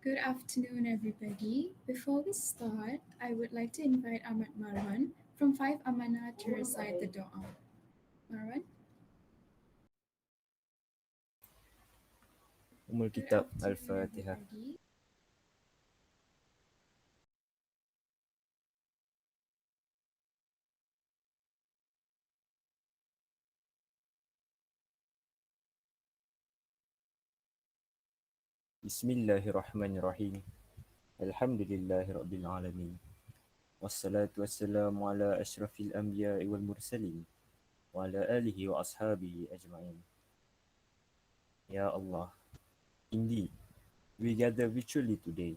Good afternoon, everybody. Before we start, I would like to invite Ahmad Marwan from 5 Amana to recite the Dua. Marwan? Umul Good Kitab afternoon, Al-Fatihah. everybody. Bismillahirrahmanirrahim. Alhamdulillahi Rabbil Alamin. Wassalatu wassalamu ala ashrafil anbiya'i wal mursalin wa ala alihi wa ashabihi ajma'in. Ya Allah, indeed, we gather virtually today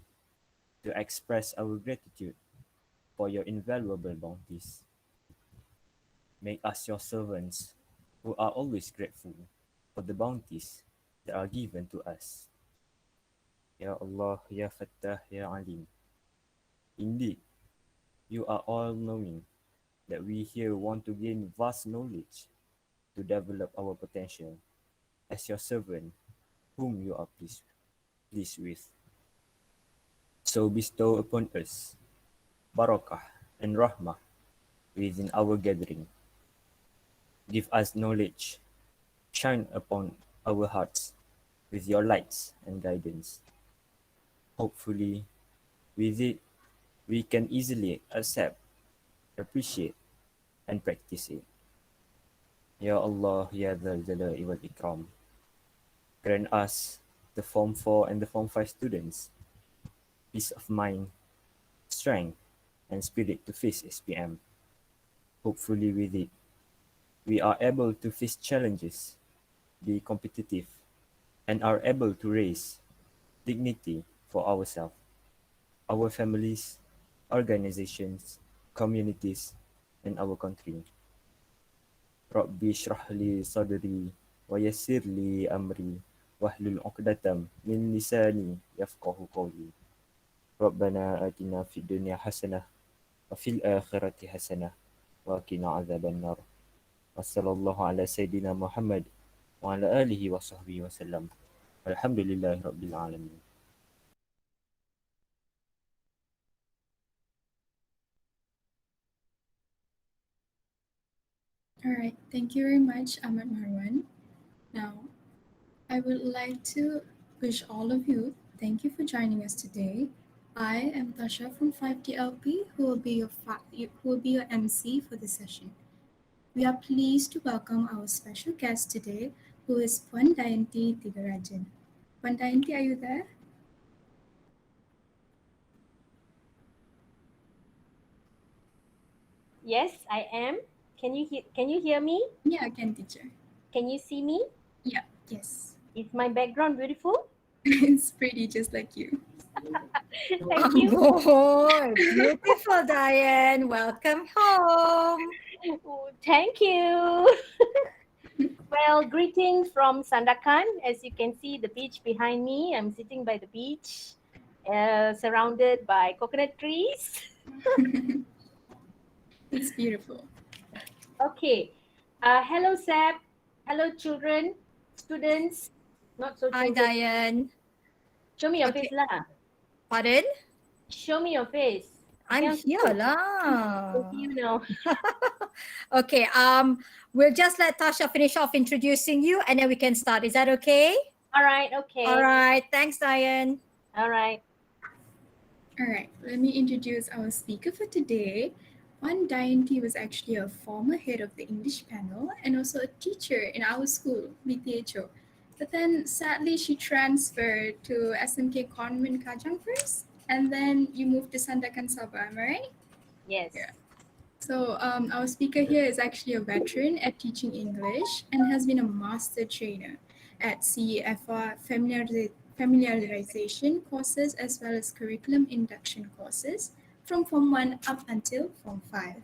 to express our gratitude for your invaluable bounties. Make us your servants who are always grateful for the bounties that are given to us. Ya Allah, Ya Fattah, Ya Alim. Indeed, you are all knowing that we here want to gain vast knowledge to develop our potential as your servant whom you are pleased with. So bestow upon us barakah and rahmah within our gathering. Give us knowledge, shine upon our hearts with your lights and guidance. Hopefully, with it, we can easily accept, appreciate, and practice it. Ya Allah, Ya Dhal Jalali wal Ikram. Grant us, the Form 4 and the Form 5 students, peace of mind, strength, and spirit to face SPM. Hopefully, with it, we are able to face challenges, be competitive, and are able to raise dignity for ourselves, our families, organizations, communities, and our country. Rabbi shrah li sadri wa yassir li amri wahlul 'uqdatam min lisani yafqahu qawli. Rabbana atina fid dunya hasanah wa fil akhirati hasanah wa qina adzabannar. Wassallallahu ala sayyidina Muhammad wa ala alihi wa sahbihi wasallam. Alhamdulillahi rabbil alamin. All right, thank you very much, Ahmad Marwan. Now, I would like to wish all of you thank you for joining us today. I am Tasha from 5DLP, who will be your MC for the session. We are pleased to welcome our special guest today, who is Puan Dayanti Tigarajan. Puan Dayanti, are you there? Yes, I am. Can you hear me? Yeah, I can, teacher. Can you see me? Yeah, yes. Is my background beautiful? It's pretty just like you. Thank you. Oh, beautiful, Diane. Welcome home. Oh, thank you. Well, greetings from Sandakan. As you can see, the beach behind me. I'm sitting by the beach, surrounded by coconut trees. It's beautiful. Okay. Hello, Sab. Hello, children, students. Not so Hi, children. Diane. Show me your Okay, face, lah. pardon? Show me your face. I I'm cannot see here you. I lah. see you now. Okay, we'll just let Tasha finish off introducing you and then we can start. Is that okay? All right. All Okay. right. Thanks, Diane. All right. All right, let me introduce our speaker for today. Wan Dayanti was actually a former head of the English panel and also a teacher in our school, BTHO. But then sadly, she transferred to SMK Convent Kajang first, and then you moved to Sandakan Sabah, am I right? Yes. Yeah. So our speaker here is actually a veteran at teaching English and has been a master trainer at CEFR familiarization courses as well as curriculum induction courses from Form 1 up until Form 5.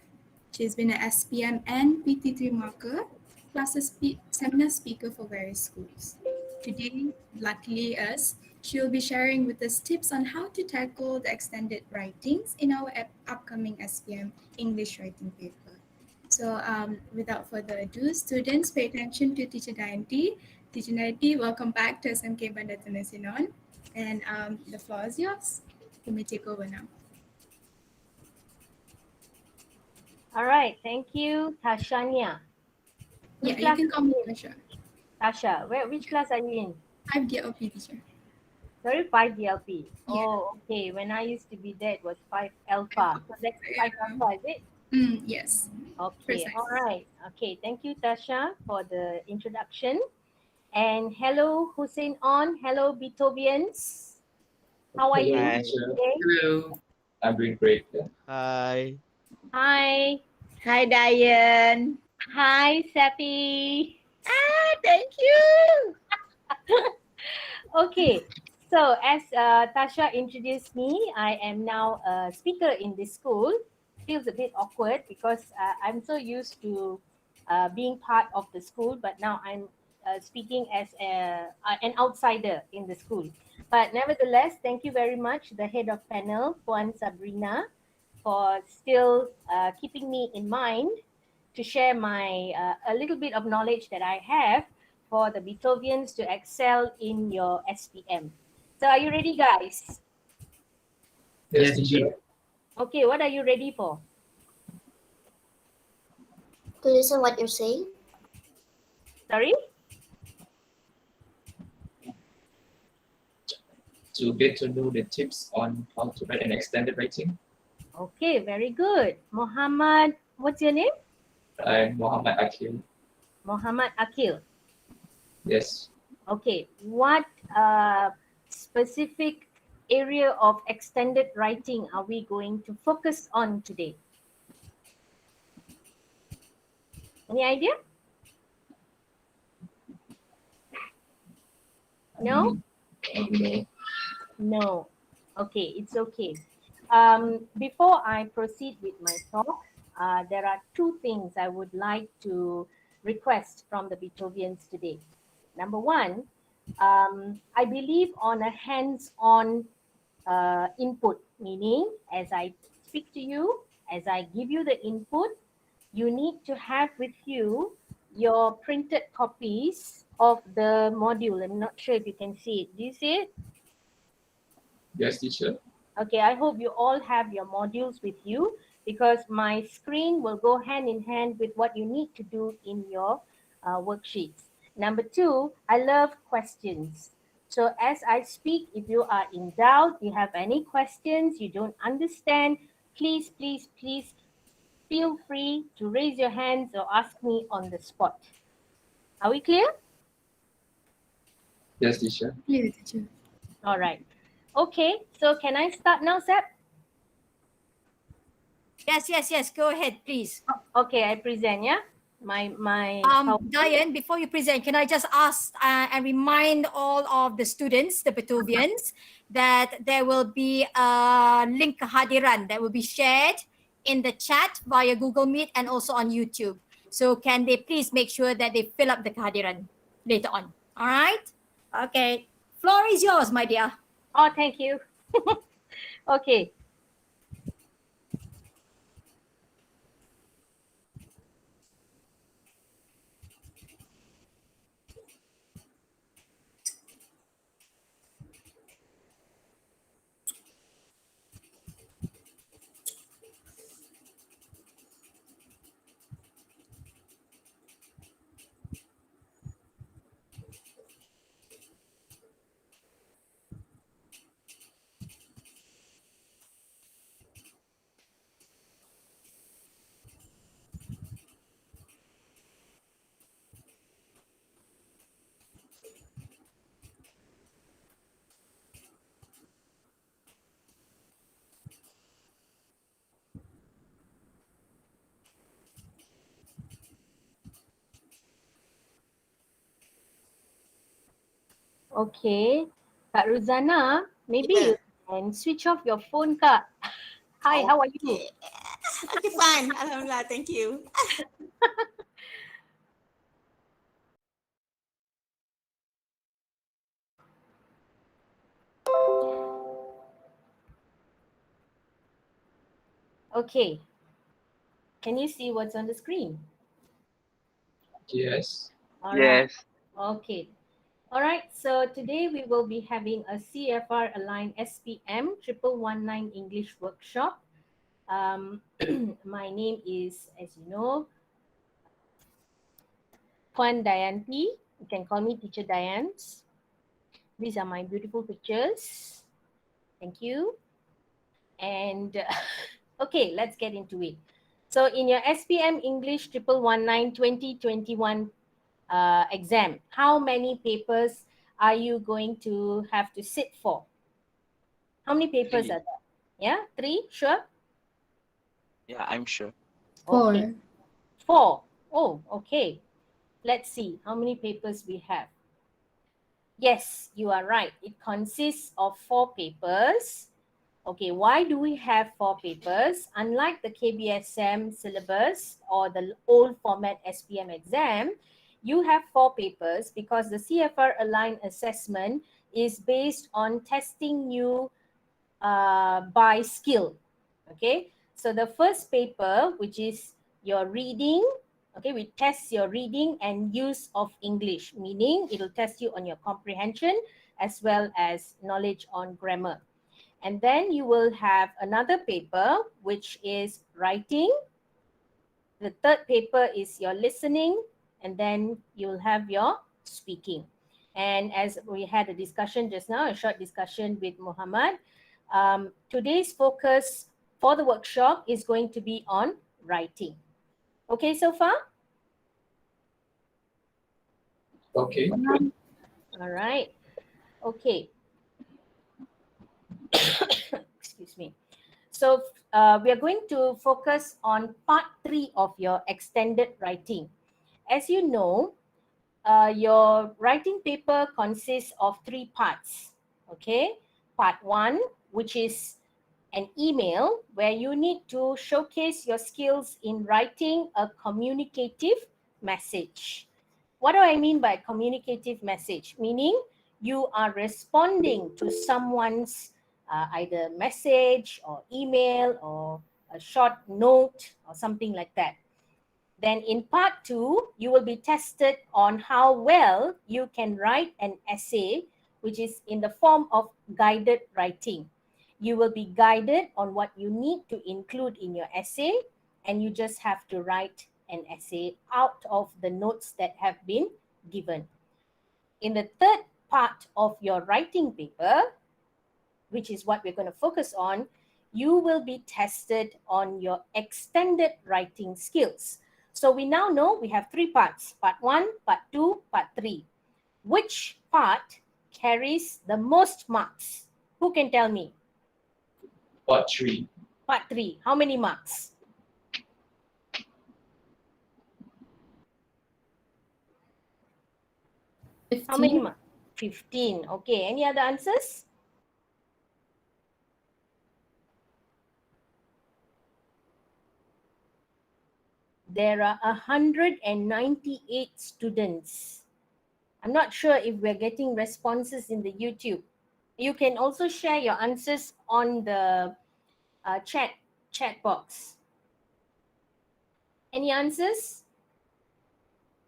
She's been an SPM and PT3 marker, plus a seminar speaker for various schools. Today, luckily us, she will be sharing with us tips on how to tackle the extended writings in our upcoming SPM English writing paper. So without further ado, students pay attention to Teacher Dayanti. Teacher Dayanti, welcome back to SMK Bandar Tenasinon. And the floor is yours. You may take over now. All right. Thank you, Tashania. Yeah, Which you class can are call me you in? Tasha. Tasha, which class are you in? 5 DLP teacher. Sorry, 5 DLP. Yeah. Oh, okay. When I used to be there, it was 5 5 Alpha. So that's 5 Yeah. Alpha, is it? Yes. Okay. Precise. All right. Okay. Thank you, Tasha, for the introduction. And hello, Hussein On. Hello, Beethovians. How are Hello, you Hi. teacher. today? Hello. I'm doing great. Hi. Hi. Hi, Diane. Hi, Seppi. Thank you. Okay, so as Tasha introduced me, I am now a speaker in this school. Feels a bit awkward because I'm so used to being part of the school, but now I'm speaking as an outsider in the school. But nevertheless, thank you very much, the head of panel, Puan Sabrina, for still keeping me in mind to share my a little bit of knowledge that I have for the Beethovians to excel in your SPM. So are you ready, guys? Yes, teacher. Okay, what are you ready for? To listen what you're saying. Sorry? To get to know the tips on how to write an extended writing. Okay, very good. Muhammad, what's your name? I'm Muhammad Akil. Muhammad Akil. Yes. Okay, what specific area of extended writing are we going to focus on today? Any idea? No? No. No. Okay, it's okay. Before I proceed with my talk, there are two things I would like to request from the Beethovians today. Number one, I believe on a hands-on input, meaning as I speak to you, as I give you the input, you need to have with you your printed copies of the module. I'm not sure if you can see it. Do you see it? Yes, teacher. Okay, I hope you all have your modules with you because my screen will go hand in hand with what you need to do in your worksheets. Number two, I love questions. So as I speak, if you are in doubt, you have any questions, you don't understand, please, please, please feel free to raise your hands or ask me on the spot. Are we clear? Yes, teacher. Clear, teacher. All right. Okay, so can I start now, Seb? Yes. Go ahead, please. Okay, I present, yeah? My Diane, before you present, can I just ask and remind all of the students, the Beethovians, that there will be a link kehadiran that will be shared in the chat via Google Meet and also on YouTube. So can they please make sure that they fill up the kehadiran later on? All right? Okay. Floor is yours, my dear. Oh, thank you. Okay. Okay. Kak Ruzana, maybe Yeah. you can switch off your phone, Kak. Hi, how are you? Okay. Okay, fine. Alhamdulillah. Thank you. Okay. Can you see what's on the screen? Yes. All right. Yes. Okay. All right, so today we will be having a CFR Align SPM 1119 English workshop. My name is, as you know, Puan Dayanti. You can call me Teacher Dayans. These are my beautiful pictures. Thank you. And okay, let's get into it. So in your SPM English 1119 2021 exam, how many papers are you going to have to sit for? How many papers 3. are there? Yeah, 3, sure? Yeah, I'm sure. Okay, 4. Oh, okay. Let's see how many papers we have. Yes, you are right. It consists of 4 papers. Okay, why do we have 4 papers? Unlike the KBSM syllabus or the old format SPM exam, you have 4 papers because the CFR Align assessment is based on testing you by skill. Okay, so the first paper, which is your reading, okay, we test your reading and use of English, meaning it'll test you on your comprehension as well as knowledge on grammar. And then you will have another paper, which is writing. The third paper is your listening, and then you'll have your speaking. And as we had a discussion just now, a short discussion with Muhammad, today's focus for the workshop is going to be on writing. Okay, so far? Okay, good. All right. Okay. Excuse me. So we are going to focus on part 3 of your extended writing. As you know, your writing paper consists of 3 parts. Okay, part 1, which is an email where you need to showcase your skills in writing a communicative message. What do I mean by communicative message? Meaning you are responding to someone's either message or email or a short note or something like that. Then in part 2, you will be tested on how well you can write an essay, which is in the form of guided writing. You will be guided on what you need to include in your essay, and you just have to write an essay out of the notes that have been given. In the third part of your writing paper, which is what we're going to focus on, you will be tested on your extended writing skills. So we now know we have 3 parts, part 1, part 2, part 3. Which part carries the most marks? Who can tell me? Part 3. Part 3, how many marks? How many marks? 15. Okay, any other answers? There are 198 students. I'm not sure if we're getting responses in the YouTube. You can also share your answers on the chat box. Any answers?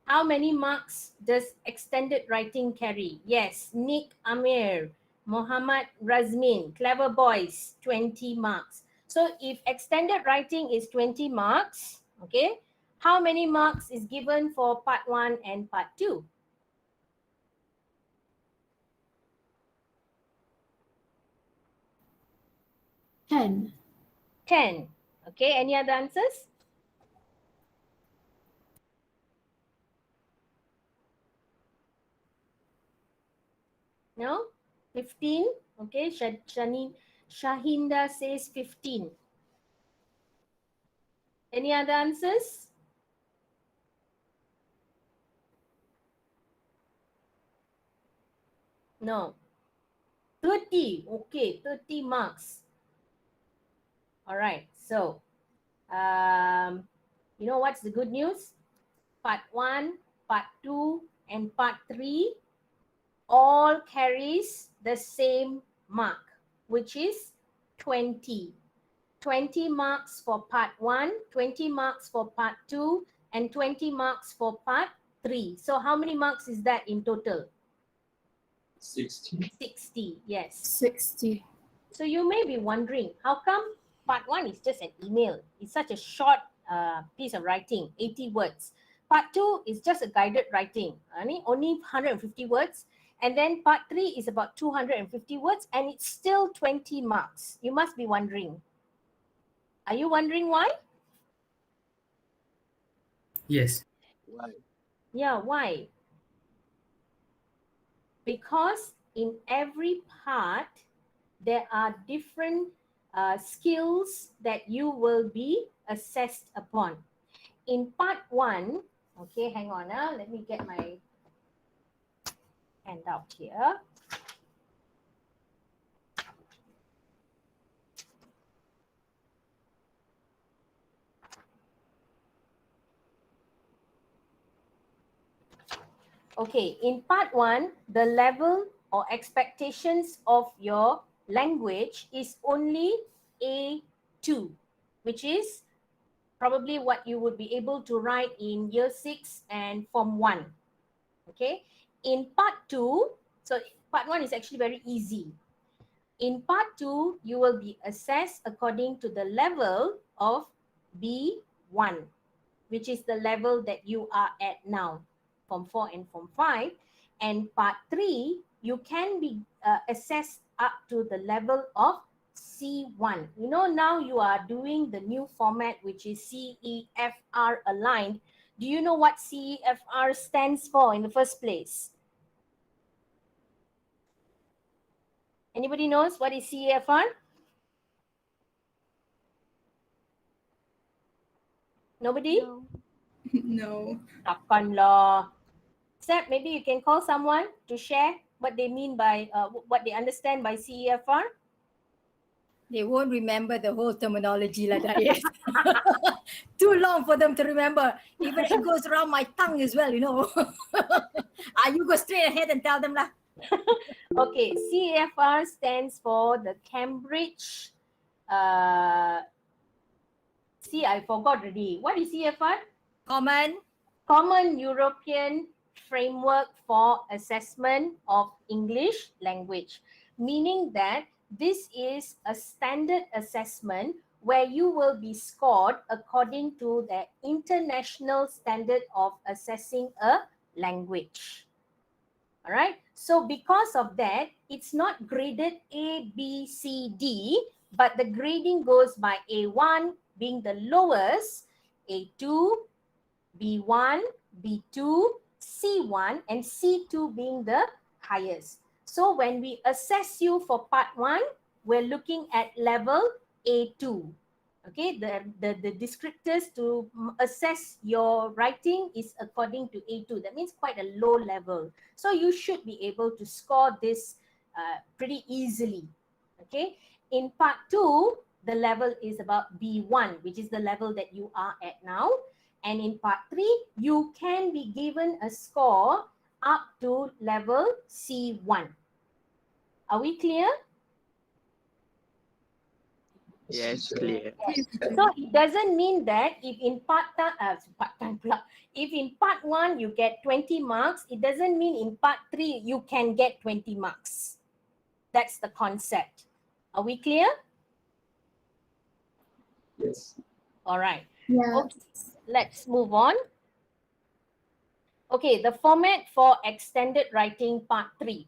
How many marks does extended writing carry? Yes, Nick Amir, Muhammad Razmin, Clever Boys, 20 marks. So if extended writing is 20 marks, okay, how many marks is given for part 1 and part 2? 10. 10. Okay, any other answers? No? 15? Okay, Shahinda says 15. Any other answers? No. 30. Okay, 30 marks. All right, so you know what's the good news? Part 1, part 2, and part 3 all carries the same mark, which is 20. 20 marks for part 1, 20 marks for part 2, and 20 marks for part 3. So how many marks is that in total? 60. 60, yes. 60. So you may be wondering, how come part 1 is just an email? It's such a short piece of writing, 80 words. Part 2 is just a guided writing, only 150 words. And then part 3 is about 250 words and it's still 20 marks. You must be wondering. Are you wondering why? Yes. Why? Yeah, why? Because in every part, there are different skills that you will be assessed upon. In part 1, okay, hang on, let me get my handout here. Okay, in part 1, the level or expectations of your language is only A2, which is probably what you would be able to write in year 6 and form 1. Okay, in part 2, so part 1 is actually very easy. In part 2, you will be assessed according to the level of B1, which is the level that you are at now, Form 4 and Form 5. And part 3, you can be assessed up to the level of C1. You know, now you are doing the new format, which is CEFR aligned. Do you know what CEFR stands for in the first place? Anybody knows what is CEFR? Nobody? No. Takkanlah. Seth, maybe you can call someone to share what they mean by, what they understand by CEFR. They won't remember the whole terminology lah, Diane. Too long for them to remember. Even it goes around my tongue as well, you know. You go straight ahead and tell them lah. Okay, CEFR stands for the Cambridge, I forgot already. What is CEFR? Common European Framework for Assessment of English Language, meaning that this is a standard assessment where you will be scored according to the international standard of assessing a language. All right. So because of that, it's not graded A, B, C, D, but the grading goes by A1 being the lowest, A2, B1, B2, C1, and C2 being the highest. So when we assess you for part 1, we're looking at level A2. Okay, the descriptors to assess your writing is according to A2. That means quite a low level. So you should be able to score this pretty easily. Okay, in part 2, the level is about B1, which is the level that you are at now. And in part 3, you can be given a score up to level C1. Are we clear? Yes, clear. Yes. So it doesn't mean that if in part 1 you get 20 marks, it doesn't mean in part 3 you can get 20 marks. That's the concept. Are we clear? Yes. All right. Yeah. Okay, let's move on. Okay, the format for extended writing part 3.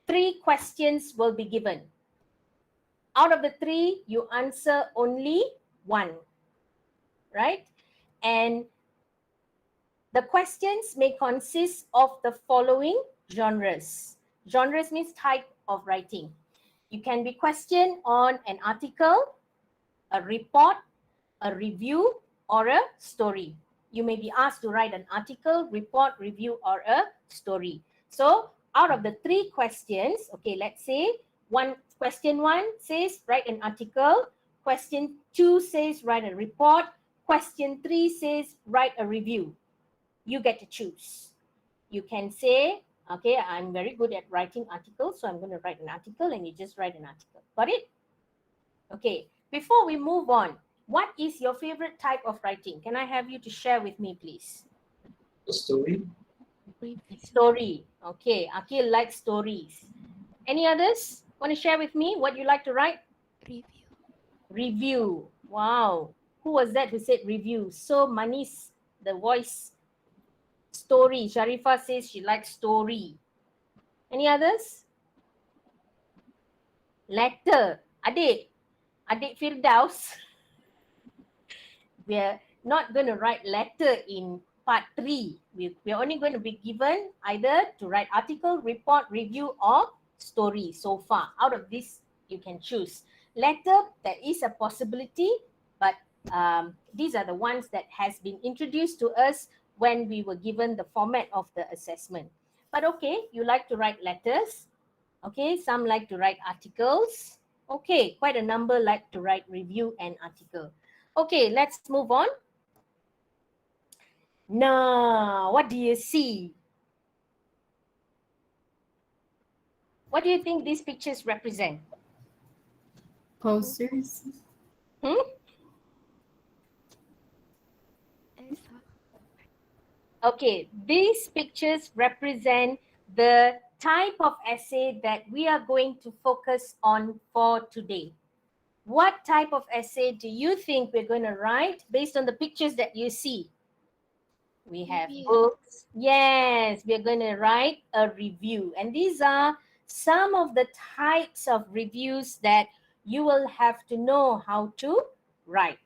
3 questions will be given. Out of the 3, you answer only 1, right? And the questions may consist of the following genres. Genres means type of writing. You can be questioned on an article, a report, a review, or a story. You may be asked to write an article, report, review, or a story. So out of the 3 questions, okay, let's say question 1 says write an article, question 2 says write a report, question 3 says write a review. You get to choose. You can say, okay, I'm very good at writing articles, so I'm going to write an article, and you just write an article. Got it? Okay, before we move on, what is your favorite type of writing? Can I have you to share with me, please? A story. Story. Okay, Akil likes stories. Any others want to share with me what you like to write? Review. Wow. Who was that who said review? So Manis, the voice. Story. Sharifa says she likes story. Any others? Letter. Adik Firdaus. We're not going to write letter in part 3. We're only going to be given either to write article, report, review, or story so far. Out of this, you can choose. Letter, there is a possibility, but these are the ones that has been introduced to us when we were given the format of the assessment. But okay, you like to write letters. Okay, some like to write articles. Okay, quite a number like to write review and article. Okay, let's move on. Now, what do you see? What do you think these pictures represent? Posters. Okay, these pictures represent the type of essay that we are going to focus on for today. What type of essay do you think we're going to write based on the pictures that you see? We have books. Yes, we're going to write a review. And these are some of the types of reviews that you will have to know how to write.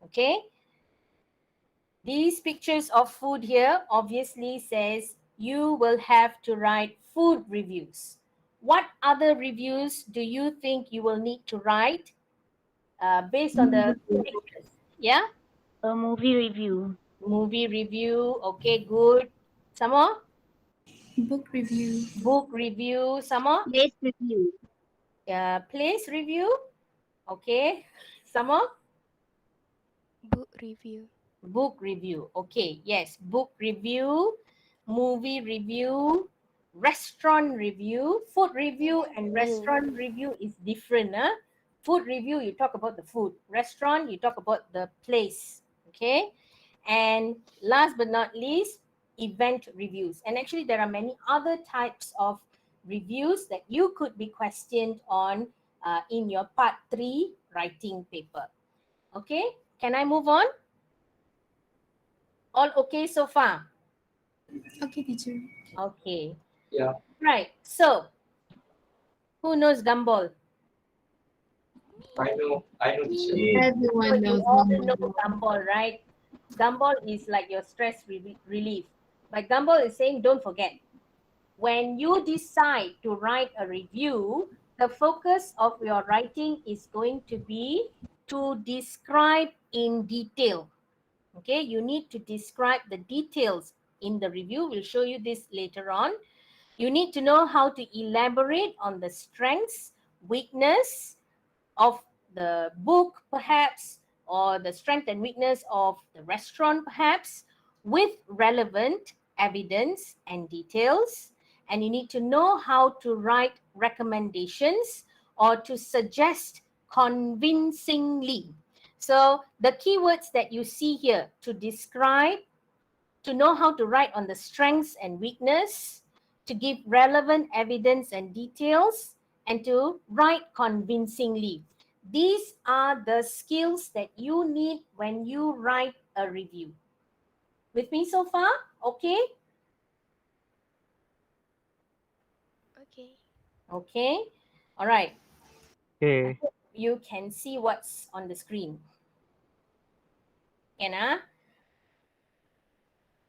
Okay? These pictures of food here obviously says you will have to write food reviews. What other reviews do you think you will need to write based on the pictures? Yeah? A movie review. Movie review. Okay, good. Some more? Book review. Book review. Some more? Place review. Place review. Okay. Some more? Book review. Book review. Okay, yes. Book review, movie review, restaurant review. Food review and restaurant review is different. Huh? Food review, you talk about the food. Restaurant, you talk about the place. Okay. And last but not least, event reviews. And actually, there are many other types of reviews that you could be questioned on in your part 3 writing paper. Okay, can I move on? All okay so far? Okay, teacher. Okay. Yeah. Right. So, who knows Gumball? I know, teacher. So Everyone you knows all know Gumball. Gumball, right? Gumball is like your stress relief. But Gumball is saying, don't forget, when you decide to write a review, the focus of your writing is going to be to describe in detail. Okay, you need to describe the details in the review. We'll show you this later on. You need to know how to elaborate on the strengths, weakness of the book, perhaps, or the strength and weakness of the restaurant, perhaps, with relevant evidence and details. And you need to know how to write recommendations or to suggest convincingly. So the keywords that you see here to describe, to know how to write on the strengths and weakness, to give relevant evidence and details, and to write convincingly. These are the skills that you need when you write a review. With me so far? Okay? Okay. Okay. All right. Okay. You can see what's on the screen. Can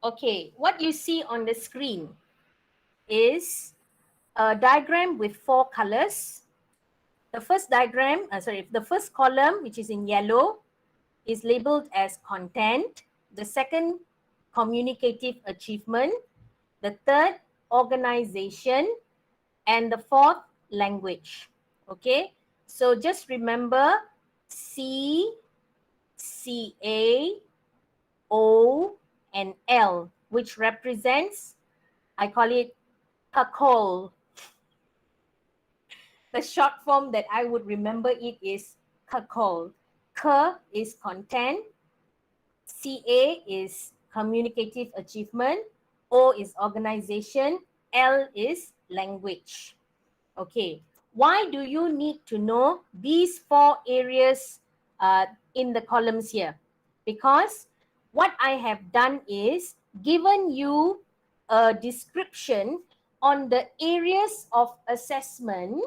Okay, what you see on the screen is a diagram with 4 colors. The first diagram, the first column, which is in yellow, is labeled as content. The second, communicative achievement. The third, organization. And the fourth, language. Okay, so just remember C, CA, O, and L, which represents, I call it CACOL. The short form that I would remember it is CACOL. C is content, CA is communicative achievement, O is organization, L is language. Okay, why do you need to know these 4 areas in the columns here? Because what I have done is given you a description on the areas of assessment.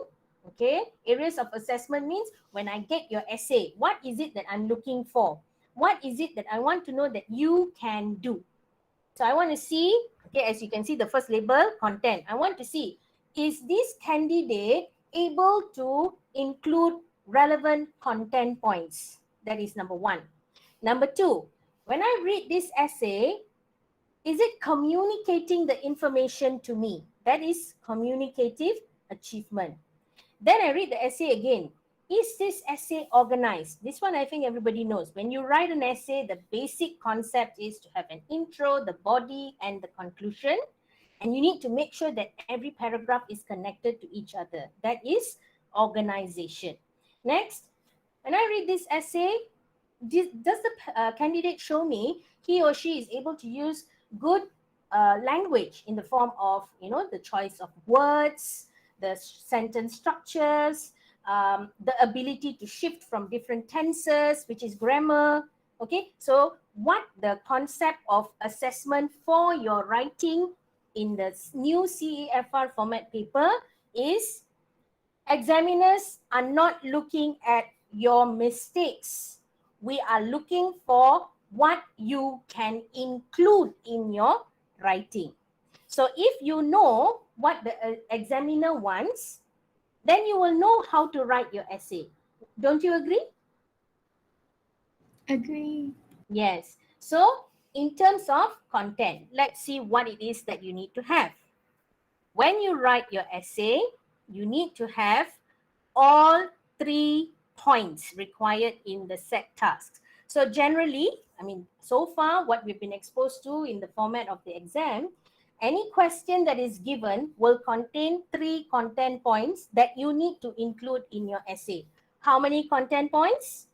Okay, areas of assessment means when I get your essay, what is it that I'm looking for? What is it that I want to know that you can do? So I want to see, okay, as you can see, the first label, content. I want to see, is this candidate able to include relevant content points? That is number 1. Number 2, when I read this essay, is it communicating the information to me? That is communicative achievement. Then I read the essay again. Is this essay organized? This one I think everybody knows. When you write an essay, the basic concept is to have an intro, the body, and the conclusion. And you need to make sure that every paragraph is connected to each other. That is organization. Next, when I read this essay, does the candidate show me he or she is able to use good language in the form of, the choice of words, the sentence structures, the ability to shift from different tenses, which is grammar. Okay, so what the concept of assessment for your writing in the new CEFR format paper is, examiners are not looking at your mistakes. We are looking for what you can include in your writing. So if you know what the examiner wants, then you will know how to write your essay. Don't you agree? Agree. Yes. So in terms of content, let's see what it is that you need to have. When you write your essay, you need to have all 3 points required in the set tasks. So generally, so far what we've been exposed to in the format of the exam, any question that is given will contain 3 content points that you need to include in your essay. How many content points?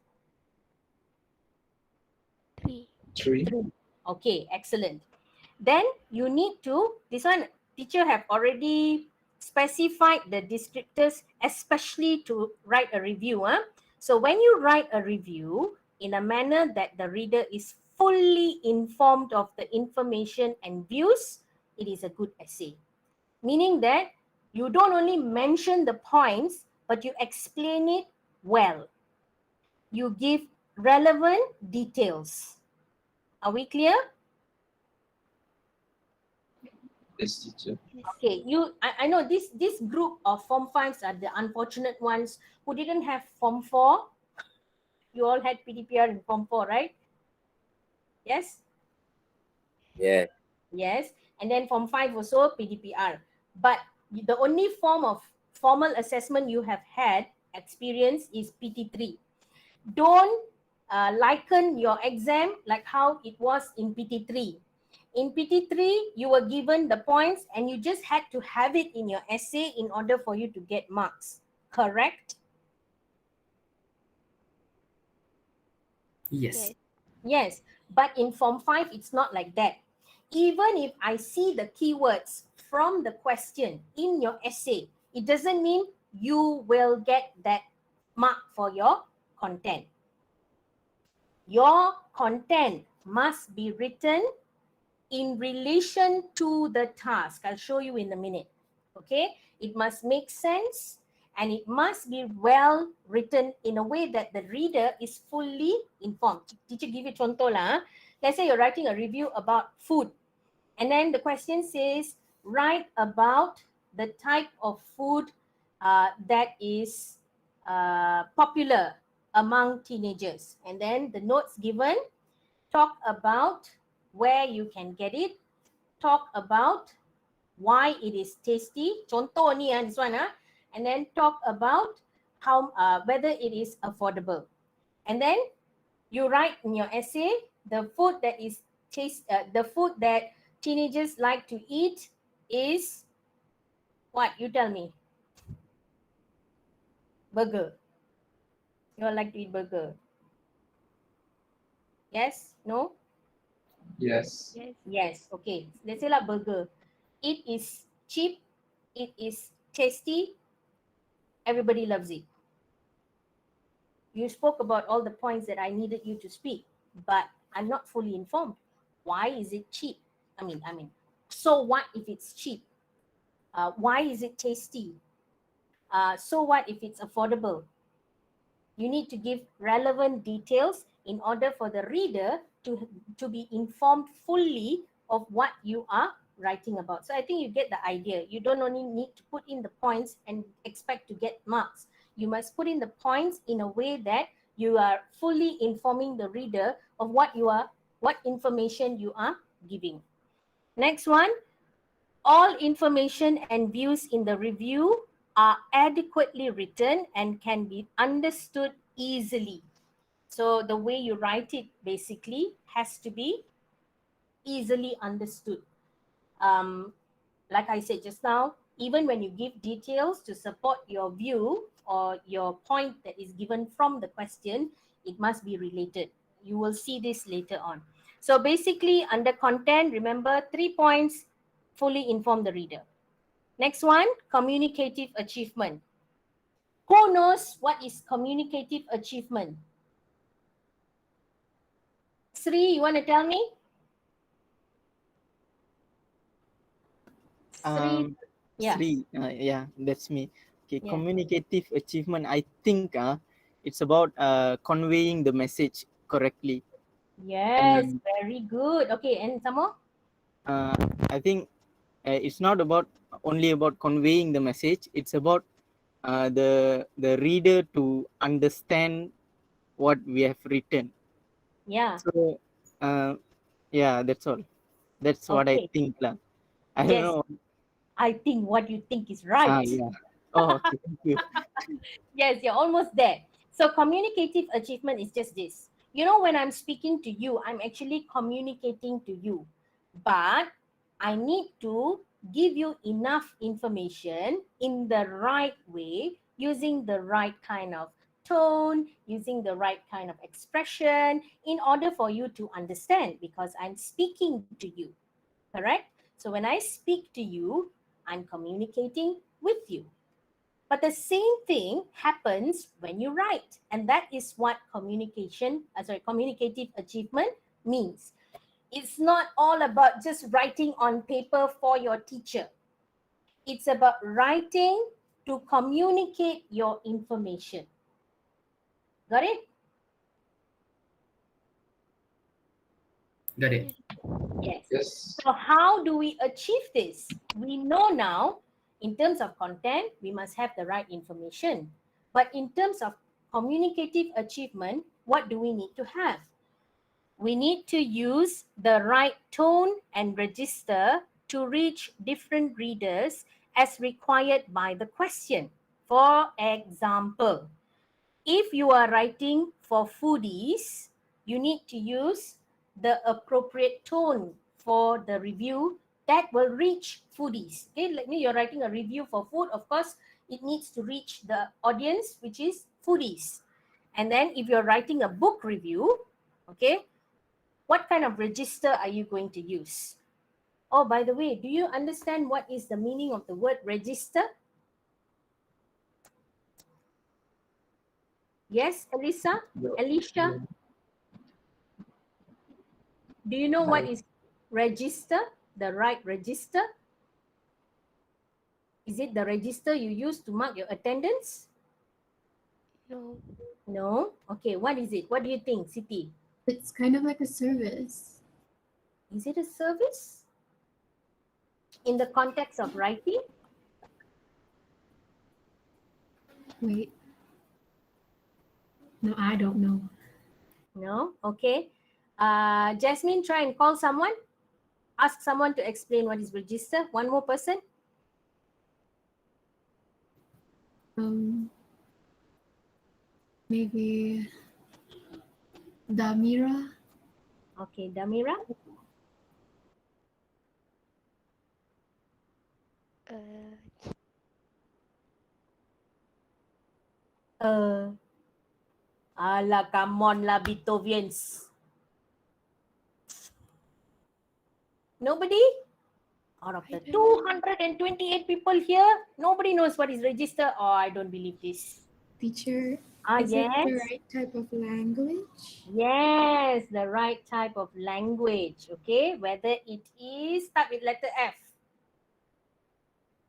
3. 3. 3. Okay, excellent. Then you need to, this one, teacher have already specified the descriptors, especially to write a review. So when you write a review in a manner that the reader is fully informed of the information and views, it is a good essay. Meaning that you don't only mention the points, but you explain it well. You give relevant details. Are we clear? Yes, teacher. Okay, I know this group of Form 5s are the unfortunate ones who didn't have Form 4. You all had PDPR in Form 4, right? Yes? Yeah. Yes. And then Form 5 also PDPR. But the only form of formal assessment you have had experience is PT3. Don't liken your exam like how it was in PT3. In PT3, you were given the points and you just had to have it in your essay in order for you to get marks. Correct? Yes. Yes. But in Form 5, it's not like that. Even if I see the keywords from the question in your essay, it doesn't mean you will get that mark for your content. Your content must be written in relation to the task. I'll show you in a minute. Okay, it must make sense and it must be well written in a way that the reader is fully informed. Teacher give you contoh lah. Let's say you're writing a review about food, and then the question says write about the type of food that is popular among teenagers, and then the notes given talk about where you can get it, talk about why it is tasty. Contoh ni this one and then talk about how whether it is affordable. And then you write in your essay the food that is the food that teenagers like to eat is what? You tell me. Burger. You all like to eat burger? Yes? No? Yes. Yes. Yes. Okay. Let's say like burger. It is cheap. It is tasty. Everybody loves it. You spoke about all the points that I needed you to speak, but I'm not fully informed. Why is it cheap? So what if it's cheap? Why is it tasty? So what if it's affordable? You need to give relevant details in order for the reader to be informed fully of what you are writing about. So I think you get the idea. You don't only need to put in the points and expect to get marks. You must put in the points in a way that you are fully informing the reader of what information you are giving. Next one, all information and views in the review are adequately written and can be understood easily. So the way you write it basically has to be easily understood. Like I said just now, even when you give details to support your view or your point that is given from the question, it must be related. You will see this later on. So basically, under content, remember 3 points: fully inform the reader. Next one, communicative achievement. Who knows what is communicative achievement? Sri, you want to tell me? Sri, Um, yeah, Sri, yeah, that's me. Okay, yeah. communicative achievement. I think it's about conveying the message correctly. Yes, And very good. Okay, and some more? uh, I think it's not about only about conveying the message. It's about the reader to understand what we have written. Yeah, So yeah, that's all. That's what I okay. think lah. I don't Yes, know. I think what you think is right. Yeah. Oh, okay. Thank you. Yes, you're almost there. So communicative achievement is just this. You know, when I'm speaking to you, I'm actually communicating to you. But I need to give you enough information in the right way, using the right kind of tone, using the right kind of expression in order for you to understand, because I'm speaking to you. Correct? So when I speak to you, I'm communicating with you. But the same thing happens when you write. And that is what communicative achievement means. It's not all about just writing on paper for your teacher. It's about writing to communicate your information. Got it? Got Yes. it. Yes. Yes. So how do we achieve this? We know now, in terms of content, we must have the right information. But in terms of communicative achievement, what do we need to have? We need to use the right tone and register to reach different readers as required by the question. For example, if you are writing for foodies, you need to use the appropriate tone for the review that will reach foodies. Okay, like me, you're writing a review for food, of course, it needs to reach the audience, which is foodies. And then if you're writing a book review, okay, what kind of register are you going to use? Oh, by the way, do you understand what is the meaning of the word register? Yes, Elisa? No. Alicia? Do you know what No. is register? The right register? Is it the register you use to mark your attendance? No. No? Okay, what is it? What do you think, Siti? It's kind of like a service. Is it a service? In the context of writing? Wait. No, I don't know. No? Okay. Jasmine, try and call someone. Ask someone to explain what is register. One more person. Maybe Damira. Okay, Damira. Uh, Alah, come on lah, Beethovians. Nobody? Out of the 228 people here, nobody knows what is register. Oh, I don't believe this. Teacher, is Yes. it the right type of language? Yes, the right type of language. Okay, whether it is start with letter F.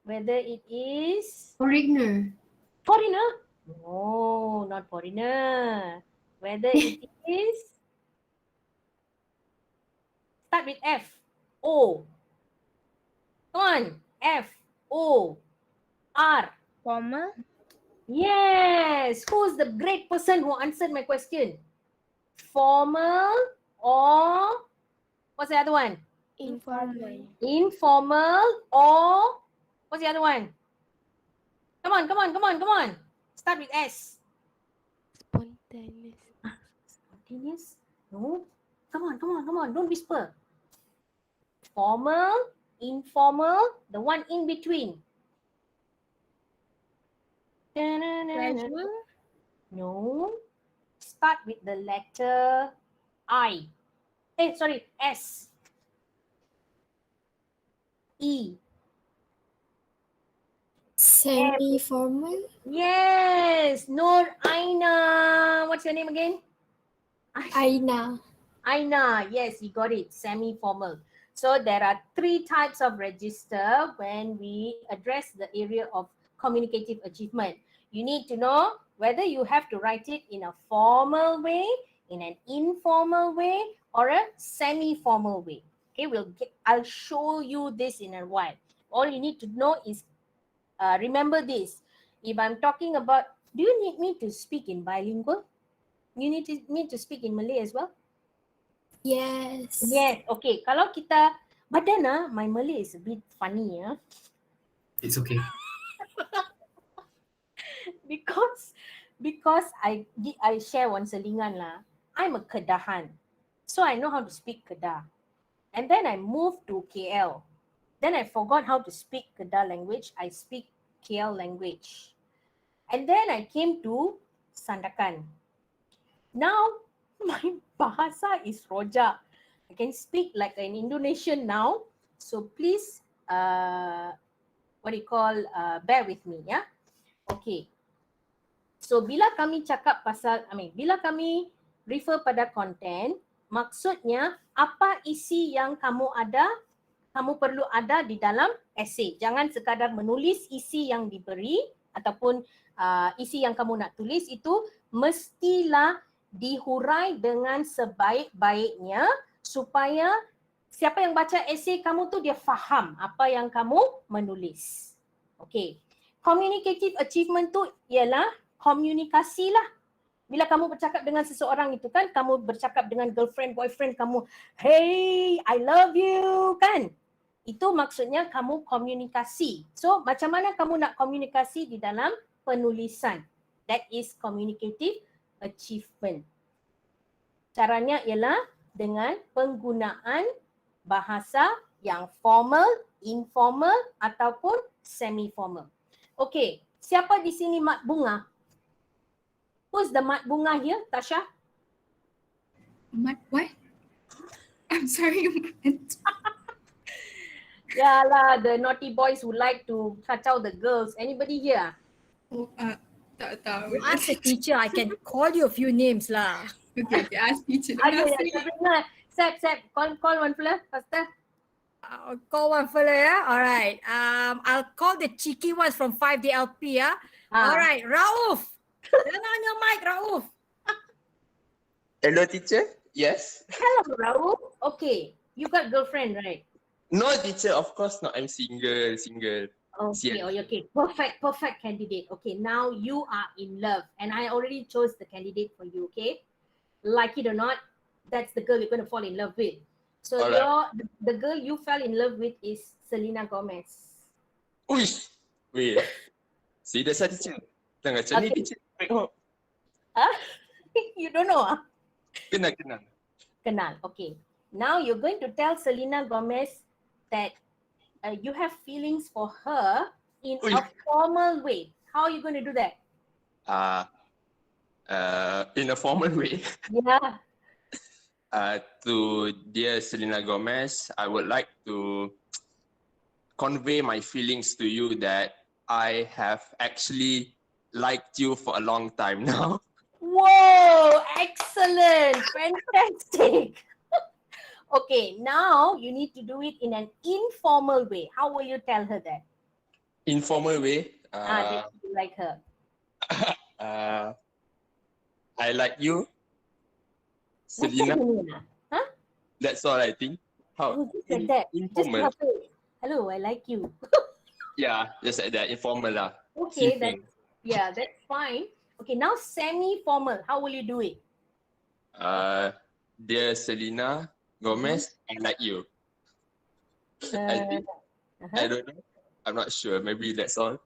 Whether it is Foreigner. foreigner. No, not foreigner. Whether it is start with F. O. Come on. F. O. R. Formal. Yes. Who's the great person who answered my question? Formal or what's the other one? Informal. Informal or what's the other one? Come on, come on, come on, come on. Start with S. Spontaneous. Spontaneous? No. Come on, come on, come on. Don't whisper. Formal, informal, the one in between. Casual. No. Start with the letter I. Sorry, S. E. Semi-formal? Yes. Nur Aina. What's your name again? Aina. Aina. Yes, you got it. Semi-formal. So there are 3 types of register when we address the area of communicative achievement. You need to know whether you have to write it in a formal way, in an informal way, or a semi-formal way. Okay, I'll show you this in a while. All you need to know is remember this. If I'm talking about, do you need me to speak in bilingual? You need me to speak in Malay as well? Yes. Yes, okay. Kalau kita, but then my Malay is a bit funny. It's okay. because I share one selingan lah. I'm a Kedahan. So I know how to speak Kedah. And then I moved to KL. Then I forgot how to speak Kedah language. I speak KL language. And then I came to Sandakan. Now, my bahasa is Rojak. I can speak like an Indonesian now. So please, bear with me, ya. Okay. So bila kami cakap pasal, bila kami refer pada content, maksudnya apa isi yang kamu perlu ada di dalam essay. Jangan sekadar menulis isi yang diberi ataupun isi yang kamu nak tulis itu mestilah dihurai dengan sebaik-baiknya supaya siapa yang baca essay kamu tu dia faham apa yang kamu menulis. Okay. Communicative achievement tu ialah komunikasi lah. Bila kamu bercakap dengan seseorang itu kan, kamu bercakap dengan girlfriend, boyfriend kamu, hey, I love you, kan? Itu maksudnya kamu komunikasi. So, macam mana kamu nak komunikasi di dalam penulisan? That is communicative achievement. Caranya ialah dengan penggunaan bahasa yang formal, informal ataupun semi-formal. Okay, siapa di sini mat bunga? Who's the mat bunga here, Tasha? Mat what? I'm sorry, Mat. Yalah, the naughty boys who like to kacau the girls. Anybody here? Oh, tak tahu. Ask the teacher. I can call you a few names lah. Okay, ask teacher. Ada ya, Sabrina. Sep, call one fella, faster. I'll call one fella, yeah? All right. I'll call the cheeky ones from 5DLP, yeah? All right, Rauf. Turn on your mic, Rauf. Hello, teacher. Yes. Hello, Raul. Okay, you got girlfriend, right? No, teacher. Of course not. I'm single. Okay, Sian. okay. Perfect candidate. Okay, now you are in love and I already chose the candidate for you, okay? Like it or not, that's the girl you're going to fall in love with. So Alright. the girl you fell in love with is Selena Gomez. Uish. Wait. Serious lah, teacher. Jangan macam ni, Okay. teacher. Tengok. You don't know, ah? Kenal. Kenal. Okay. Now you're going to tell Selena Gomez that you have feelings for her in Ui. a formal way. How are you going to do that? In a formal way. Yeah. To dear Selena Gomez, I would like to convey my feelings to you that I have actually liked you for a long time now. Whoa, excellent, fantastic. Okay, now you need to do it in an informal way. How will you tell her that? Informal way. That you like her. I like you, Like Selena. that, huh? That's all I think. How Oh, just like that. Just informal? have to, hello, I like you. Yeah, just like that. Informal lah. Okay, Simple. that's fine. Okay, now semi-formal. How will you do it? Dear Selena Gomez, I like you. I think. I don't know. I'm not sure. Maybe that's all.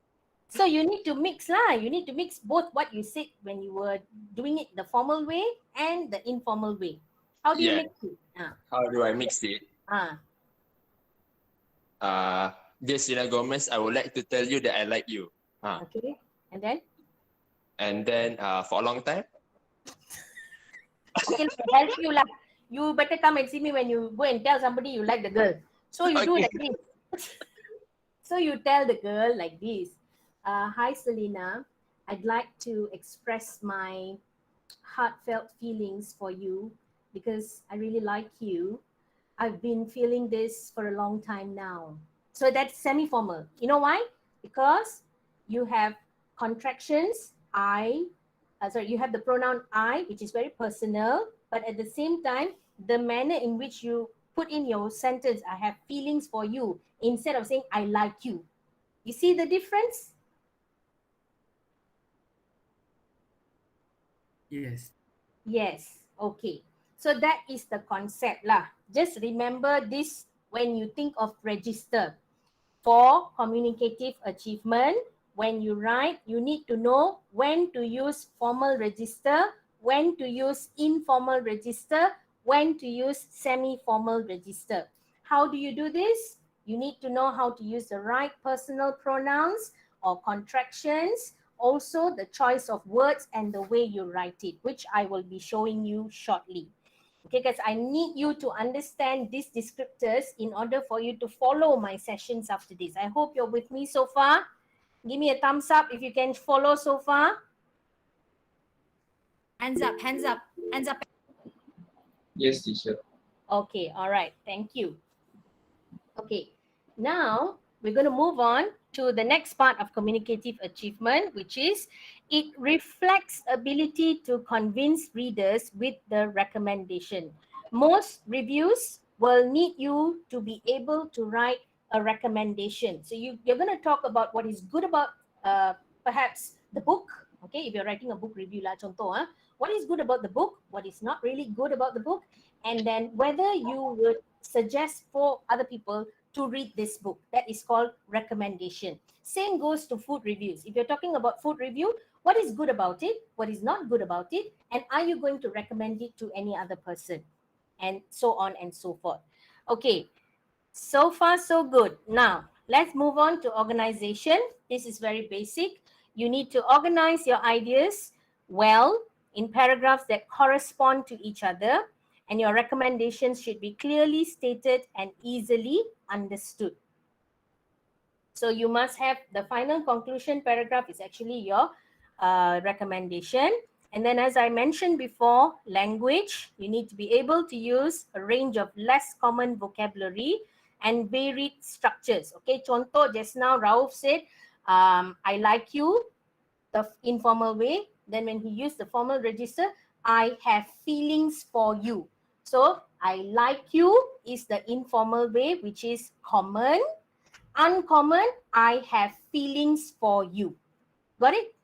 So you need to mix lah. You need to mix both what you said when you were doing it the formal way and the informal way. How do you Yeah. mix it? How do I mix it? Ah. Dear Selena Gomez, I would like to tell you that I like you. Okay. And then? And then for a long time. Okay, I'll help you lah. You better come and see me when you go and tell somebody you like the girl. So you do Okay. like this. So you tell the girl like this. Hi Selena, I'd like to express my heartfelt feelings for you because I really like you. I've been feeling this for a long time now. So that's semi-formal. You know why? Because you have contractions, you have the pronoun I, which is very personal, but at the same time, the manner in which you put in your sentence, I have feelings for you, instead of saying I like you. You see the difference? Yes. Yes. Okay. So that is the concept lah. Just remember this when you think of register. For communicative achievement, when you write, you need to know when to use formal register, when to use informal register, when to use semi-formal register. How do you do this? You need to know how to use the right personal pronouns or contractions, also the choice of words and the way you write it, which I will be showing you shortly. Okay, guys, I need you to understand these descriptors in order for you to follow my sessions after this. I hope you're with me so far. Give me a thumbs up if you can follow so far. Hands up, hands up, hands up. Yes, teacher. Okay, all right, thank you. Okay, now we're going to move on to the next part of communicative achievement, which is it reflects ability to convince readers with the recommendation. Most reviews will need you to be able to write a recommendation. So you're going to talk about what is good about perhaps the book. Okay, if you're writing a book review lah, contoh, what is good about the book, what is not really good about the book, and then whether you would suggest for other people to read this book. That is called recommendation. Same goes to food reviews. If you're talking about food review, what is good about it, what is not good about it, and are you going to recommend it to any other person, and so on and so forth. Okay, so far so good. Now let's move on to organization. This is very basic. You need to organize your ideas well in paragraphs that correspond to each other, and your recommendations should be clearly stated and easily understood. So you must have the final conclusion paragraph is actually your recommendation. And then as I mentioned before, language, you need to be able to use a range of less common vocabulary and varied structures. Okay, contoh just now Rauf said, I like you, the informal way. Then when he used the formal register, I have feelings for you. So I like you is the informal way, which is common. Uncommon, I have feelings for you. Got it?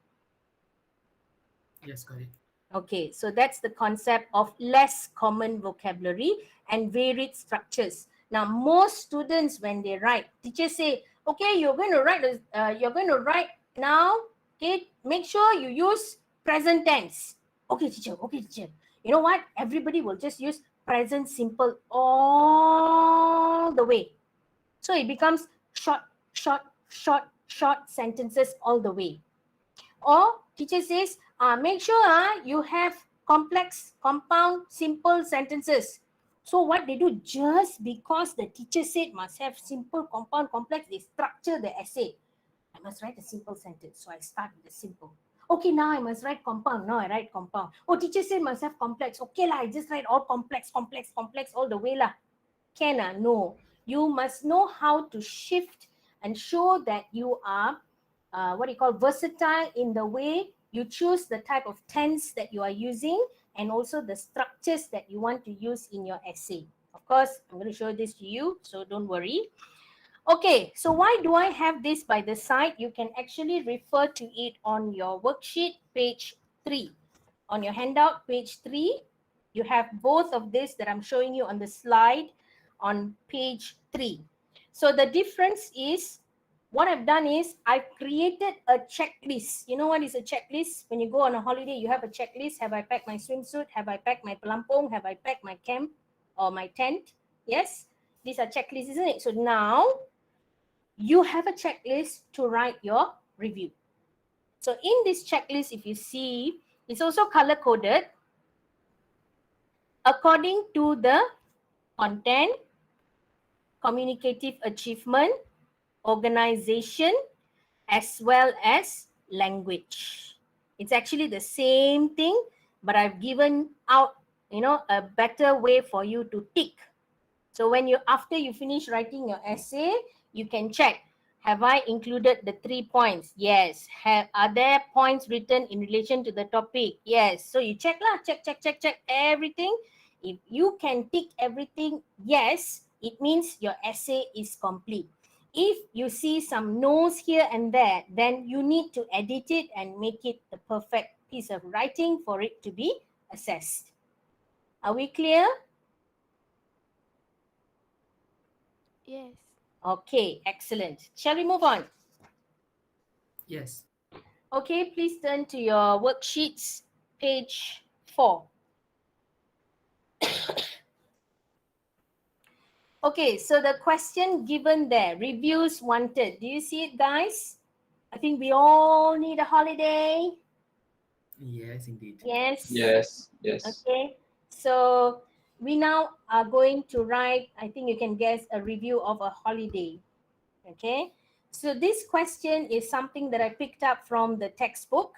Yes, got it. Okay, so that's the concept of less common vocabulary and varied structures. Now, most students when they write, teachers say, okay, you're going to write now. Okay, make sure you use present tense. Okay, teacher. Okay, teacher. You know what? Everybody will just use present simple all the way. So it becomes short sentences all the way. Or teacher says, make sure you have complex, compound, simple sentences. So what they do, just because the teacher said must have simple, compound, complex, they structure the essay. I must write a simple sentence, so I start with the simple. Okay, now I must write compound. Now I write compound. Oh, teacher said must have complex. Okay lah, I just write all complex, complex, complex all the way lah. Can ah? No. You must know how to shift and show that you are versatile in the way you choose the type of tense that you are using and also the structures that you want to use in your essay. Of course, I'm going to show this to you, so don't worry. Okay, so why do I have this by the side? You can actually refer to it on your worksheet, page 3. On your handout, page 3, you have both of this that I'm showing you on the slide on page 3. So the difference is, what I've done is I've created a checklist. You know what is a checklist? When you go on a holiday, you have a checklist. Have I packed my swimsuit? Have I packed my pelampong? Have I packed my camp or my tent? Yes, these are checklists, isn't it? So now you have a checklist to write your review. So in this checklist, if you see, it's also color coded according to the content, communicative achievement, organization, as well as language. It's actually the same thing, but I've given out, a better way for you to tick. So after you finish writing your essay, you can check, have I included the 3 points? Yes. Are there points written in relation to the topic? Yes. So you check lah, check everything. If you can tick everything yes, it means your essay is complete. If you see some no's here and there, then you need to edit it and make it the perfect piece of writing for it to be assessed. Are we clear? Yes. Okay, excellent. Shall we move on? Yes. Okay, please turn to your worksheets, page 4. Okay, so the question given there, reviews wanted. Do you see it, guys? I think we all need a holiday. Yes, indeed. Yes. Yes. Yes. Okay, so we now are going to write, I think you can guess, a review of a holiday. Okay, so this question is something that I picked up from the textbook,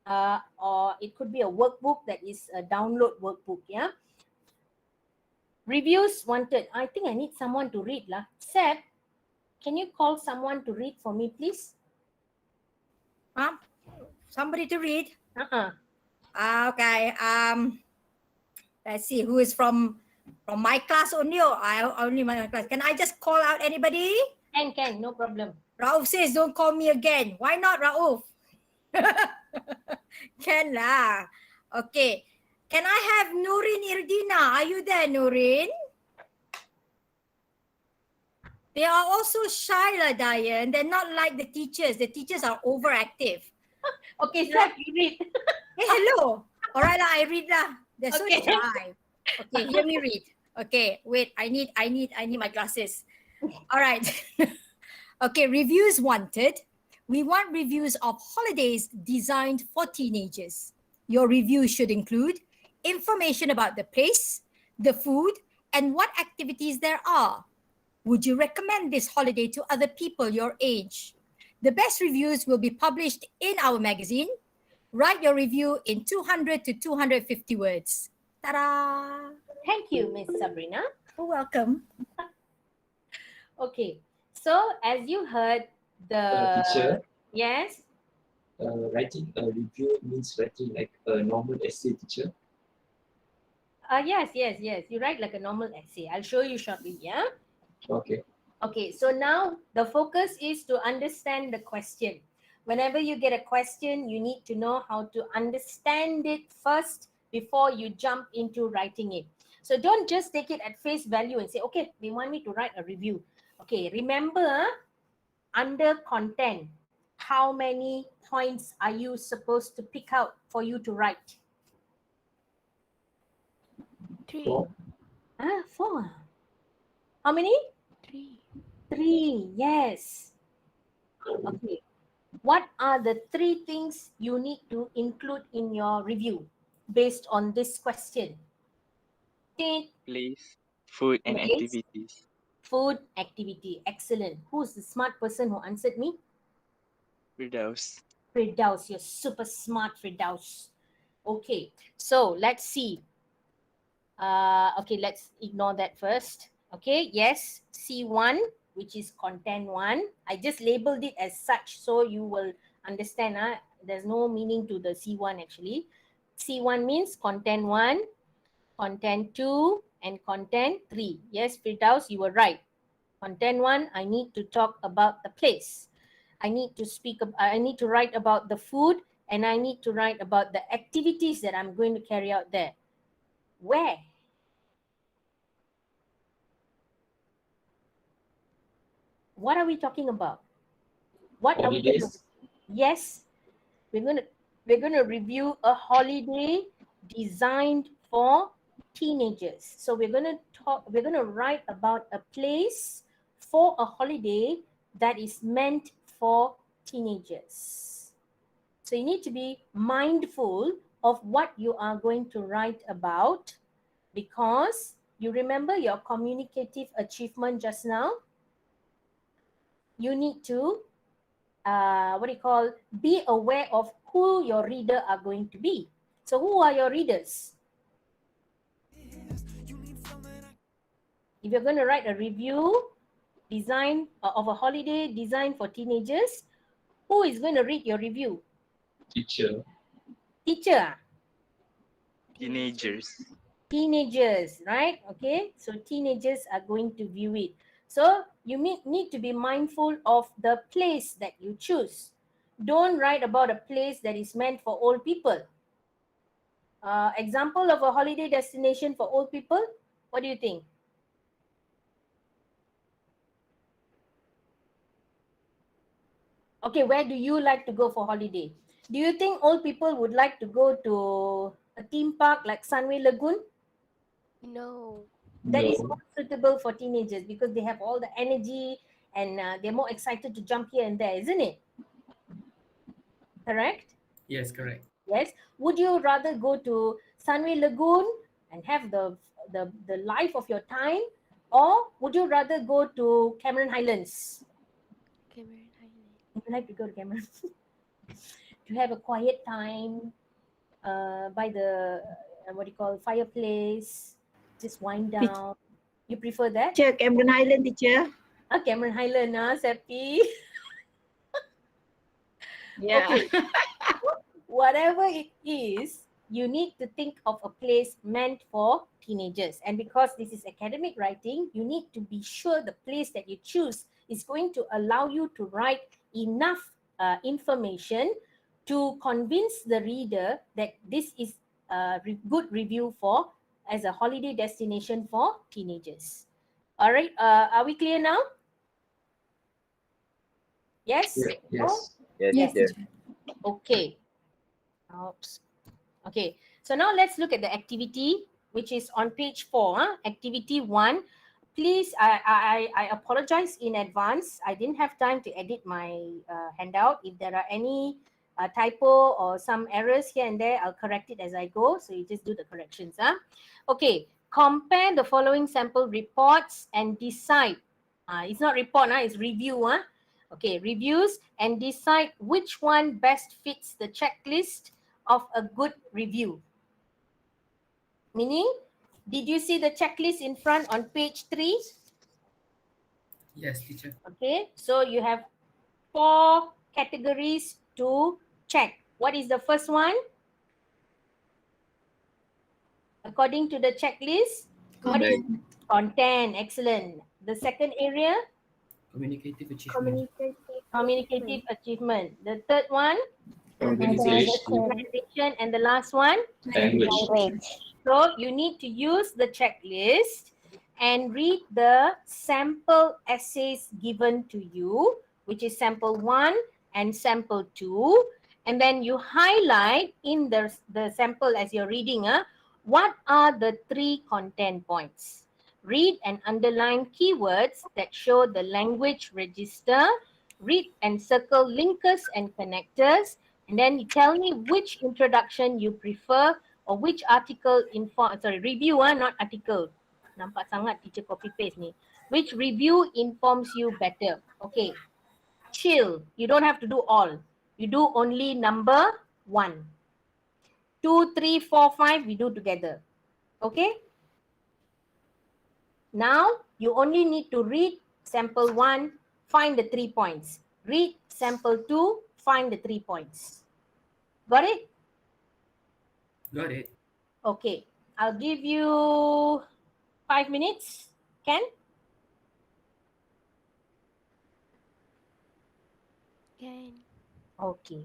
or it could be a workbook that is a download workbook. Yeah. Reviews wanted. I think I need someone to read lah. Seb, can you call someone to read for me, please? Somebody to read. Uh-uh. Okay. Let's see who is from my class only. Or I only my class. Can I just call out anybody? Can, no problem. Rauf says, don't call me again. Why not, Rauf? Can lah. Okay. Can I have Nurin Irdina? Are you there, Nurin? They are also shy, lah, Diane. They're not like the teachers. The teachers are overactive. Okay, Seb, you read. Hey, hello. All right, lah, I read lah. They're so Okay. shy. Okay, hear me read. Okay, wait. I need my glasses. All right. Okay, reviews wanted. We want reviews of holidays designed for teenagers. Your review should include information about the place, the food, and what activities there are. Would you recommend this holiday to other people your age? The best reviews will be published in our magazine. Write your review in 200 to 250 words. Ta-da! Thank you, Miss Sabrina. You're welcome. Okay, so as you heard, Teacher, yes, writing a review means writing like a normal essay, teacher. yes. You write like a normal essay. I'll show you shortly. Yeah. Okay. Okay, so now the focus is to understand the question. Whenever you get a question, you need to know how to understand it first before you jump into writing it. So don't just take it at face value and say, okay, they want me to write a review. Okay, remember, under content, how many points are you supposed to pick out for you to write? 3. 4. 4. How many? 3. 3, yes. Okay. What are the 3 things you need to include in your review? based on this question? Place, food, and Place, activities. food, activity. Excellent. Who's the smart person who answered me? Firdaus. Firdaus. You're super smart, Firdaus. Okay, so let's see. Okay, let's ignore that first. Okay, yes, C1, which is content 1. I just labeled it as such so you will understand. There's no meaning to the C1 actually. C1 means content 1, content 2, and content 3. Yes, Firdaus, you were right. Content 1, I need to talk about the place. I need to write about the food, and I need to write about the activities that I'm going to carry out there. Where? What are we talking about? What are we going to? Holidays. Yes, we're gonna review a holiday designed for teenagers. So we're gonna write about a place for a holiday that is meant for teenagers. So you need to be mindful of what you are going to write about, because you remember your communicative achievement just now. You need to be aware of who your reader are going to be. So who are your readers? If you're going to write a review design of a holiday designed for teenagers, who is going to read your review? Teacher. Teacher. Teenagers. Teenagers, right? Okay, so teenagers are going to view it. So you need to be mindful of the place that you choose. Don't write about a place that is meant for old people. Example of a holiday destination for old people, what do you think? Okay, where do you like to go for holiday? Do you think old people would like to go to a theme park like Sunway Lagoon? No. That is No. more suitable for teenagers because they have all the energy and they're more excited to jump here and there, isn't it? Correct? Yes, correct. Yes. Would you rather go to Sunway Lagoon and have the life of your time, or would you rather go to Cameron Highlands? Cameron Highland. Would you like to go to Cameron to have a quiet time by the fireplace, just wind down? You prefer that? Teacher, Cameron Highland, teacher. Cameron Highland, Seppi. Yeah. Okay. Whatever it is, you need to think of a place meant for teenagers. And because this is academic writing, you need to be sure the place that you choose is going to allow you to write enough information to convince the reader that this is a good review for as a holiday destination for teenagers. All right, are we clear now? Yes? Yes. Yes. Okay. Oops. Okay, so now let's look at the activity, which is on page 4. Activity 1. Please, I apologize in advance. I didn't have time to edit my handout. If there are any typo or some errors here and there, I'll correct it as I go. So you just do the corrections. Okay, compare the following sample reports and decide. It's not report, it's review. Okay, reviews and decide which one best fits the checklist of a good review. Meaning, did you see the checklist in front on page 3? Yes, teacher. Okay, so you have 4 categories to check. What is the first one? According to the checklist, what is content? Excellent. The second area? Communicative achievement. Communicative achievement. The third one? Organization. And the last one? Language. So you need to use the checklist and read the sample essays given to you, which is sample 1 and sample 2. And then you highlight in the sample as you're reading, what are the 3 content points. Read and underline keywords that show the language register. Read and circle linkers and connectors. And then you tell me which introduction you prefer or which article review not article. Nampak sangat teacher copy paste ni. Which review informs you better? Okay. Chill. You don't have to do all. You do only number 1. 2, 3, 4, 5 we do together. Okay? Now you only need to read sample 1, find the 3 points. Read sample 2, find the 3 points. Got it? Got it. Okay. I'll give you 5 minutes. Ken? Can. Okay.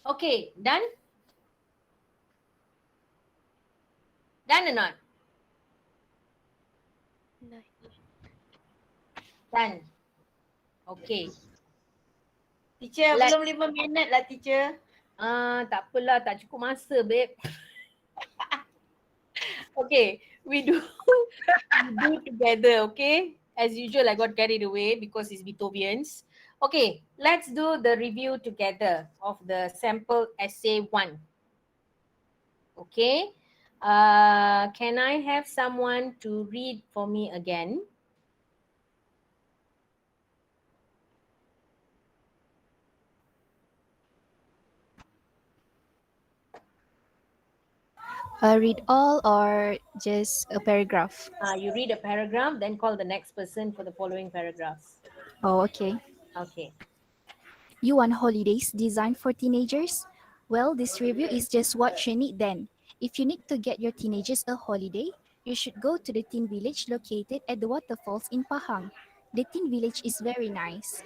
Okay, done? Done or not? No. Done. Okay. Teacher, Let belum 5 minit lah teacher. tak apalah, tak cukup masa, babe. Okay, we do together, okay? As usual, I got carried away because it's Beethoven's. Okay, let's do the review together of the sample essay 1. Okay. Can I have someone to read for me again? Read all or just a paragraph? You read a paragraph, then call the next person for the following paragraphs. Oh, okay. Okay. You want holidays designed for teenagers? Well, this review is just what you need then. If you need to get your teenagers a holiday, you should go to the teen village located at the waterfalls in Pahang. The teen village is very nice.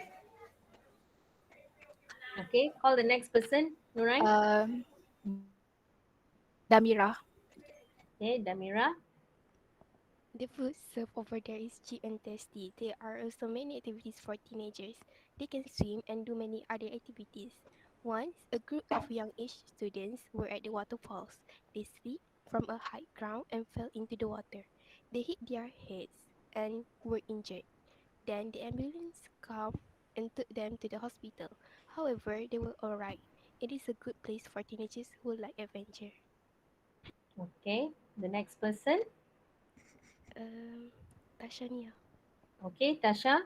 Okay, call the next person, Nurai. Damira. Okay, Damira. The food served over there is cheap and tasty. There are also many activities for teenagers. They can swim and do many other activities. Once, a group of young-age students were at the waterfalls. They slipped from a high ground and fell into the water. They hit their heads and were injured. Then the ambulance came and took them to the hospital. However, they were alright. It is a good place for teenagers who like adventure. Okay, the next person. Tashania. Okay, Tasha.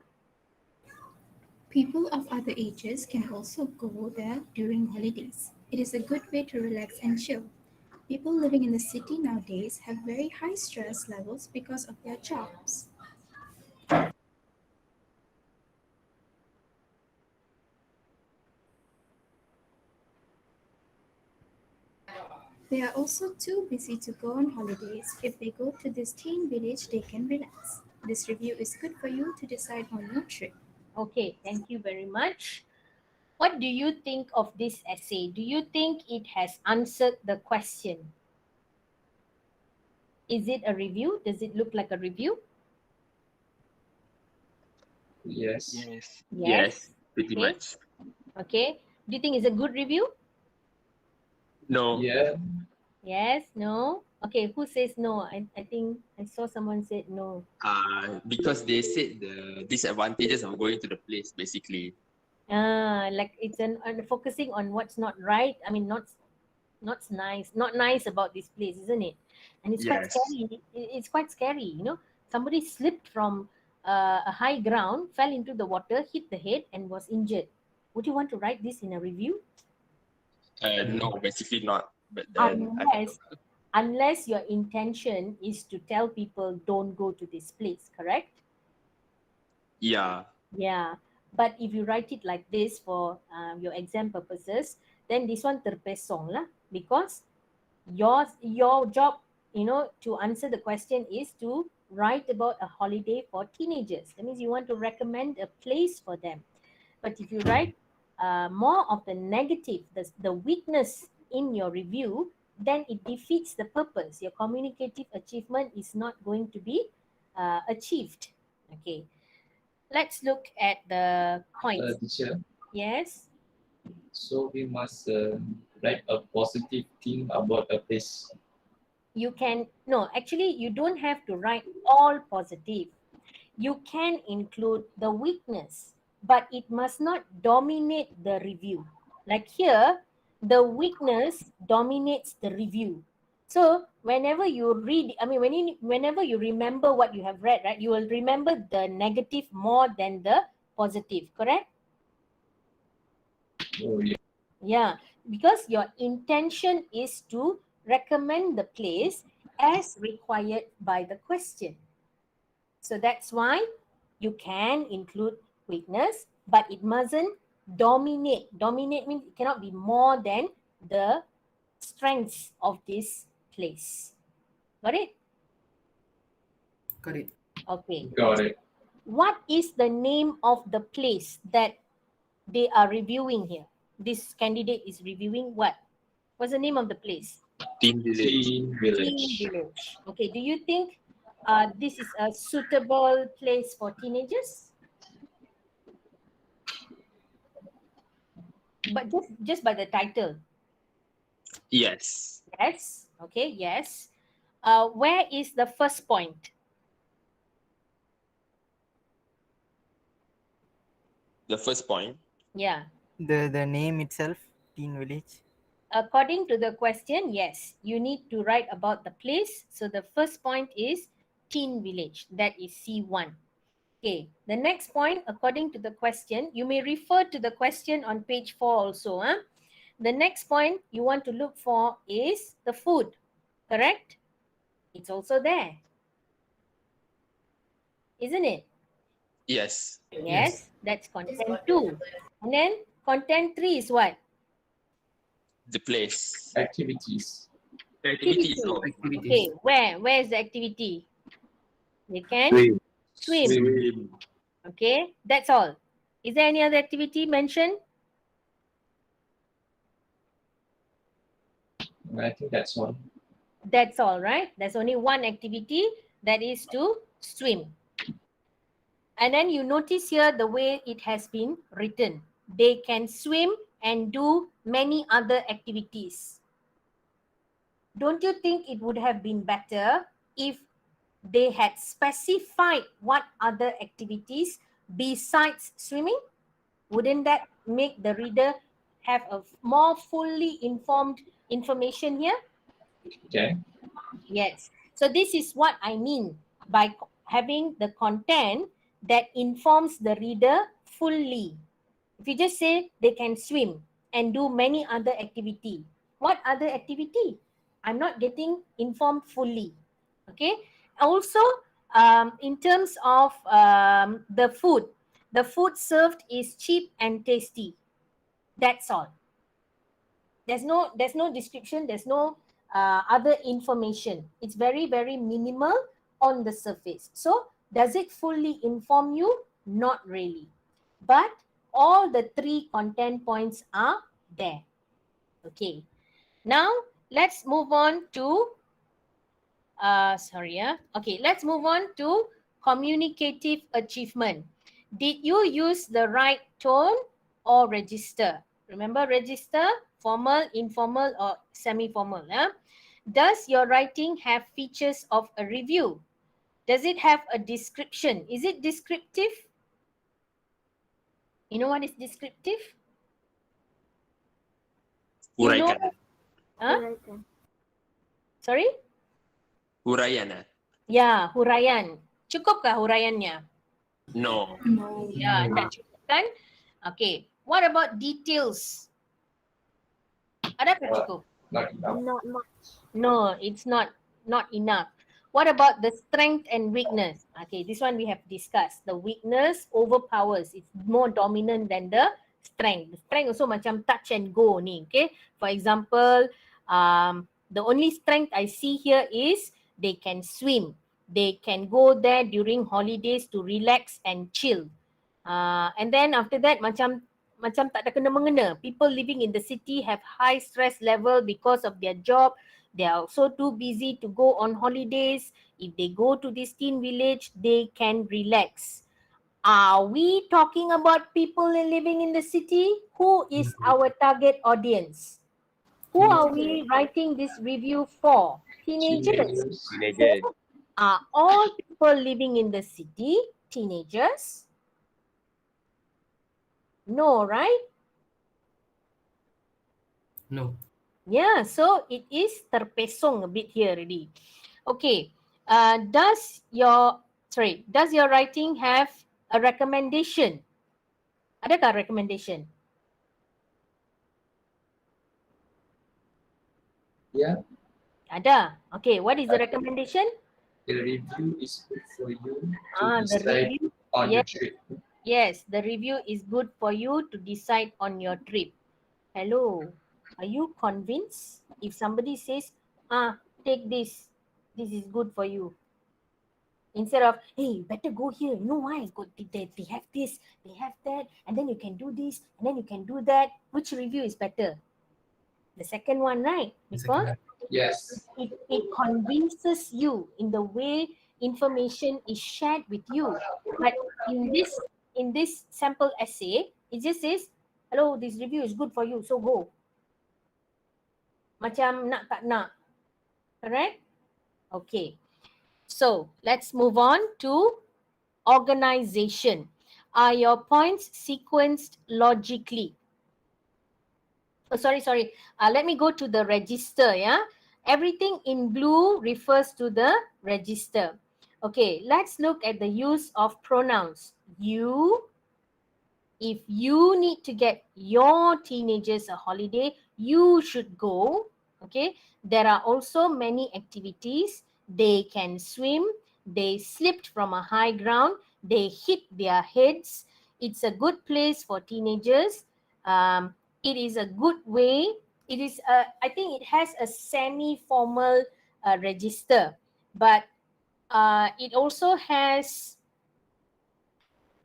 People of other ages can also go there during holidays. It is a good way to relax and chill. People living in the city nowadays have very high stress levels because of their jobs. They are also too busy to go on holidays. If they go to this teen village, they can relax. This review is good for you to decide on your trip. Okay, thank you very much. What do you think of this essay? Do you think it has answered the question? Is it a review? Does it look like a review? Yes. Yes. Yes. Yes, pretty Okay. much. Okay. Do you think it's a good review? No. Yeah. Yes, no. Okay, who says no? I think I saw someone said no. Because they said the disadvantages of going to the place, basically. Like it's focusing on what's not right. I mean, not nice about this place, isn't it? And it's quite Yes. scary. It's quite scary, you know. Somebody slipped from a high ground, fell into the water, hit the head, and was injured. Would you want to write this in a review? No, basically not. but then unless your intention is to tell people don't go to this place, correct? yeah, Yeah, but if you write it like this for your exam purposes, then this one terpesong lah, because your job, to answer the question is to write about a holiday for teenagers. That means you want to recommend a place for them. But if you write more of the negative, the weakness in your review, then it defeats the purpose. Your communicative achievement is not going to be achieved. Okay, let's look at the points. Teacher, Yes. so we must write a positive thing about a place. You can, no, actually, you don't have to write all positive. You can include the weakness, but it must not dominate the review. Like here, the weakness dominates the review. So whenever you read, whenever you remember what you have read, right, you will remember the negative more than the positive, correct? Oh, yeah. Yeah, because your intention is to recommend the place as required by the question. So that's why you can include weakness, but it mustn't dominate. Dominate means it cannot be more than the strengths of this place. Got it? Got it. Okay. Got it. What is the name of the place that they are reviewing here? This candidate is reviewing what? What's the name of the place? Teen Village. Teen Teen Village. Village. Okay, do you think this is a suitable place for teenagers? But just by the title. Yes. Yes. Okay, yes. Where is the first point? The first point. Yeah. The name itself, Teen Village. According to the question, yes, you need to write about the place. So the first point is Teen Village. That is C1. Okay, the next point, according to the question, you may refer to the question on page 4 also. The next point you want to look for is the food, correct? It's also there, isn't it? Yes. Yes, that's content 2. And then content 3 is what? The place. Activities. Activities. Okay, where is the activity? They can swim. Swim. Okay, that's all. Is there any other activity mentioned? I think that's one. That's all, right? There's only one activity, that is to swim. And then you notice here the way it has been written. They can swim and do many other activities. Don't you think it would have been better if they had specified what other activities besides swimming? Wouldn't that make the reader have a more fully informed information here? Okay. Yes. So this is what I mean by having the content that informs the reader fully. If you just say they can swim and do many other activity, what other activity? I'm not getting informed fully. Okay. Also, in terms of the food served is cheap and tasty. That's all. There's no description. There's no other information. It's very, very minimal on the surface. So does it fully inform you? Not really. But all the 3 content points are there. Okay. Now let's move on to Okay, let's move on to communicative achievement. Did you use the right tone or register? Remember register, formal, informal, or semi-formal. Does your writing have features of a review? Does it have a description? Is it descriptive? You know what is descriptive? You know, sorry? Huraian. Ya, huraian. Cukupkah huraiannya? No. Ya, tak cukup kan? Okay. What about details? Adakah cukup? Not enough. Not much. No, it's not enough. What about the strength and weakness? Okay, this one we have discussed. The weakness overpowers. It's more dominant than the strength. The strength also macam touch and go ni. Okay, for example, the only strength I see here is they can swim. They can go there during holidays to relax and chill. And then after that macam tak ada kena mengena. People living in the city have high stress level because of their job. They are also too busy to go on holidays. If they go to this teen village, they can relax. Are we talking about people living in the city? Who is our target audience? Who are we writing this review for? Teenagers. Teenagers. Are all people living in the city teenagers? No, right? No. Yeah, so it is terpesong a bit here already. Okay, does your writing have a recommendation? Adakah recommendation? Yeah. Ada. Okay, what is the recommendation? The review is good for you to The decide review. on the Yes. trip. Yes, the review is good for you to decide on your trip. Hello, are you convinced? If somebody says, take this is good for you. Instead of, hey, better go here. You know why? They have this, they have that, and then you can do this, and then you can do that. Which review is better? The second one, right? Because Yes. it convinces you in the way information is shared with you. But in this sample essay, it just says, hello, this review is good for you, so go. Macam nak tak nak. Correct? Okay. So let's move on to organization. Are your points sequenced logically? Oh, sorry. Let me go to the register, yeah? Everything in blue refers to the register. Okay, let's look at the use of pronouns. You, if you need to get your teenagers a holiday, you should go. Okay, there are also many activities. They can swim, they slipped from a high ground, they hit their heads. It's a good place for teenagers. It is a good way. It is I think it has a semi-formal register, but it also has,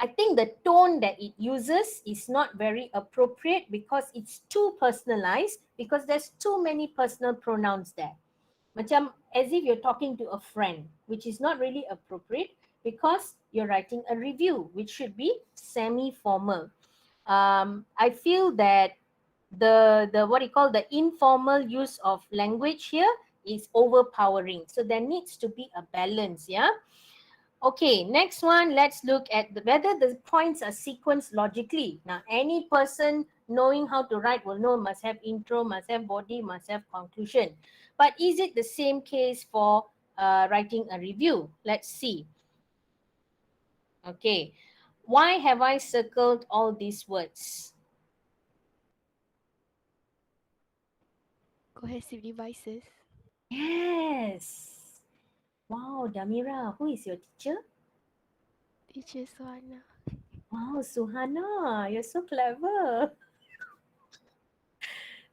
I think the tone that it uses is not very appropriate because it's too personalized, because there's too many personal pronouns there. Macam as if you're talking to a friend, which is not really appropriate because you're writing a review, which should be semi-formal. I feel that the what you call the informal use of language here is overpowering. So there needs to be a balance, yeah? Okay, next one, let's look at whether the points are sequenced logically. Now, any person knowing how to write will know must have intro, must have body, must have conclusion. But is it the same case for writing a review? Let's see. Okay, why have I circled all these words? Cohesive devices. Yes. Wow, Damira, who is your teacher? Teacher Suhana. Wow, Suhana, you're so clever.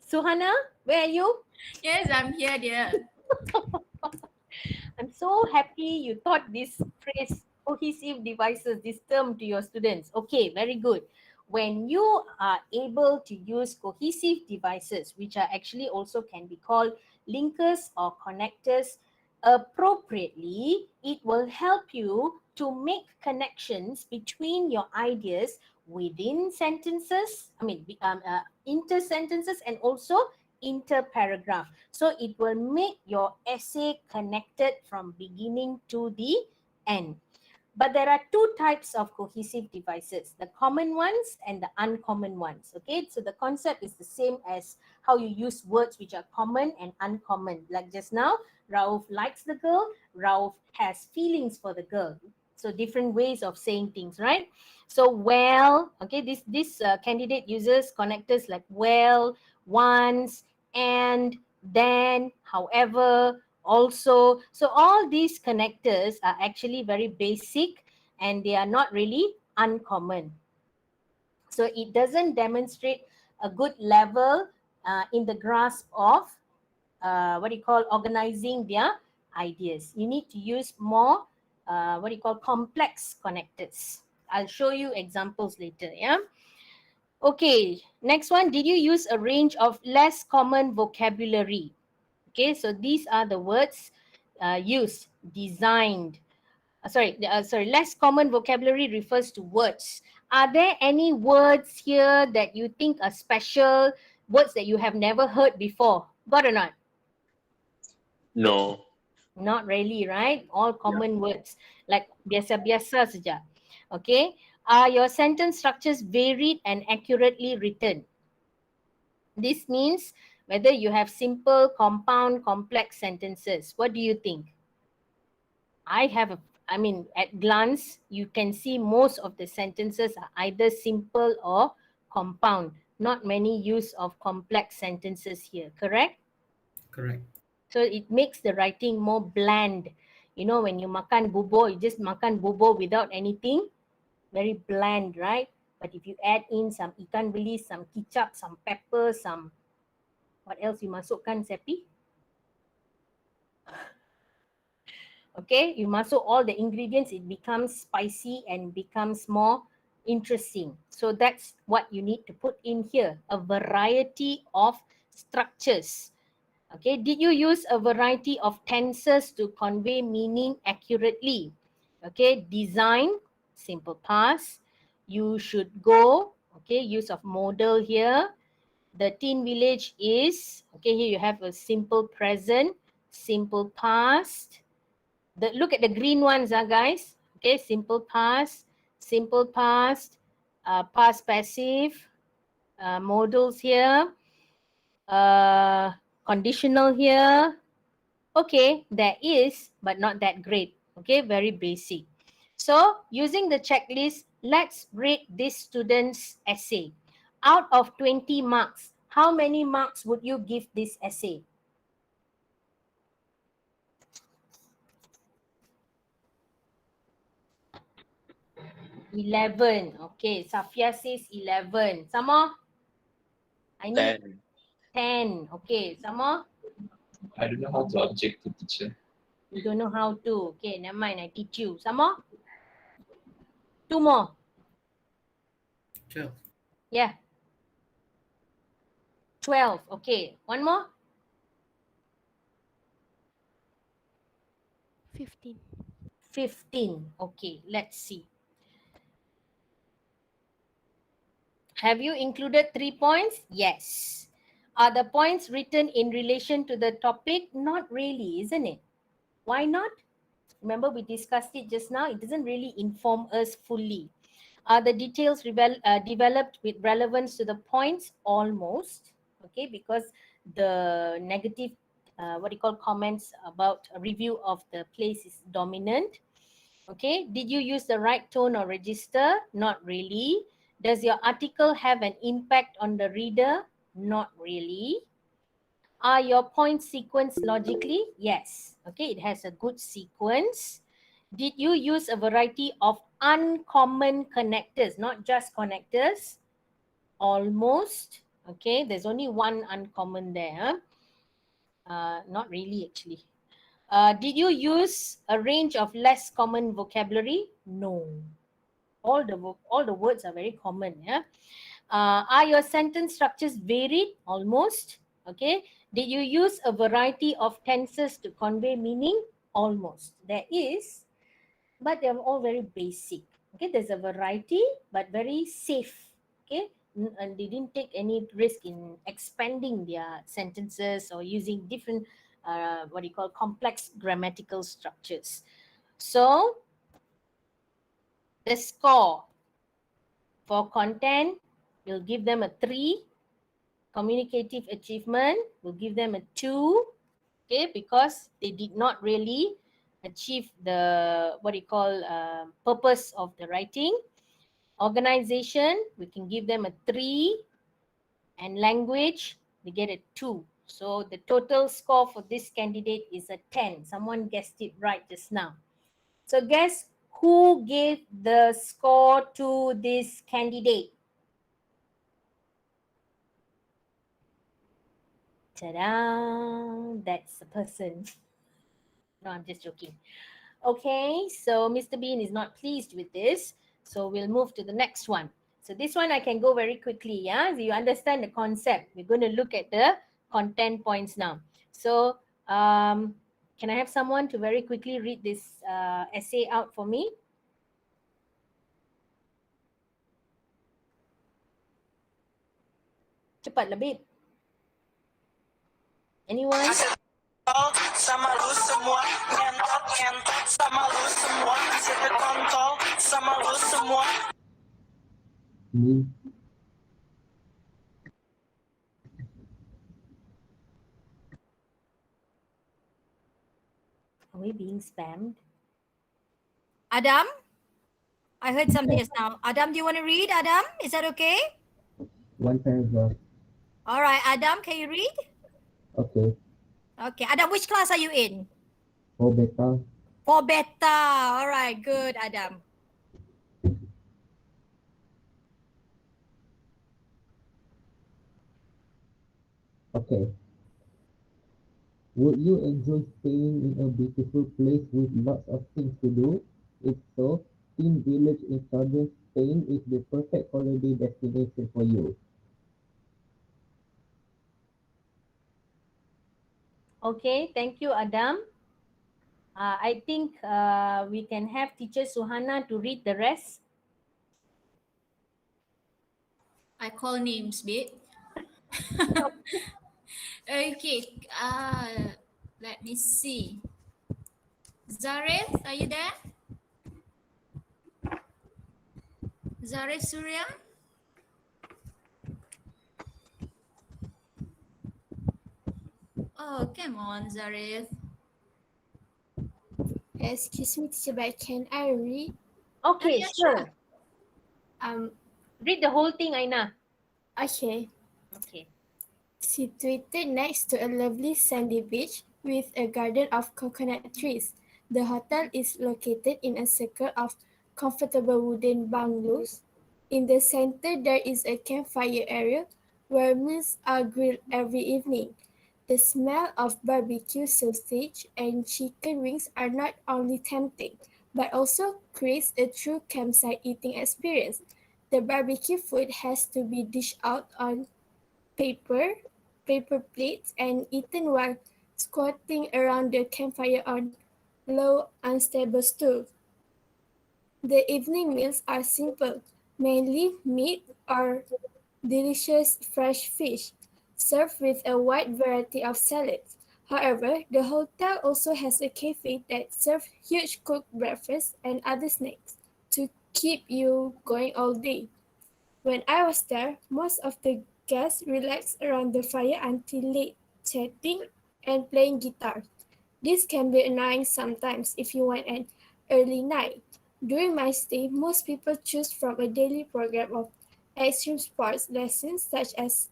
Suhana, where are you? Yes, I'm here, dear. I'm so happy you taught this phrase, cohesive devices, this term to your students. Okay, very good. When you are able to use cohesive devices, which are actually also can be called linkers or connectors, appropriately, it will help you to make connections between your ideas within sentences, inter sentences, and also interparagraph. So it will make your essay connected from beginning to the end. But there are two types of cohesive devices, the common ones and the uncommon ones. Okay, so the concept is the same as how you use words which are common and uncommon. Like just now, Rauf likes the girl, Rauf has feelings for the girl. So different ways of saying things, right? So well, okay, this candidate uses connectors like well, once, and, then, however, also. So all these connectors are actually very basic and they are not really uncommon. So it doesn't demonstrate a good level in the grasp of organizing their ideas. You need to use more complex connectors. I'll show you examples later. Yeah. Okay, next one. Did you use a range of less common vocabulary? Okay, so these are the words used. Designed. Less common vocabulary refers to words. Are there any words here that you think are special? Words that you have never heard before? Got or not? No. Not really, right? All common words like biasa-biasa saja. Okay. Are your sentence structures varied and accurately written? This means whether you have simple, compound, complex sentences. What do you think? At glance, you can see most of the sentences are either simple or compound. Not many use of complex sentences here, correct? Correct. So it makes the writing more bland. You know, when you makan bubur, you just makan bubur without anything, very bland, right? But if you add in some ikan bilis, some kicap, some pepper, some, what else you masukkan, Seppi? Okay, you masuk all the ingredients, it becomes spicy and becomes more interesting. So that's what you need to put in here, a variety of structures. Okay, did you use a variety of tenses to convey meaning accurately? Okay, design, simple past. You should go, okay, use of modal here. The teen village is, okay, here you have a simple present, simple past. Look at the green ones, guys. Okay, simple past, past passive, modals here, conditional here. Okay, there is, but not that great. Okay, very basic. So, using the checklist, let's rate this student's essay. Out of 20 marks, how many marks would you give this essay? 11. Okay, Safia says 11. Some more? I need 10. Okay, some more? I don't know how to object to teacher. You don't know how to. Okay, never mind. I teach you. Some more? 2 more. 12. Yeah. 12. Okay. One more? 15. 15. Okay, let's see. Have you included 3 points? Yes. Are the points written in relation to the topic? Not really, isn't it? Why not? Remember, we discussed it just now. It doesn't really inform us fully. Are the details developed with relevance to the points? Almost. Okay, because the negative, comments about a review of the place is dominant. Okay, did you use the right tone or register? Not really. Does your article have an impact on the reader? Not really. Are your points sequenced logically? Yes. Okay, it has a good sequence. Did you use a variety of uncommon connectors, not just connectors? Almost. Okay, there's only one uncommon there. Not really, actually. Did you use a range of less common vocabulary? No. All the words are very common. Yeah. Are your sentence structures varied? Almost. Okay. Did you use a variety of tenses to convey meaning? Almost. There is, but they're all very basic. Okay. There's a variety, but very safe. Okay. And they didn't take any risk in expanding their sentences or using different, complex grammatical structures. So, the score for content, we'll give them a 3. Communicative achievement, we'll give them a 2. Okay, because they did not really achieve the purpose of the writing. Organization, we can give them a 3. And language, they get a 2. So the total score for this candidate is a 10. Someone guessed it right just now. So guess who gave the score to this candidate? Ta-da! That's the person. No, I'm just joking. Okay, so Mr. Bean is not pleased with this. So we'll move to the next one. So this one I can go very quickly. Yeah, so you understand the concept. We're going to look at the content points now. So can I have someone to very quickly read this essay out for me? Cepat lebih. Anyone? Sama lu semua, ngentot sama lu semua, siapa kontol sama lu semua. Are we being spammed? Adam? I heard something just now. Adam, do you want to read? Adam, is that okay? One paragraph. All right, Adam, can you read? Okay. Okay, Adam, which class are you in? For beta. For beta. All right, good, Adam. Okay. Would you enjoy staying in a beautiful place with lots of things to do? If so, Teen Village in southern Spain is the perfect holiday destination for you. Okay, thank you, Adam. I think we can have teacher Suhana to read the rest. I call names, babe. Okay, let me see. Zarif, are you there? Zarif Surya? Oh, come on, Zarif. Excuse me, teacher, but can I read? Okay, yeah, sure. Read the whole thing, Aina. Okay. Okay. Situated next to a lovely sandy beach with a garden of coconut trees, the hotel is located in a circle of comfortable wooden bungalows. In the center, there is a campfire area where meals are grilled every evening. The smell of barbecue sausage and chicken wings are not only tempting, but also creates a true campsite eating experience. The barbecue food has to be dished out on paper plates and eaten while squatting around the campfire on low, unstable stools. The evening meals are simple, mainly meat or delicious fresh fish, served with a wide variety of salads. However, the hotel also has a cafe that serves huge cooked breakfast and other snacks to keep you going all day. When I was there, most of the guests relaxed around the fire until late, chatting and playing guitar. This can be annoying sometimes if you want an early night. During my stay, most people choose from a daily program of extreme sports lessons such as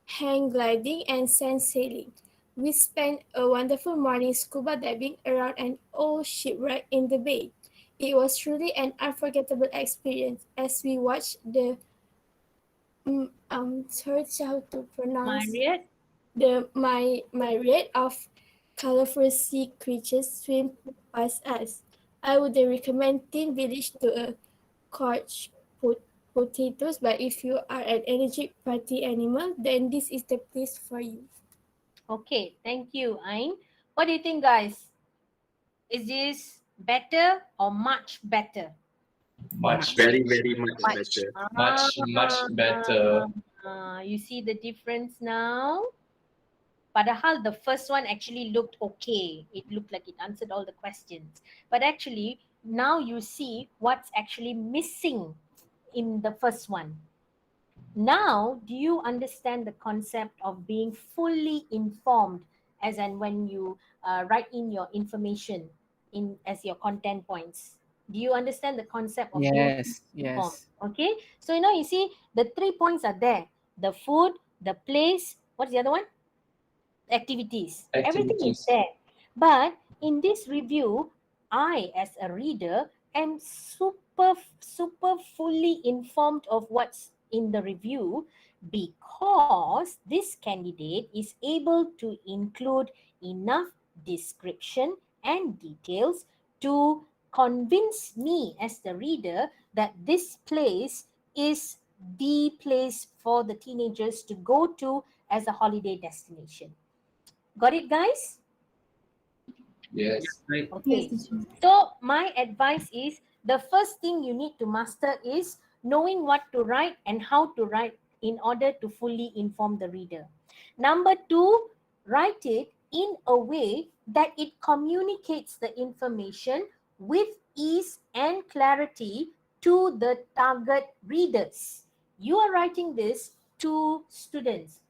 hang gliding and sand sailing. We spent a wonderful morning scuba diving around an old shipwreck in the bay. It was truly an unforgettable experience as we watched the sorry how to pronounce Myriad? the myriad of colorful sea creatures swim past us. I would recommend Teen Village to a couch potatoes, but if you are an energetic party animal, then this is the place for you. Okay, thank you, Ain. What do you think, guys? Is this better or much better? Very, very much better. Much better. You see the difference now? Padahal the first one actually looked okay. It looked like it answered all the questions. But actually, now you see what's actually missing in the first one. Now, do you understand the concept of being fully informed as and when you write in your information in as your content points? Do you understand the concept of being Yes, informed? yes. Okay, so now you see the 3 points are there: the food, the place. What's the other one? activities. Everything is there. But in this review, I, as a reader, am super fully informed of what's in the review because this candidate is able to include enough description and details to convince me as the reader that this place is the place for the teenagers to go to as a holiday destination. Got it, guys? Yes. Right. Okay. So my advice is the first thing you need to master is knowing what to write and how to write in order to fully inform the reader. Number two, write it in a way that it communicates the information with ease and clarity to the target readers. You are writing this to students,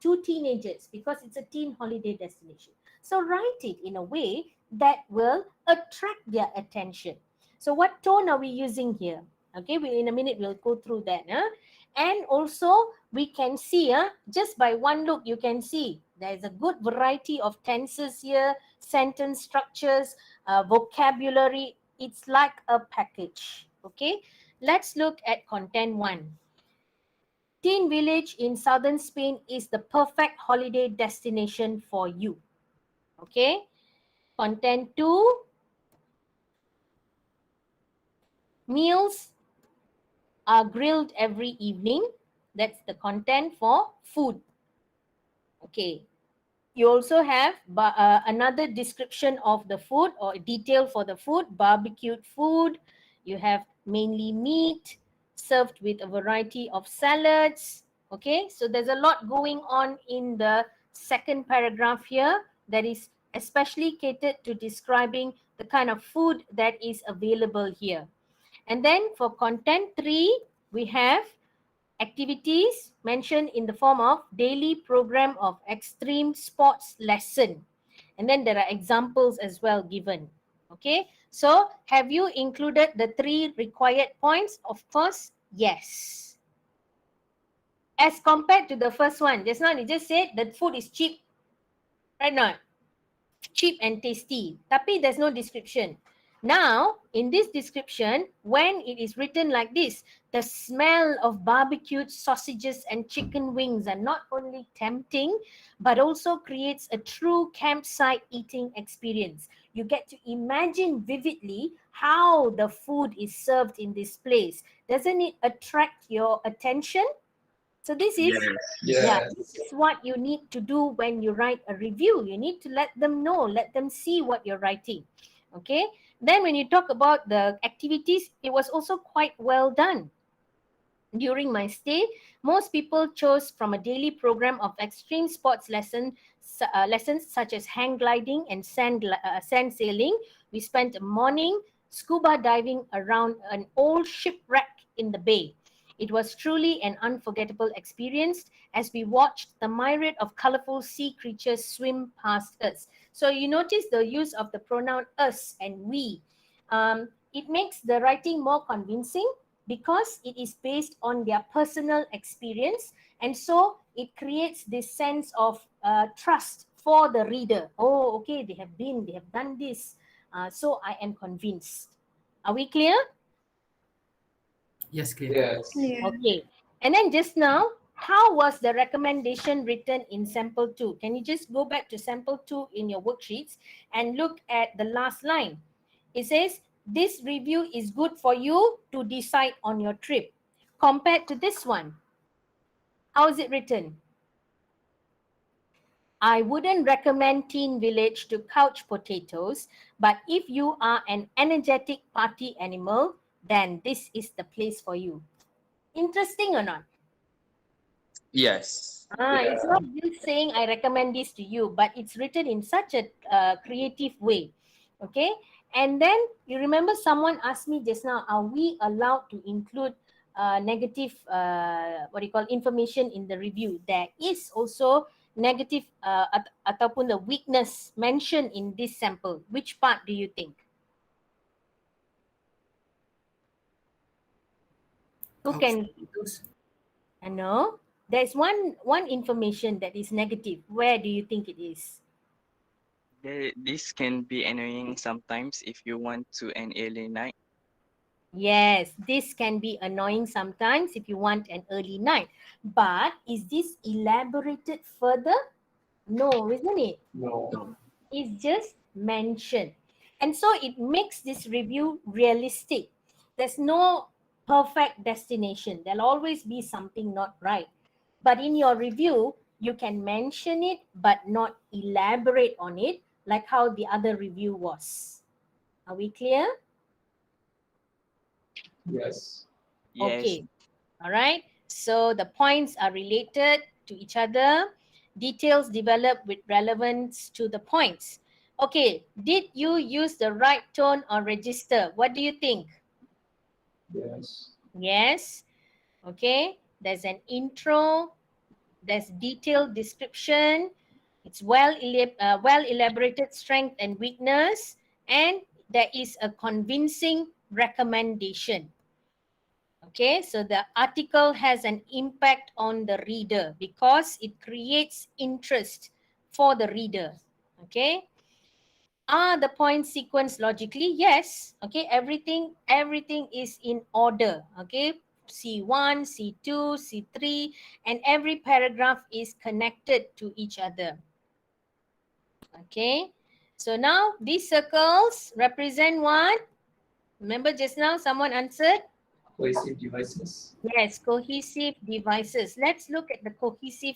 to teenagers, because it's a teen holiday destination. So write it in a way that will attract their attention. So what tone are we using here? Okay, in a minute we'll go through that. And also we can see, just by one look, you can see there's a good variety of tenses here, sentence structures, vocabulary. It's like a package. Okay, let's look at content 1. Teen village in southern Spain is the perfect holiday destination for you. Okay, content 2, meals are grilled every evening. That's the content for food. Okay. You also have another description of the food or detail for the food, barbecued food. You have mainly meat served with a variety of salads. Okay, so there's a lot going on in the second paragraph here that is especially catered to describing the kind of food that is available here. And then for content 3, we have activities mentioned in the form of daily program of extreme sports lesson. And then there are examples as well given. Okay, so have you included the 3 required points? Of course, yes. As compared to the first one, just now you just said that food is cheap, right? Not cheap and tasty, tapi there's no description. Now, in this description, when it is written like this, the smell of barbecued sausages and chicken wings are not only tempting, but also creates a true campsite eating experience. You get to imagine vividly how the food is served in this place. Doesn't it attract your attention? So this is, this is what you need to do when you write a review. You need to let them know, let them see what you're writing. Okay. Then when you talk about the activities, it was also quite well done. During my stay, most people chose from a daily program of extreme sports lessons such as hang gliding and sand sailing. We spent a morning scuba diving around an old shipwreck in the bay. It was truly an unforgettable experience as we watched the myriad of colorful sea creatures swim past us. So you notice the use of the pronoun us and we. It makes the writing more convincing because it is based on their personal experience, and so it creates this sense of trust for the reader. Oh, okay, they have done this, so I am convinced. Are we clear? Yes, clear. Yes. Okay. And then just now, how was the recommendation written in sample 2? Can you just go back to sample 2 in your worksheets and look at the last line? It says, this review is good for you to decide on your trip. Compared to this one, how is it written? I wouldn't recommend Teen Village to couch potatoes, but if you are an energetic party animal, then this is the place for you. Interesting or not? Yes. It's not just saying I recommend this to you, but it's written in such a creative way. Okay, and then you remember someone asked me just now, are we allowed to include negative information in the review? There is also negative ataupun the weakness mentioned in this sample. Which part do you think? Who can? No, There's one information that is negative. Where do you think it is? This can be annoying sometimes if you want to an early night. Yes, this can be annoying sometimes if you want an early night. But is this elaborated further? No, isn't it? No. It's just mentioned. And so it makes this review realistic. There's no perfect destination. There'll always be something not right. But in your review, you can mention it but not elaborate on it like how the other review was. Are we clear? Yes. Yes. Okay. All right. So the points are related to each other. Details developed with relevance to the points. Okay. Did you use the right tone or register? What do you think? Yes. Yes. Okay. There's an intro. There's detailed description. It's well elaborated strength and weakness. And there is a convincing recommendation. Okay, so the article has an impact on the reader because it creates interest for the reader. Okay, are the points sequenced logically? Yes. Okay, everything is in order. Okay, C1, C2, C3, and every paragraph is connected to each other. Okay, so now these circles represent what? Remember just now someone answered? Cohesive devices. Yes, cohesive devices. Let's look at the cohesive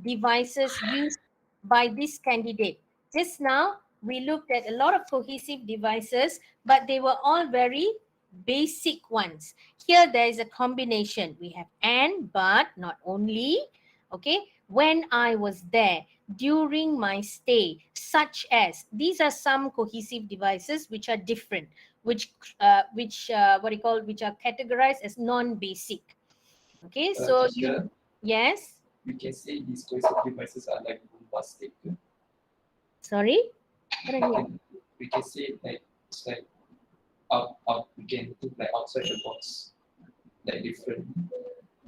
devices used by this candidate. Just now, we looked at a lot of cohesive devices, but they were all very basic ones. Here, there is a combination. We have and, but, not only. Okay, when I was there, during my stay, such as. These are some cohesive devices which are different, which which are categorized as non-basic. Okay, so Teacher, yes. we can say these cohesive devices are like bombastic. Sorry. We can say like it's like out. We can think like outside the box, like different.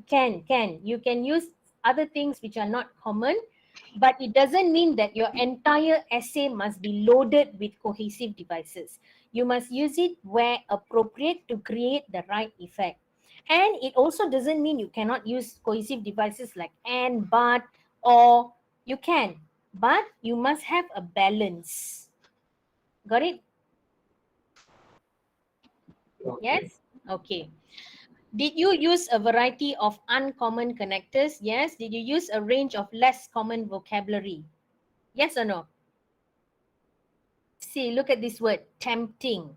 Can you can use other things which are not common, but it doesn't mean that your entire essay must be loaded with cohesive devices. You must use it where appropriate to create the right effect. And it also doesn't mean you cannot use cohesive devices like and, but, or. You can, but you must have a balance. Got it? Okay. Yes? Okay. Did you use a variety of uncommon connectors? Yes. Did you use a range of less common vocabulary? Yes or no? See, look at this word, tempting,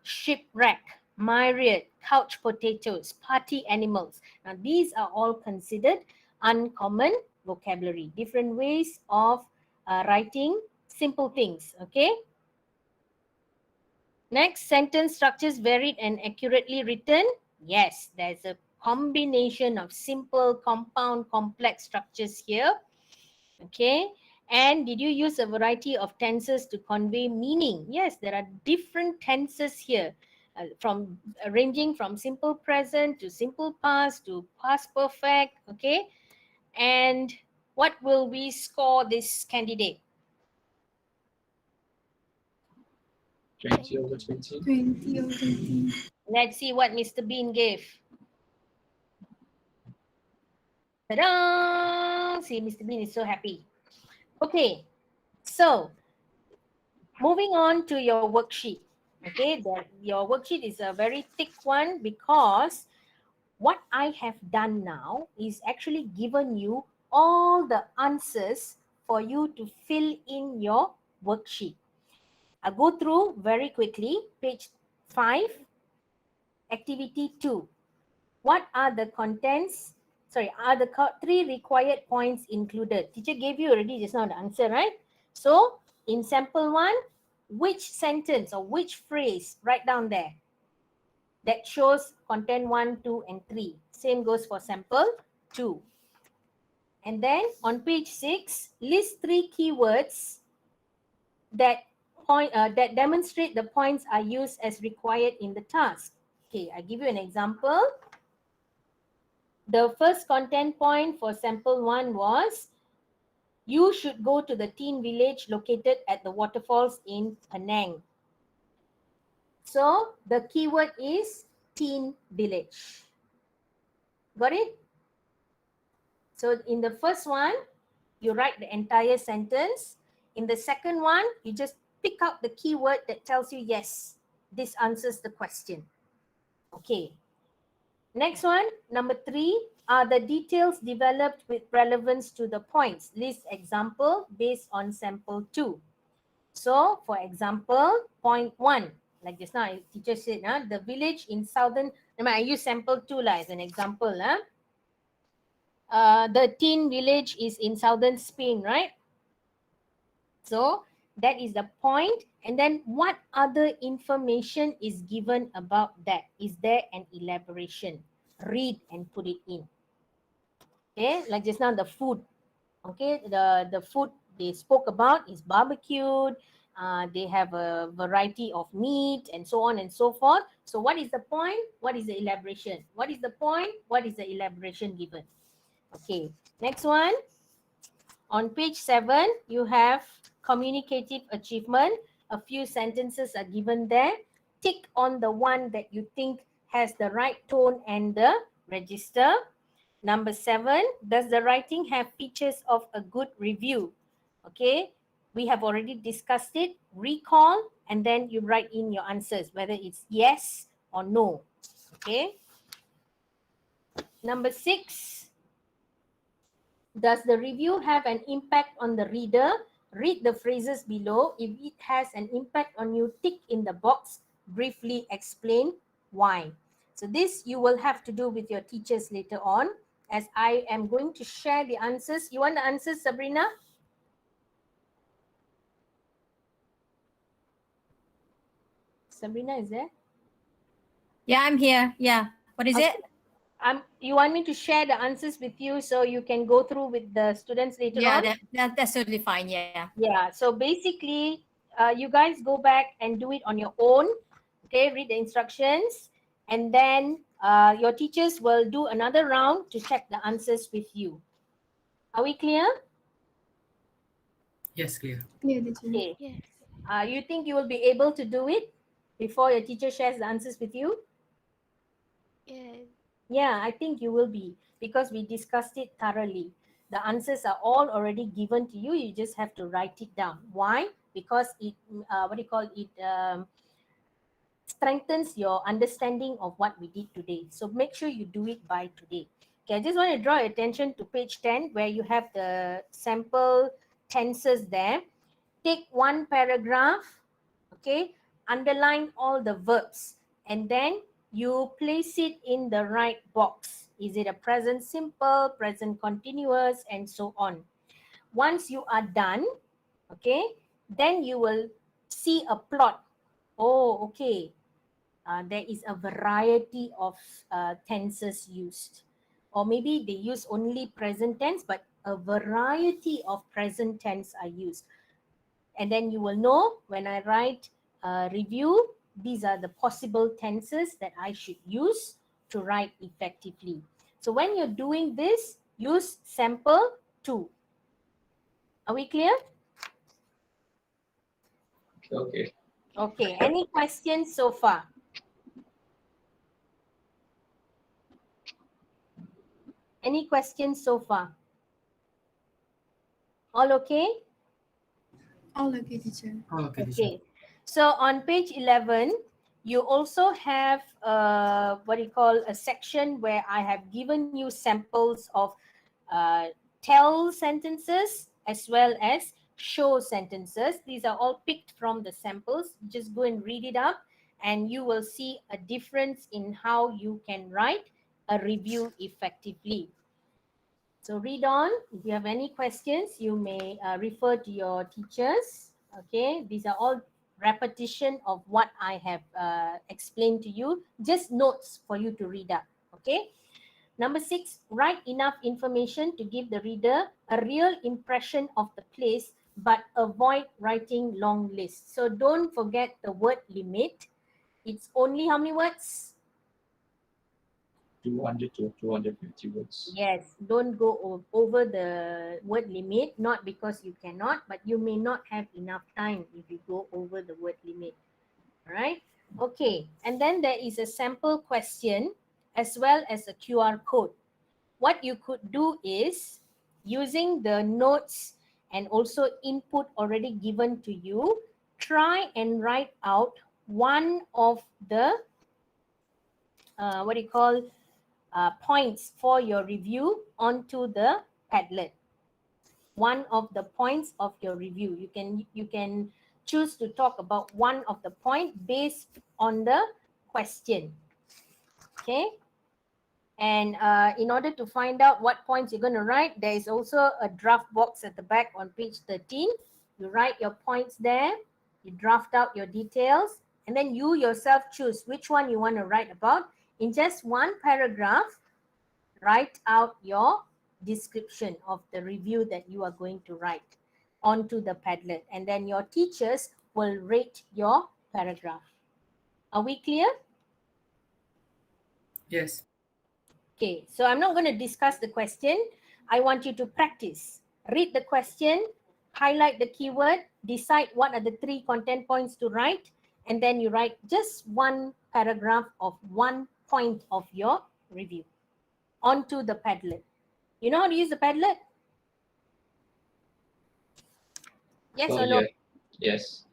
shipwreck, myriad, couch potatoes, party animals. Now, these are all considered uncommon vocabulary, different ways of writing simple things, okay? Next, sentence structures varied and accurately written. Yes, there's a combination of simple, compound, complex structures here. Okay. And did you use a variety of tenses to convey meaning? Yes, there are different tenses here, ranging from simple present to simple past to past perfect. Okay. And what will we score this candidate? 20 over 20. 20 over 20. Let's see what Mr. Bean gave. Ta-da! See, Mr. Bean is so happy. Okay, so moving on to your worksheet. Okay, your worksheet is a very thick one because what I have done now is actually given you all the answers for you to fill in your worksheet. I'll go through very quickly. Page 5, activity 2. What are the contents? Sorry, are the 3 required points included? Teacher gave you already just now the answer, right? So in sample 1, which sentence or which phrase, write down there, that shows content 1, 2, and 3. Same goes for sample 2. And then on page 6, list 3 keywords that that demonstrate the points are used as required in the task. Okay, I give you an example. The first content point for sample 1 was, you should go to the teen village located at the waterfalls in Penang. So the keyword is teen village. Got it? So in the first one, you write the entire sentence. In the second one, you just pick out the keyword that tells you, yes, this answers the question. Okay. Next one, number 3, are the details developed with relevance to the points? List example based on sample 2. So, for example, point 1, like just now, teacher said, the village in southern, I use sample 2 as an example. The teen village is in southern Spain, right? So, that is the point. And then what other information is given about that? Is there an elaboration? Read and put it in. Okay, like just now the food. Okay, the food they spoke about is barbecued. They have a variety of meat and so on and so forth. So what is the point? What is the elaboration? What is the point? What is the elaboration given? Okay, next one. On page 7, you have communicative achievement. A few sentences are given there. Tick on the one that you think has the right tone and the register. Number 7, does the writing have features of a good review? Okay, we have already discussed it. Recall, and then you write in your answers, whether it's yes or no. Okay. Number 6, does the review have an impact on the reader? Read the phrases below. If it has an impact on you, tick in the box. Briefly explain why. So this you will have to do with your teachers later on, as I am going to share the answers. You want the answers, Sabrina? Sabrina, is there? Yeah, I'm here. Yeah. What is it? You want me to share the answers with you so you can go through with the students later on? That's totally fine. Yeah. Yeah. So basically, you guys go back and do it on your own. Okay, read the instructions, and then your teachers will do another round to check the answers with you. Are we clear? Yes, clear. Clear, teacher. Okay. Yes. You think you will be able to do it before your teacher shares the answers with you? Yes. Yeah, I think you will be, because we discussed it thoroughly. The answers are all already given to you. You just have to write it down. Why? Because it, strengthens your understanding of what we did today. So make sure you do it by today. Okay, I just want to draw your attention to page 10, where you have the sample tenses there. Take one paragraph, okay, underline all the verbs, and then you place it in the right box. Is it a present simple, present continuous, and so on. Once you are done, okay, then you will see a plot. Oh, okay. There is a variety of tenses used. Or maybe they use only present tense, but a variety of present tense are used. And then you will know when I write review, these are the possible tenses that I should use to write effectively. So when you're doing this, use sample 2. Are we clear? Okay. Okay, any questions so far? Any questions so far? All okay? All okay, teacher. Oh, okay, teacher. Okay. So on page 11, you also have a section where I have given you samples of tell sentences as well as show sentences. These are all picked from the samples. Just go and read it up, and you will see a difference in how you can write a review effectively. So read on. If you have any questions, you may refer to your teachers. Okay, these are all repetition of what I have explained to you. Just notes for you to read up. Okay. Number 6, write enough information to give the reader a real impression of the place, but avoid writing long lists. So don't forget the word limit. It's only how many words? 200 to 250 words. Yes, don't go over the word limit, not because you cannot, but you may not have enough time if you go over the word limit. All right. Okay. And then there is a sample question as well as a QR code. What you could do is using the notes and also input already given to you, try and write out one of the what do you call points for your review onto the Padlet. One of the points of your review. You can choose to talk about one of the point based on the question. Okay. And in order to find out what points you're going to write, there is also a draft box at the back on page 13. You write your points there, you draft out your details, and then you yourself choose which one you want to write about. In just one paragraph, write out your description of the review that you are going to write onto the Padlet, and then your teachers will rate your paragraph. Are we clear? Yes. Okay, so I'm not going to discuss the question. I want you to practice. Read the question, highlight the keyword, decide what are the 3 content points to write, and then you write just one paragraph of one point of your review onto the Padlet. You know how to use the Padlet? Yes Oh or no? yeah. Yes.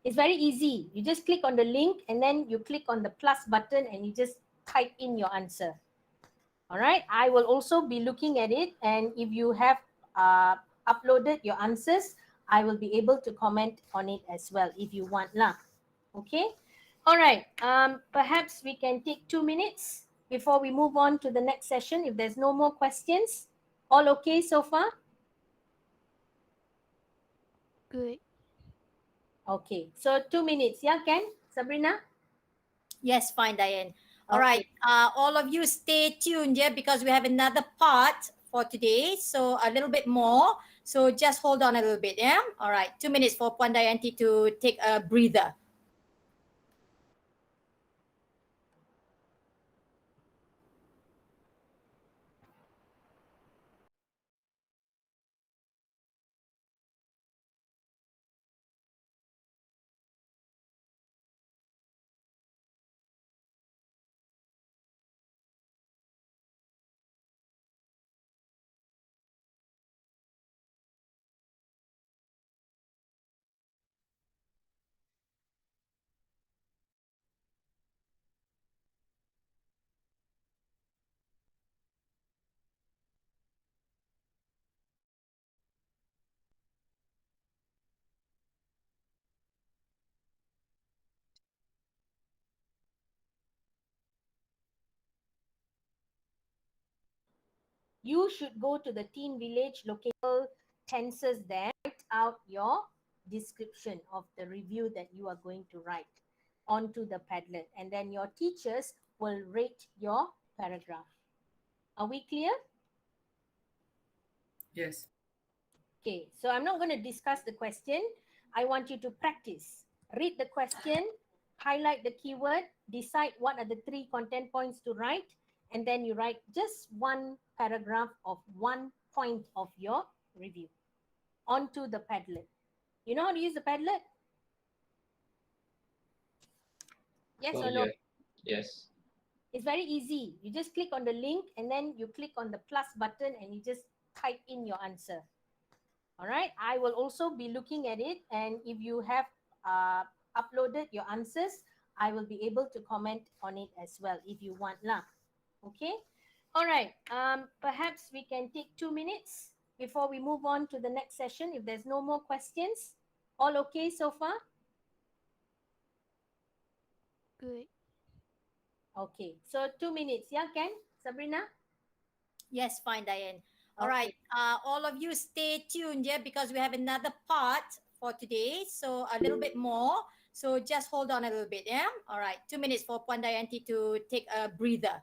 It's very easy. You just click on the link and then you click on the plus button and you just type in your answer. All right. I will also be looking at it, and if you have uploaded your answers, I will be able to comment on it as well if you want lah. Okay. All right. Perhaps we can take 2 minutes before we move on to the next session. If there's no more questions, all okay so far? Good. Okay. So 2 minutes. Yeah, Ken? Sabrina? Yes, fine, Diane. All Okay. right. All of you stay tuned, yeah, because we have another part for today. So a little bit more. So just hold on a little bit, yeah? All right. 2 minutes for Puan Dayanti to take a breather. You should go to the Teen Village local tenses there, write out your description of the review that you are going to write onto the Padlet, and then your teachers will rate your paragraph. Are we clear? Yes. Okay, so I'm not going to discuss the question. I want you to practice. Read the question, highlight the keyword, decide what are the 3 content points to write, and then you write just one paragraph of one point of your review onto the Padlet. You know how to use the Padlet? Yes Oh or no? yeah. Yes. It's very easy. You just click on the link and then you click on the plus button and you just type in your answer. All right. I will also be looking at it, and if you have uploaded your answers, I will be able to comment on it as well if you want lah. Okay. All right. Perhaps we can take 2 minutes before we move on to the next session. If there's no more questions, all okay so far? Good. Okay. So 2 minutes. Yeah, Ken? Sabrina? Yes, fine, Diane. All right. Okay. All of you stay tuned, yeah, because we have another part for today. So a little bit more. So just hold on a little bit, yeah? All right. 2 minutes for Puan Dayanti to take a breather.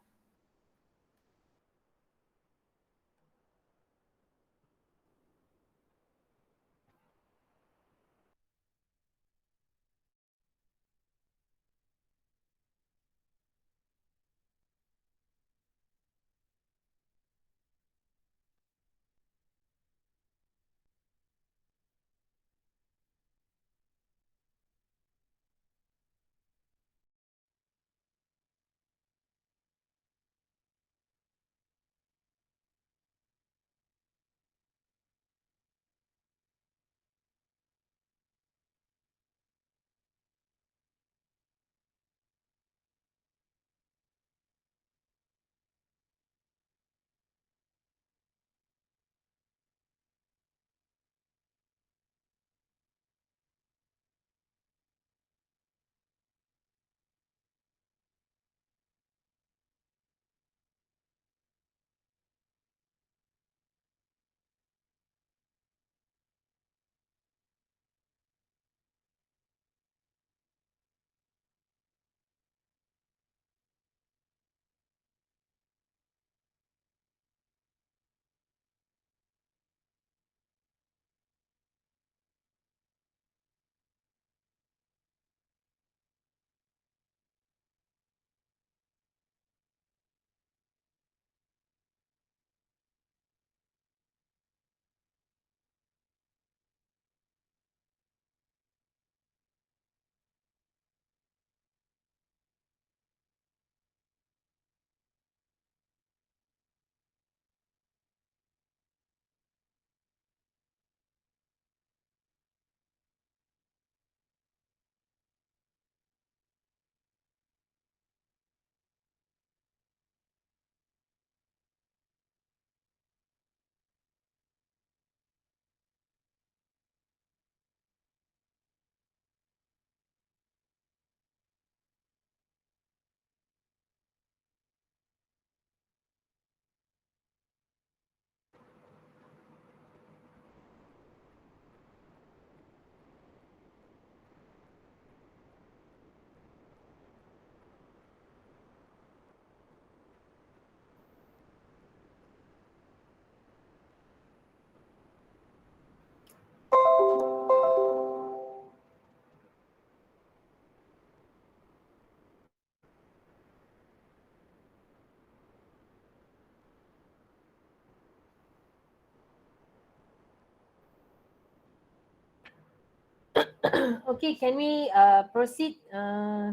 Okay, can we proceed,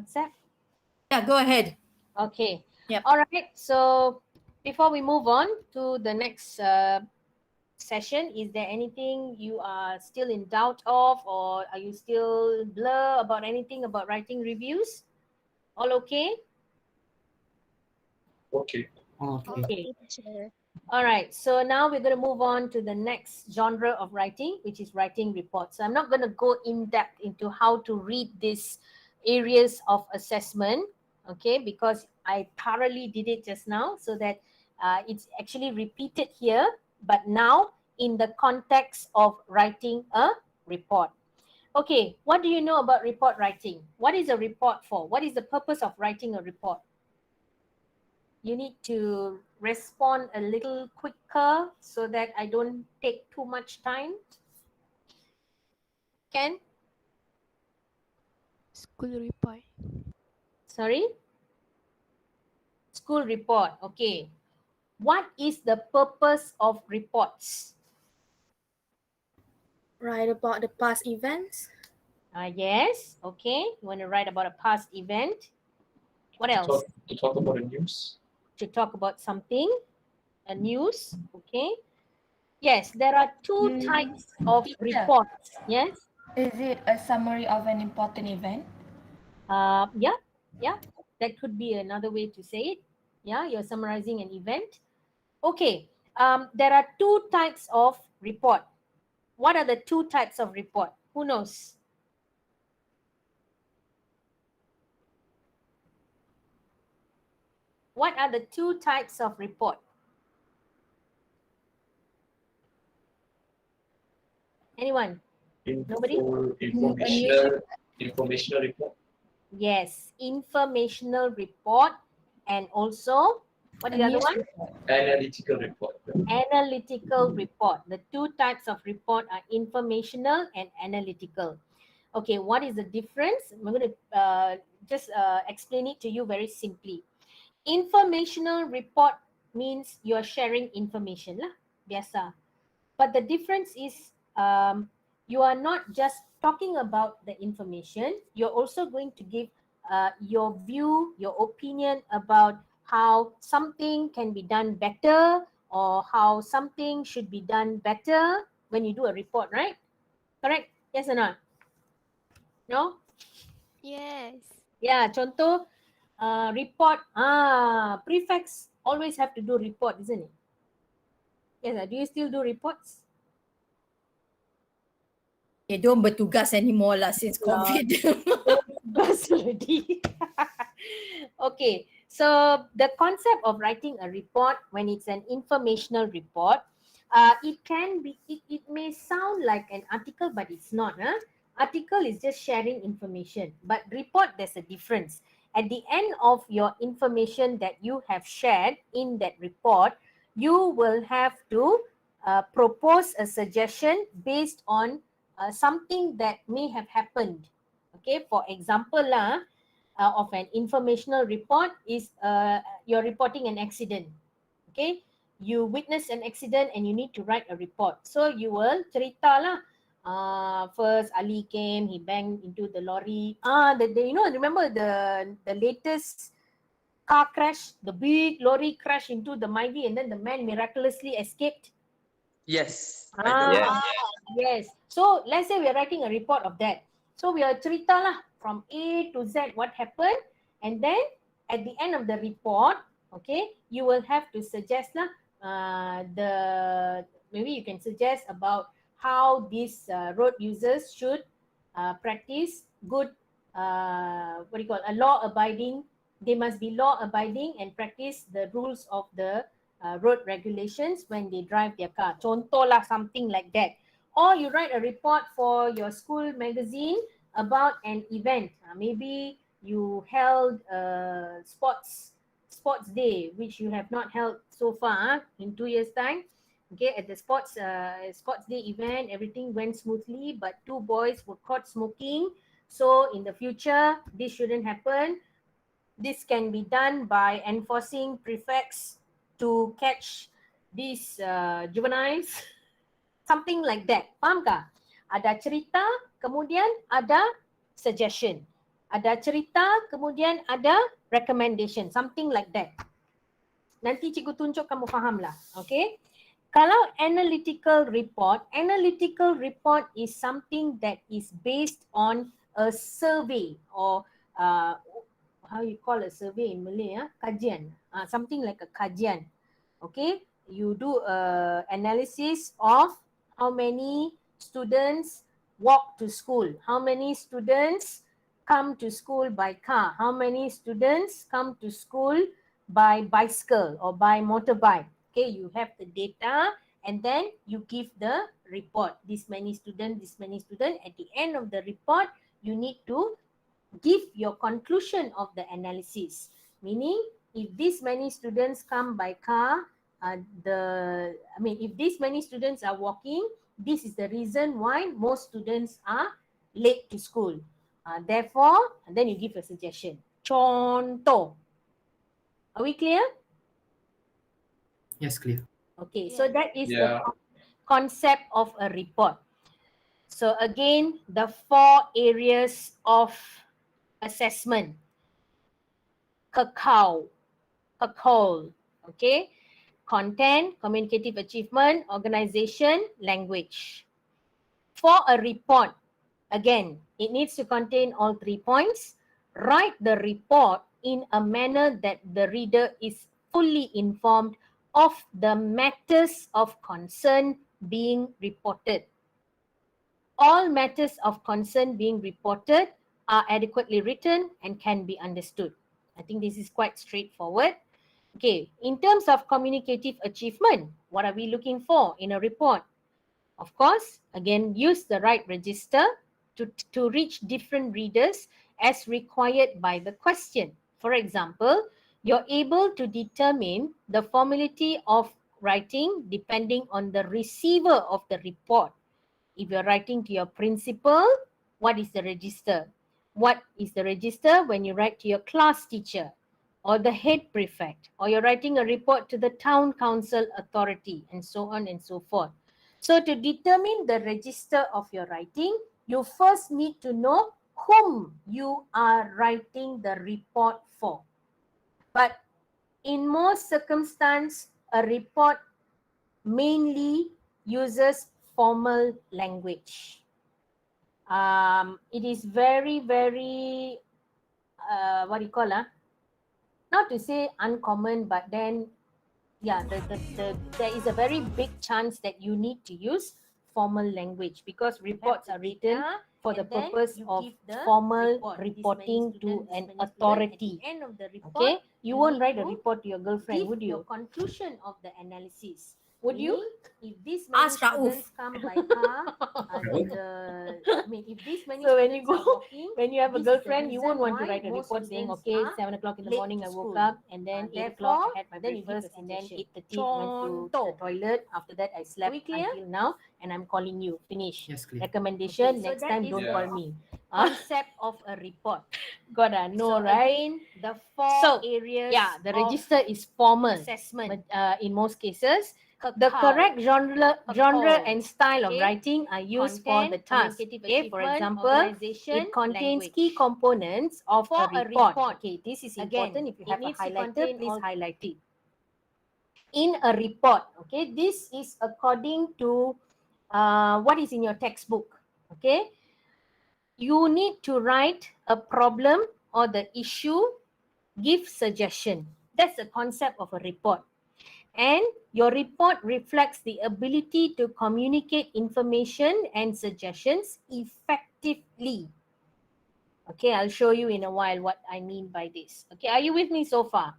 Seth? Yeah, go ahead. Okay. Yep. All right. So before we move on to the next session, is there anything you are still in doubt of, or are you still blur about anything about writing reviews? All okay? Okay. Okay. Okay. All right. So now we're going to move on to the next genre of writing, which is writing reports. So I'm not going to go in depth into how to read these areas of assessment, okay, because I thoroughly did it just now, so that it's actually repeated here, but now in the context of writing a report. Okay, what do you know about report writing? What is a report for? What is the purpose of writing a report? You need to respond a little quicker so that I don't take too much time. Ken? School report. Sorry? School report. Okay. What is the purpose of reports? Write about the past events. Yes. Okay. You want to write about a past event. What else? To talk about the news. To talk about something, a news. Okay. Yes, there are two types of reports. Yes. Is it a summary of an important event? Yeah, yeah. That could be another way to say it. Yeah, you're summarizing an event. Okay. There are two types of report. What are the two types of report? Who knows? What are the two types of report? Anyone? Nobody? Informational report. Yes, informational report, and also what is the other one? Analytical report. Analytical report. The two types of report are informational and analytical. Okay, what is the difference? I'm going to just explain it to you very simply. Informational report means you're sharing information lah, biasa. But the difference is you are not just talking about the information, you're also going to give your view, your opinion about how something can be done better or how something should be done better when you do a report, right? Correct? Yes or not? No? Yes. Yeah, contoh report. Prefects always have to do report, isn't it? Yes, do you still do reports? They don't bertugas anymore lah since COVID. Bus already. Okay, so the concept of writing a report when it's an informational report, it may sound like an article, but it's not. Article is just sharing information, but report, there's a difference. At the end of your information that you have shared in that report, you will have to propose a suggestion based on something that may have happened. Okay, for example of an informational report is you're reporting an accident. Okay, you witness an accident and you need to write a report, so you will cerita lah. First Ali came, he banged into the lorry. Remember the latest car crash, the big lorry crash into the Myvi, and then the man miraculously escaped. Yes, I know. Yes. So let's say we are writing a report of that. So we are cerita lah from A to Z what happened, and then at the end of the report, okay, you will have to suggest lah maybe you can suggest about how these road users should practice good a law abiding. They must be law abiding and practice the rules of the road regulations when they drive their car. Contoh lah, something like that. Or you write a report for your school magazine about an event. Maybe you held a sports day, which you have not held so far in 2 years' time. Okay, at the sports day event, everything went smoothly, but 2 boys were caught smoking. So in the future, this shouldn't happen. This can be done by enforcing prefects to catch these juveniles. Something like that. Faham kah? Ada cerita kemudian ada suggestion. Ada cerita, kemudian ada recommendation. Something like that. Nanti cikgu tunjuk kamu faham lah. Okay. Kalau analytical report is something that is based on a survey or how you call a survey in Malay, kajian, something like a kajian. Okay, you do a analysis of how many students walk to school, how many students come to school by car, how many students come to school by bicycle or by motorbike. Okay, you have the data and then you give the report. This many students, this many students. At the end of the report, you need to give your conclusion of the analysis. Meaning, if this many students come by car, if this many students are walking, this is the reason why most students are late to school. Therefore, and then you give a suggestion. Contoh. Are we clear? Yes, clear. Okay, so that is the concept of a report. So again, the 4 areas of assessment. Kakao, okay? Content, communicative achievement, organization, language. For a report, again, it needs to contain all 3 points. Write the report in a manner that the reader is fully informed of the matters of concern being reported. All matters of concern being reported are adequately written and can be understood. I think this is quite straightforward. Okay, in terms of communicative achievement, what are we looking for in a report? Of course, again, use the right register to reach different readers as required by the question. For example, you're able to determine the formality of writing depending on the receiver of the report. If you're writing to your principal, what is the register? What is the register when you write to your class teacher or the head prefect, or you're writing a report to the town council authority, and so on and so forth. So to determine the register of your writing, you first need to know whom you are writing the report for. But in most circumstances, a report mainly uses formal language. It is very, very, what do you call, not to say uncommon, but then, yeah, there is a very big chance that you need to use formal language because reports are written for the purpose of formal reporting to an authority. Okay, you won't write a report to your girlfriend, would you? Your conclusion of the analysis. Would you? If this many Ask Rauf. students come by car, if this many so when you go, walking, when you have a girlfriend, you won't want to write a report saying, okay, 7 o'clock in the morning I woke up, and then 8 o'clock I had my breakfast, and then 8:30 I went to the toilet. After that I slept until now, and I'm calling you. Finish. Yes, clear. Recommendation, next time don't call me. Concept of a report. Gotta know, right? Again, the 4 areas. Yeah, the register is formal assessment. In most cases, the correct genre and style of writing are used for the task. Okay, for example, it contains key components of a report. Okay, this is important. If you have a highlighter, please highlight it. In a report, okay, this is according to what is in your textbook. Okay, you need to write a problem or the issue, give suggestion. That's the concept of a report. And your report reflects the ability to communicate information and suggestions effectively. Okay, I'll show you in a while what I mean by this. Okay, are you with me so far?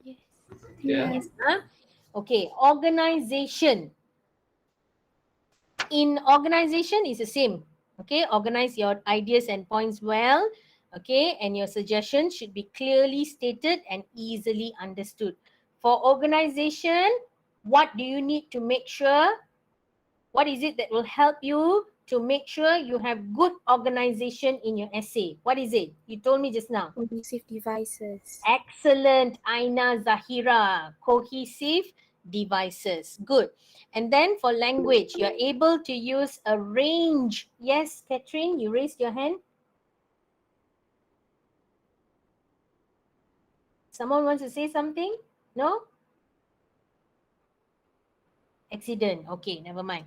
Yes. Yes. Okay, organization. In organization is the same. Okay, organize your ideas and points well. Okay, and your suggestions should be clearly stated and easily understood. For organization, what do you need to make sure? What is it that will help you to make sure you have good organization in your essay? What is it? You told me just now. Cohesive devices. Excellent, Aina Zahira. Cohesive devices. Good. And then for language, you're able to use a range. Yes, Catherine, you raised your hand. Someone wants to say something? No? Accident. Okay, never mind.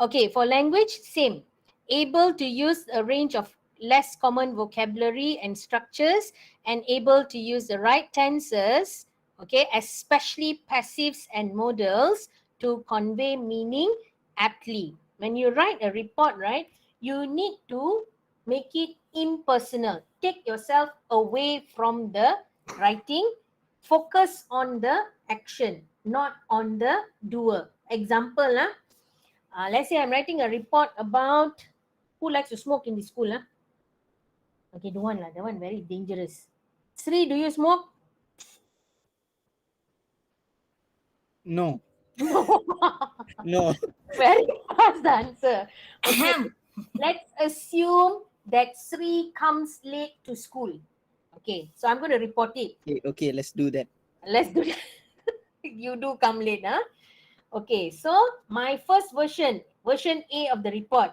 Okay, for language, same. Able to use a range of less common vocabulary and structures, and able to use the right tenses, okay, especially passives and modals, to convey meaning aptly. When you write a report, right, you need to make it impersonal. Take yourself away from the writing. Focus on the action, not on the doer. Example, let's say I'm writing a report about who likes to smoke in the school. Okay, don't want lah. That one very dangerous. Sri, do you smoke? No. No. No. Very fast answer. Okay, let's assume that Sri comes late to school. Okay, so I'm going to report it. Okay, let's do that. Let's do that. You do come late, huh? Okay, so my first version A of the report.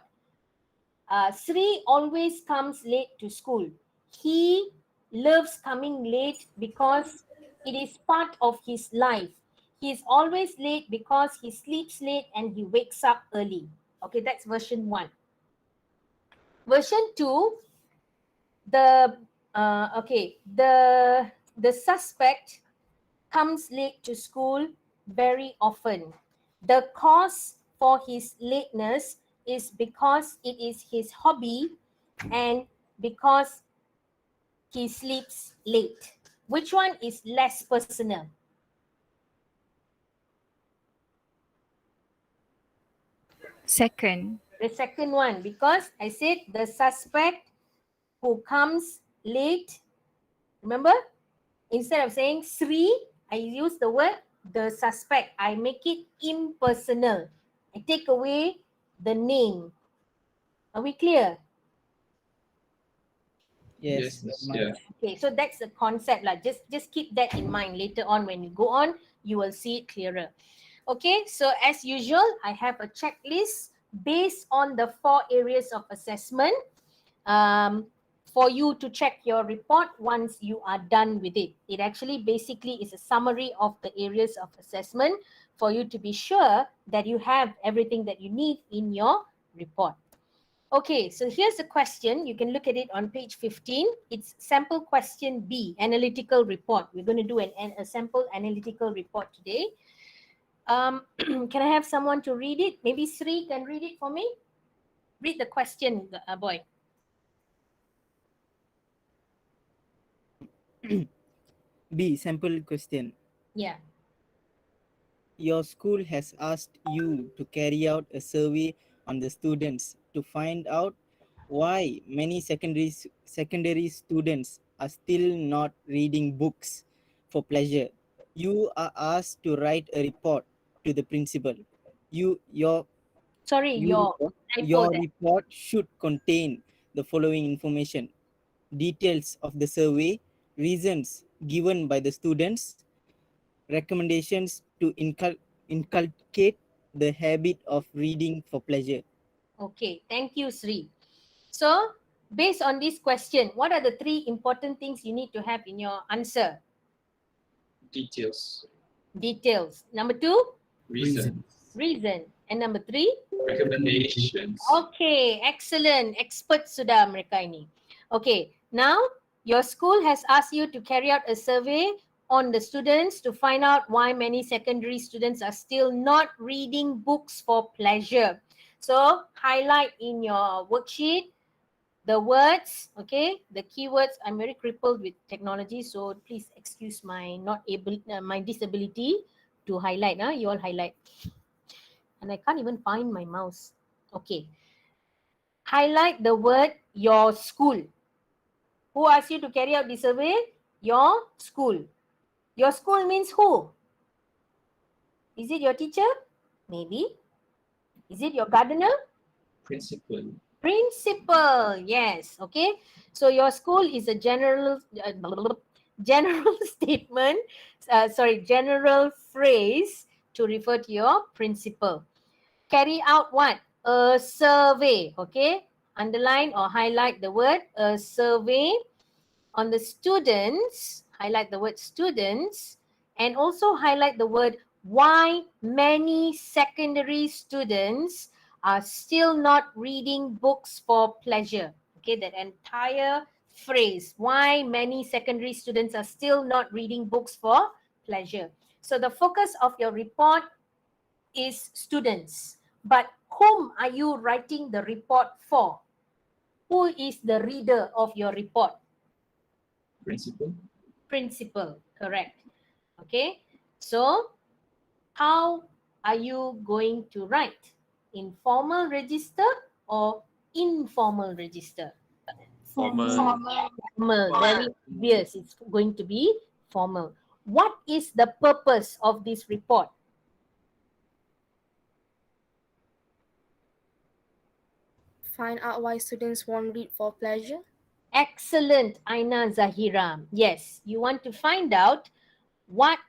Sri always comes late to school. He loves coming late because it is part of his life. He is always late because he sleeps late and he wakes up early. Okay, that's version 1. Version 2, the suspect comes late to school very often. The cause for his lateness is because it is his hobby and because he sleeps late. Which one is less personal? Second. The second one, because I said the suspect who comes late, remember? Instead of saying Sri, I use the word the suspect. I make it impersonal. I take away the name. Are we clear? Yes. Yeah. Okay, so that's the concept lah. Just keep that in mind. Later on, when you go on, you will see it clearer. Okay, so as usual, I have a checklist based on the 4 areas of assessment for you to check your report once you are done with it. It actually basically is a summary of the areas of assessment for you to be sure that you have everything that you need in your report. Okay, so here's the question. You can look at it on page 15. It's sample question B, analytical report. We're going to do a sample analytical report today. Can I have someone to read it? Maybe Sri can read it for me. Read the question, boy. B, sample question. Yeah. Your school has asked you to carry out a survey on the students to find out why many secondary students are still not reading books for pleasure. You are asked to write a report to the principal. Your report should contain the following information: details of the survey, reasons given by the students, recommendations to inculcate the habit of reading for pleasure. Okay, thank you, Sri. So, based on this question, what are the 3 important things you need to have in your answer? Details. Details. Number 2? Reason. Reason. And number 3? Recommendations. Okay, excellent. Expert sudah mereka ini. Okay, now your school has asked you to carry out a survey on the students to find out why many secondary students are still not reading books for pleasure. So, highlight in your worksheet the words, okay, the keywords. I'm very crippled with technology, so please excuse my my disability to highlight. You all highlight. And I can't even find my mouse. Okay. Highlight the word your school. Who asked you to carry out the survey? Your school. Your school means who? Is it your teacher? Maybe. Is it your gardener? Principal. Principal, yes. Okay. So your school is a general general statement, general phrase to refer to your principal. Carry out what? A survey. Okay, underline or highlight the word a survey on the students. Highlight the word students and also highlight the word why many secondary students are still not reading books for pleasure. Okay, that entire phrase, why many secondary students are still not reading books for pleasure. So the focus of your report is students, but whom are you writing the report for? Who is the reader of your report? Principal. Principal, correct. Okay, so how are you going to write? In formal register or informal register? Formal. Formal, very obvious. It's going to be formal. What is the purpose of this report? Find out why students won't read for pleasure. Excellent, Aina Zahira. Yes, you want to find out what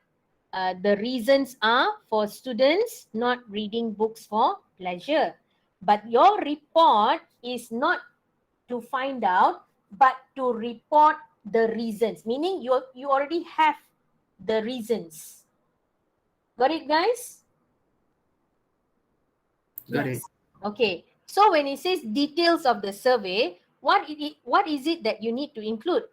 the reasons are for students not reading books for pleasure. But your report is not to find out, but to report the reasons, meaning you already have the reasons. Got it, guys? Got it. Okay. So when it says details of the survey, what is it that you need to include?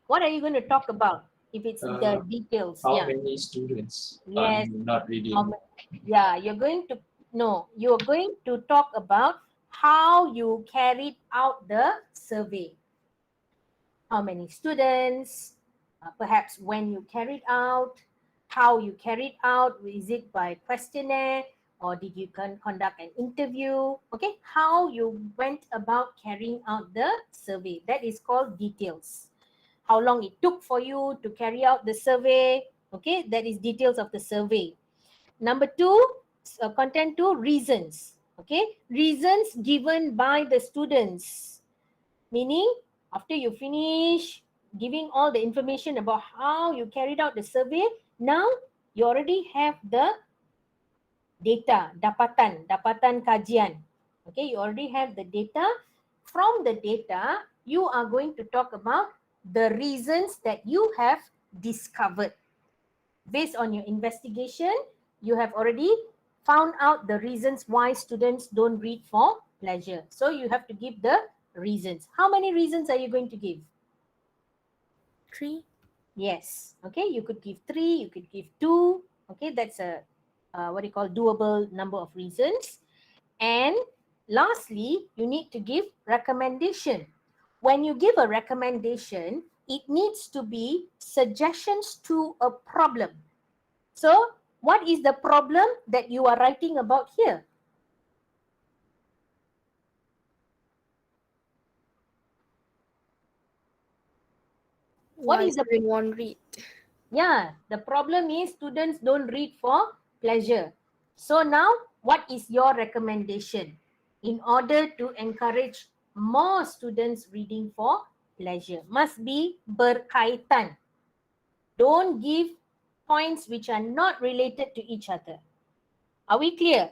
What are you going to talk about if it's the details? How Yeah. many students Yes. are not reading? Yeah, you're going to talk about how you carried out the survey. How many students, perhaps when you carried out, how you carried out, is it by questionnaire or did you conduct an interview? Okay, how you went about carrying out the survey. That is called details. How long it took for you to carry out the survey. Okay, that is details of the survey. Number two, content two, reasons. Okay, reasons given by the students. Meaning, after you finish giving all the information about how you carried out the survey, now you already have the data, dapatan kajian. Okay, you already have the data. From the data, you are going to talk about the reasons that you have discovered. Based on your investigation, you have already found out the reasons why students don't read for pleasure. So you have to give the reasons. How many reasons are you going to give? 3. Yes. Okay, you could give 3, you could give 2. Okay, that's a what you call doable number of reasons. And lastly, you need to give recommendation. When you give a recommendation, it needs to be suggestions to a problem. So, what is the problem that you are writing about here? What Why is the students won't read? Yeah, the problem is students don't read for pleasure. So now, what is your recommendation in order to encourage more students reading for pleasure? Must be berkaitan. Don't give points which are not related to each other. Are we clear?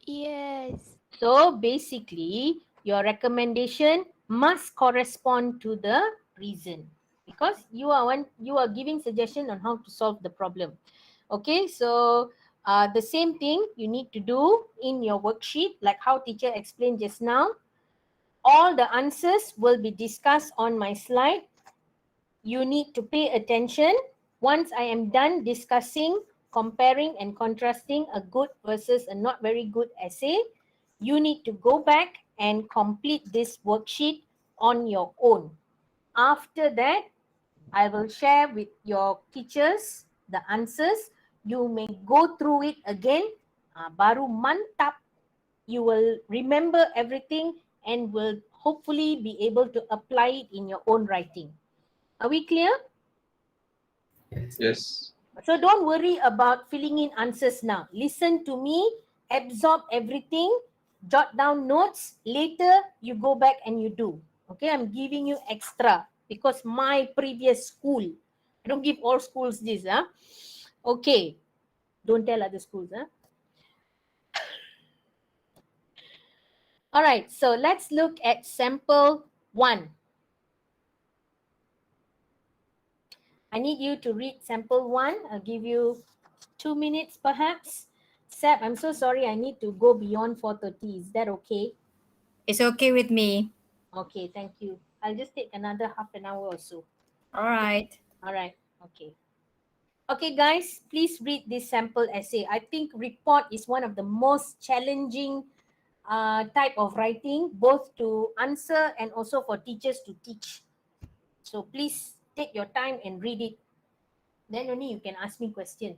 Yes. So basically, your recommendation must correspond to the reason because you are giving suggestion on how to solve the problem. Okay, so the same thing you need to do in your worksheet, like how teacher explained just now. All the answers will be discussed on my slide. You need to pay attention. Once I am done discussing, comparing and contrasting a good versus a not very good essay, you need to go back and complete this worksheet on your own. After that, I will share with your teachers the answers. You may go through it again. Baru mantap. You will remember everything and will hopefully be able to apply it in your own writing. Are we clear? Yes. So don't worry about filling in answers now. Listen to me, absorb everything, jot down notes. Later, you go back and you do. Okay, I'm giving you extra. because my previous school. I don't give all schools this. Okay, don't tell other schools. All right, so let's look at sample 1. I need you to read sample 1. I'll give you 2 minutes perhaps. Seb, I'm so sorry. I need to go beyond 4:30. Is that okay? It's okay with me. Okay, thank you. I'll just take another half an hour or so. All right. All right, okay. Okay, guys, please read this sample essay. I think report is one of the most challenging type of writing, both to answer and also for teachers to teach. So please take your time and read it. Then only you can ask me question.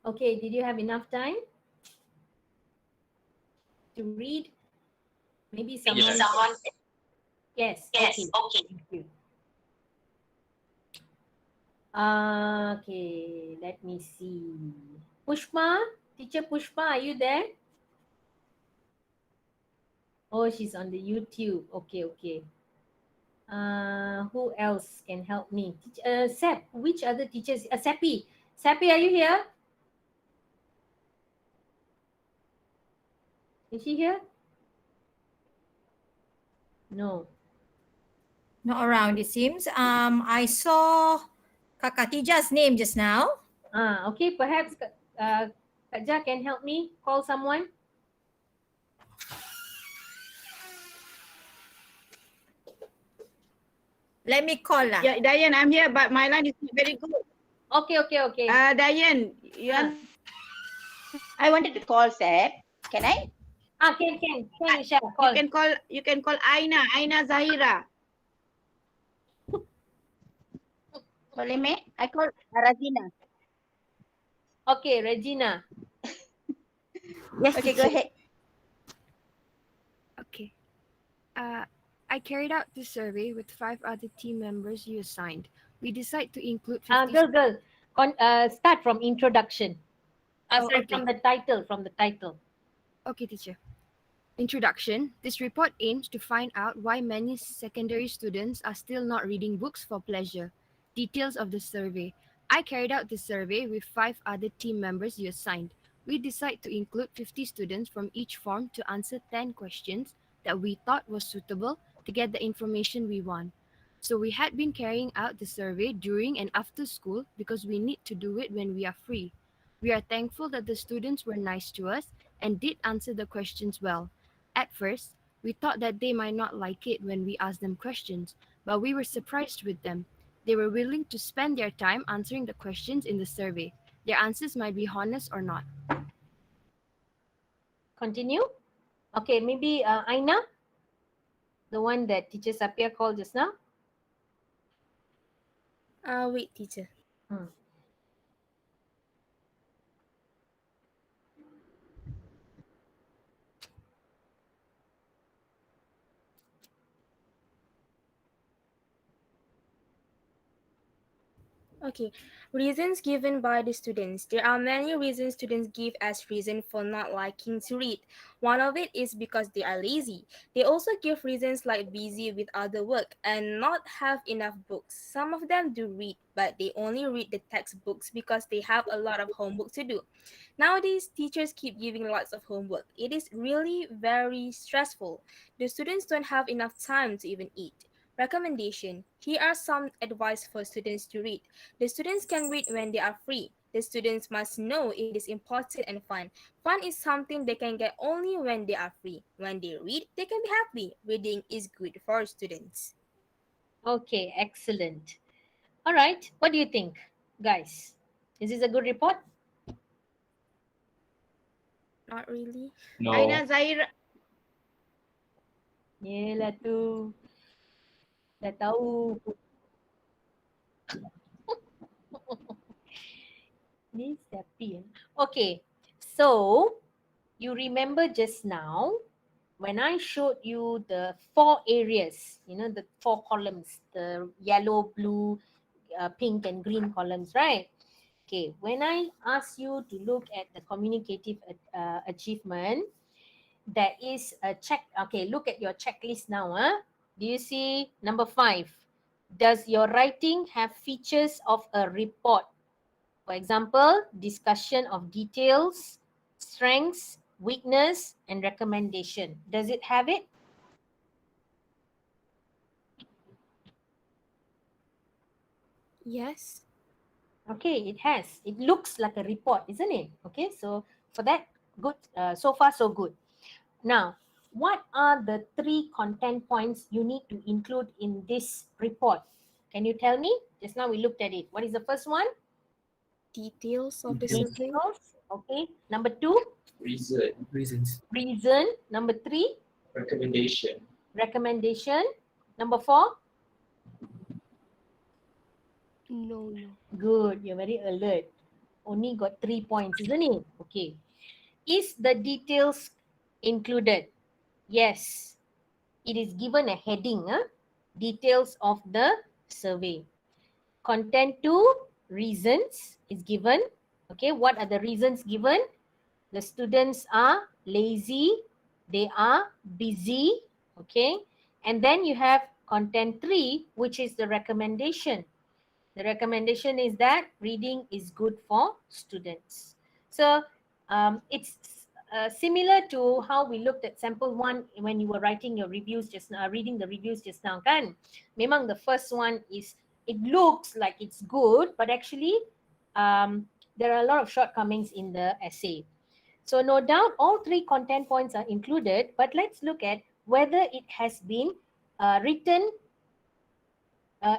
Okay, did you have enough time to read? Maybe someone. Yes. Okay. Thank you. Okay, let me see. Pushpa, teacher Pushpa, are you there? Oh, she's on the YouTube. Okay, okay. Who else can help me? Sep, which other teachers? Seppi. Seppi, are you here? Is she here? No. Not around, it seems. I saw Kak Khadija's name just now. Okay, perhaps Kak Ja can help me call someone. Let me call lah. Yeah, Diane, I'm here, but my line is not very good. Okay. Diane, I wanted to call Seb. Can I? Can, Isha, call. You can call Aina Zahira. Boleh, me? I call Razina. Okay, Regina. Yes, okay, go ahead. Okay. I carried out this survey with 5 other team members you assigned. We decide to include 50... Girl. Start from introduction. Sorry, okay. From the title. Okay, teacher. Introduction. This report aims to find out why many secondary students are still not reading books for pleasure. Details of the survey. I carried out this survey with 5 other team members you assigned. We decide to include 50 students from each form to answer 10 questions that we thought was suitable to get the information we want. So we had been carrying out the survey during and after school because we need to do it when we are free. We are thankful that the students were nice to us and did answer the questions well. At first, we thought that they might not like it when we asked them questions, but we were surprised with them. They were willing to spend their time answering the questions in the survey. Their answers might be honest or not. Continue. Okay, maybe Aina, the one that teacher Sapia called just now. Wait, teacher. Okay, reasons given by the students. There are many reasons students give as reason for not liking to read. One of it is because they are lazy. They also give reasons like busy with other work and not have enough books. Some of them do read, but they only read the textbooks because they have a lot of homework to do. Nowadays, teachers keep giving lots of homework. It is really very stressful. The students don't have enough time to even eat. Recommendation. Here are some advice for students to read. The students can read when they are free. The students must know it is important and fun. Fun is something they can get only when they are free. When they read, they can be happy. Reading is good for students. Okay, excellent. All right, what do you think, guys? Is this a good report? Not really. Aina No. Zaira. Yelah tu. Dah tahu. Ni siapa ya? Okay, so you remember just now when I showed you the 4 areas, you know, the 4 columns, the yellow, blue, pink and green columns, right? Okay, when I ask you to look at the communicative achievement, there is a check. Okay, look at your checklist now. Do you see number 5? Does your writing have features of a report? For example, discussion of details, strengths, weakness, and recommendation. Does it have it? Yes. Okay, it has. It looks like a report, isn't it? Okay, so for that, good. So far, so good. Now, what are the 3 content points you need to include in this report? Can you tell me? Just now we looked at it. What is the first one? Details of the survey. Details. Okay. Number 2? Reasons. Reason. Number 3? Recommendation. Recommendation. Number 4? No, no. Good. You're very alert. Only got 3 points, isn't it? Okay. Is the details included? Yes. It is given a heading. Details of the survey. Content 2, reasons is given. Okay, what are the reasons given? The students are lazy, they are busy. Okay, and then you have content 3, which is the recommendation. The recommendation is that reading is good for students. So it's similar to how we looked at sample 1 when you were writing your reviews just now, reading the reviews just now kan. Memang the first one is, it looks like it's good, but actually there are a lot of shortcomings in the essay. So no doubt all 3 content points are included, but let's look at whether it has been written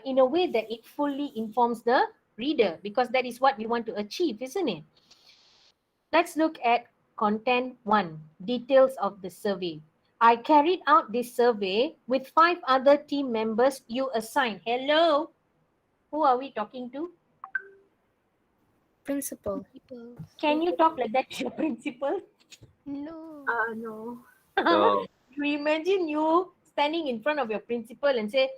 in a way that it fully informs the reader, because that is what we want to achieve, isn't it? Let's look at content 1, details of the survey. I carried out this survey with 5 other team members you assigned. Hello? Who are we talking to? Principal. Can you talk like that to your principal? No. No. No. You imagine you standing in front of your principal and say,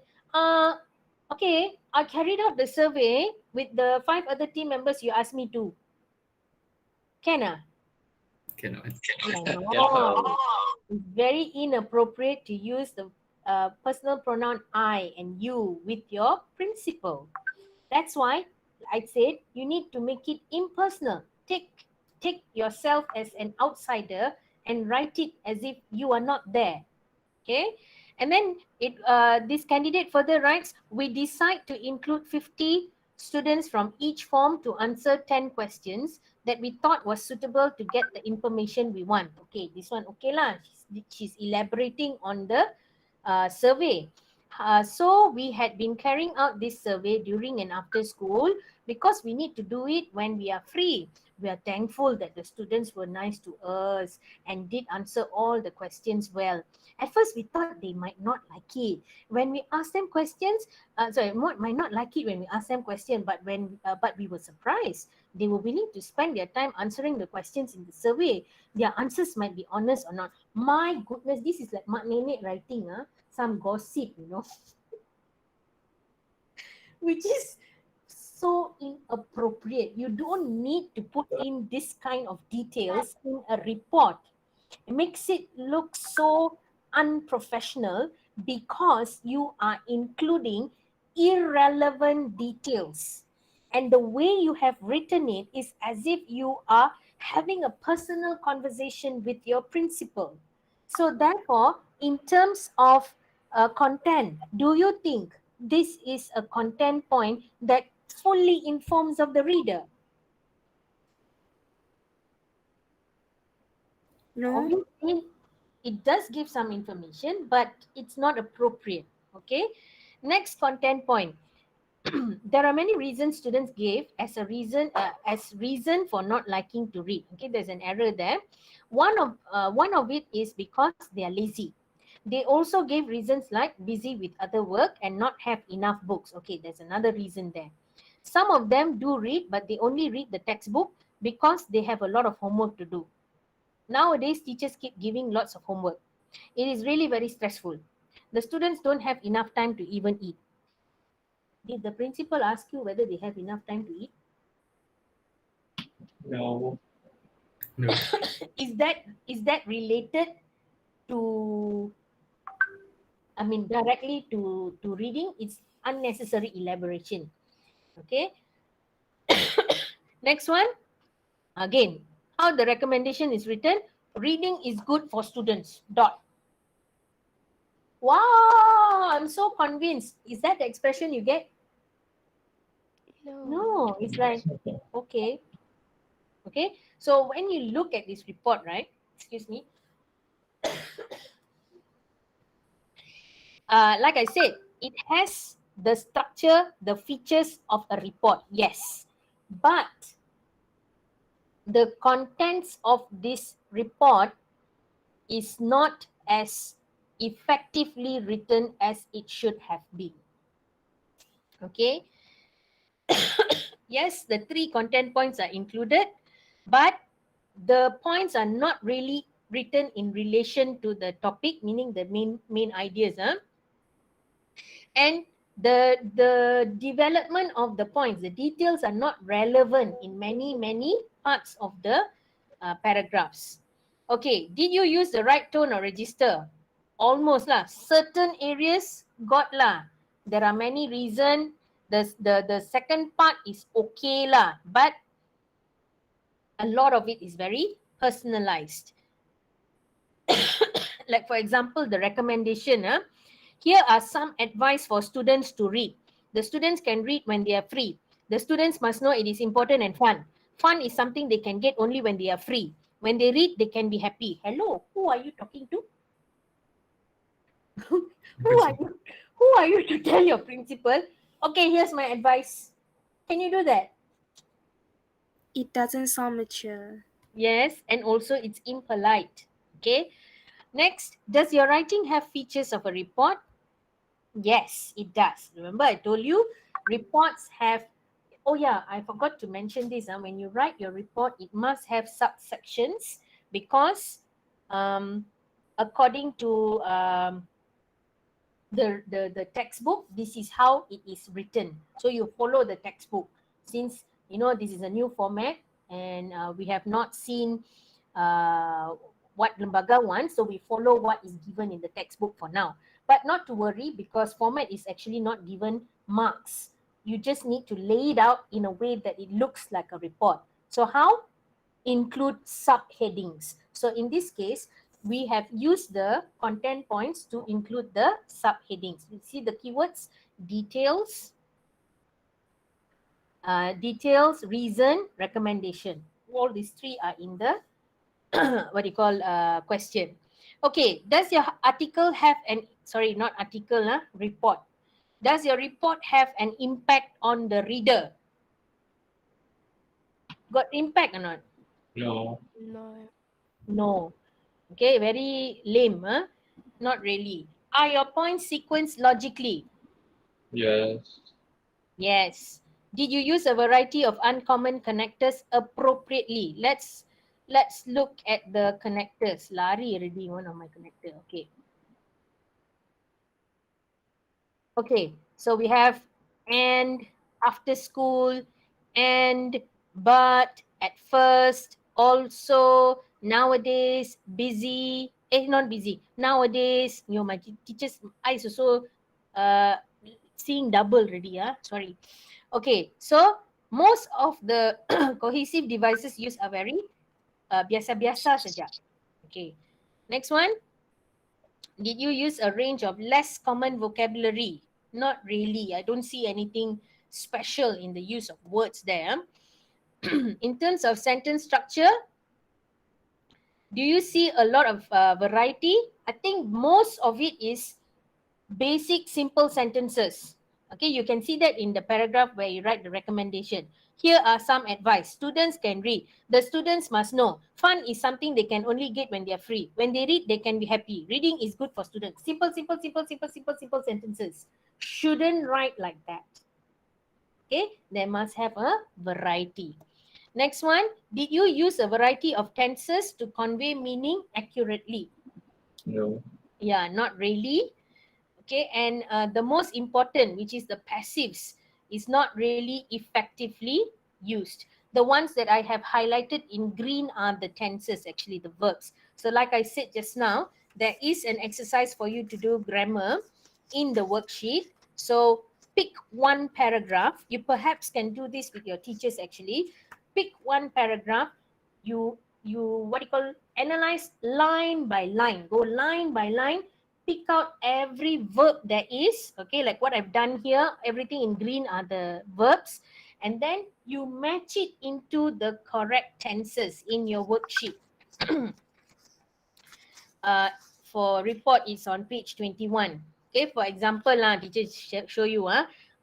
okay, I carried out the survey with the 5 other team members you asked me to. Can ah? Cannot. Cannot. It's very inappropriate to use the personal pronoun I and you with your principal. That's why I said you need to make it impersonal. Take yourself as an outsider and write it as if you are not there. Okay, and then this candidate further writes, we decide to include 50 students from each form to answer 10 questions that we thought was suitable to get the information we want. Okay, this one okay lah. She's elaborating on the survey. So we had been carrying out this survey during and after school because we need to do it when we are free. We are thankful that the students were nice to us and did answer all the questions well. At first, we thought they might not like it. When we asked them questions, might not like it when we asked them questions, but but we were surprised. They were willing to spend their time answering the questions in the survey. Their answers might be honest or not. My goodness, this is like Mak Nenek writing, some gossip, which is so inappropriate. You don't need to put in this kind of details in a report. It makes it look so unprofessional because you are including irrelevant details. And the way you have written it is as if you are having a personal conversation with your principal. So therefore, in terms of content. Do you think this is a content point that fully informs of the reader? No. Obviously, it does give some information, but it's not appropriate. Okay. Next content point. There are many reasons students gave as a reason for not liking to read. Okay, there's an error there. One of it is because they are lazy. They also gave reasons like busy with other work and not have enough books. Okay, there's another reason there. Some of them do read, but they only read the textbook because they have a lot of homework to do. Nowadays, teachers keep giving lots of homework. It is really very stressful. The students don't have enough time to even eat. Did the principal ask you whether they have enough time to eat? No. No. Is that related to, I mean, directly to reading? It's unnecessary elaboration. Okay. Next one. Again, how the recommendation is written. Reading is good for students. Dot. Wow, I'm so convinced. Is that the expression you get? No, it's like, okay. Okay. So when you look at this report, right? Excuse me. Like I said, it has the structure, the features of a report, yes. But the contents of this report is not as effectively written as it should have been. Okay. Yes, the 3 content points are included, but the points are not really written in relation to the topic, meaning the main ideas. And the development of the points, the details are not relevant in many parts of the paragraphs. Okay, did you use the right tone or register? Almost lah. Certain areas got lah. There are many reasons. The second part is okay lah, but a lot of it is very personalized. Like for example, the recommendation. Here are some advice for students to read. The students can read when they are free. The students must know it is important and fun. Fun is something they can get only when they are free. When they read, they can be happy. Hello, who are you talking to? Who are you? Who are you to tell your principal? Okay, here's my advice. Can you do that? It doesn't sound mature. Yes, and also it's impolite. Okay. Next, does your writing have features of a report? Yes, it does. Remember, I told you reports have. Oh yeah, I forgot to mention this. When you write your report, it must have subsections because, according to the textbook, this is how it is written. So you follow the textbook. Since this is a new format and we have not seen what Lembaga wants, so we follow what is given in the textbook for now. But not to worry, because format is actually not given marks. You just need to lay it out in a way that it looks like a report. So how? Include subheadings. So in this case, we have used the content points to include the subheadings. You see the keywords: details, reason, recommendation. All these 3 are in the what do you call question. Okay, does your article have an, sorry, not article, report. Does your report have an impact on the reader? Got impact or not? No. No. Okay, very lame, huh? Not really. Are your points sequenced logically? Yes. Yes. Did you use a variety of uncommon connectors appropriately? Let's look at the connectors. Lari already one of my connector. Okay. Okay, so we have and, after school, and, but, at first, also, nowadays, busy, not busy, nowadays, my teacher's eyes also seeing double already, sorry. Okay, so most of the cohesive devices used are very biasa-biasa saja. Okay, next one. Did you use a range of less common vocabulary? Not really. I don't see anything special in the use of words there. In terms of sentence structure, do you see a lot of variety? I think most of it is basic simple sentences. Okay, you can see that in the paragraph where you write the recommendation. Here are some advice. Students can read. The students must know. Fun is something they can only get when they are free. When they read, they can be happy. Reading is good for students. Simple, simple, simple, simple, simple, simple sentences. Shouldn't write like that. Okay, they must have a variety. Next one, did you use a variety of tenses to convey meaning accurately? No. Yeah, not really. Okay, and the most important, which is the passives, is not really effectively used. The ones that I have highlighted in green are the tenses, actually the verbs. So like I said just now, there is an exercise for you to do grammar in the worksheet. So pick one paragraph. You perhaps can do this with your teachers actually. Pick one paragraph. You what do you call, analyze line by line. Go line by line, pick out every verb there is, okay, like what I've done here. Everything in green are the verbs, and then you match it into the correct tenses in your worksheet. For report is on page 21. Okay, for example, teacher show you,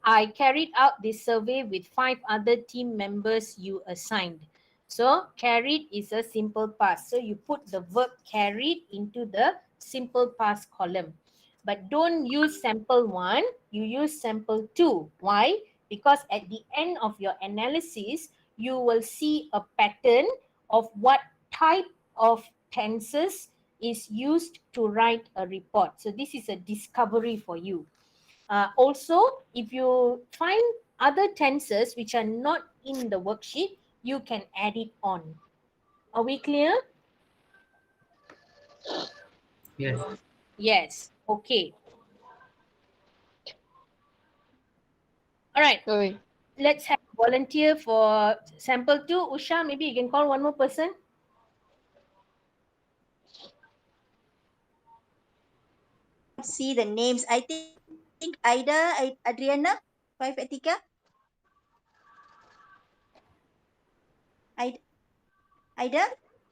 I carried out this survey with 5 other team members you assigned. So carried is a simple past. So you put the verb carried into the simple past column. But don't use sample 1, you use sample 2. Why? Because at the end of your analysis, you will see a pattern of what type of tenses is used to write a report. So this is a discovery for you. Also, if you find other tenses which are not in the worksheet, you can add it on. Are we clear? Yes. Yes. Okay. All right. Let's have a volunteer for sample 2. Usha, maybe you can call one more person. See the names. I think Aida, Adriana, 5 Etika. Aida,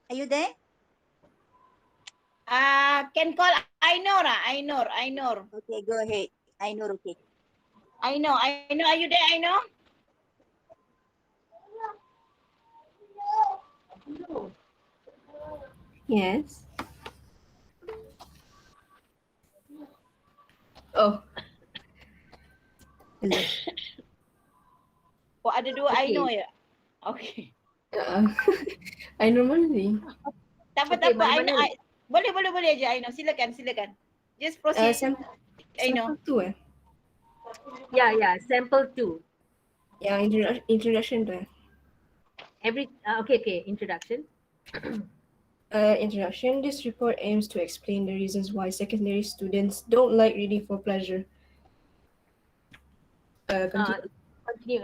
are you there? Can call Ainur. Ainur. Okay, go ahead. Ainur, okay. Ainur, are you there, Ainur? Yes. Oh. Hello. Oh, ada dua Okay. Ainur ya? Okay. I normally. Tak apa, Okay, tak apa. mana-mana. Boleh aja Ainur. Silakan. Just proceed. Ainur. Sample 2 Yeah, sample 2. Yeah, introduction tu. Okay, introduction. Introduction. This report aims to explain the reasons why secondary students don't like reading for pleasure. Continue.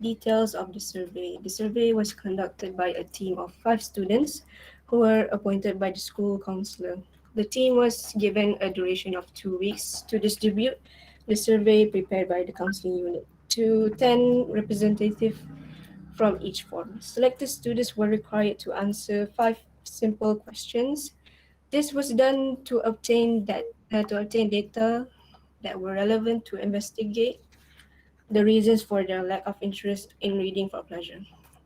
Details of the survey. The survey was conducted by a team of 5 students who were appointed by the school counselor. The team was given a duration of 2 weeks to distribute the survey prepared by the counseling unit to 10 representatives from each form. Selected students were required to answer 5 simple questions. This was done to obtain data that were relevant to investigate the reasons for their lack of interest in reading for pleasure.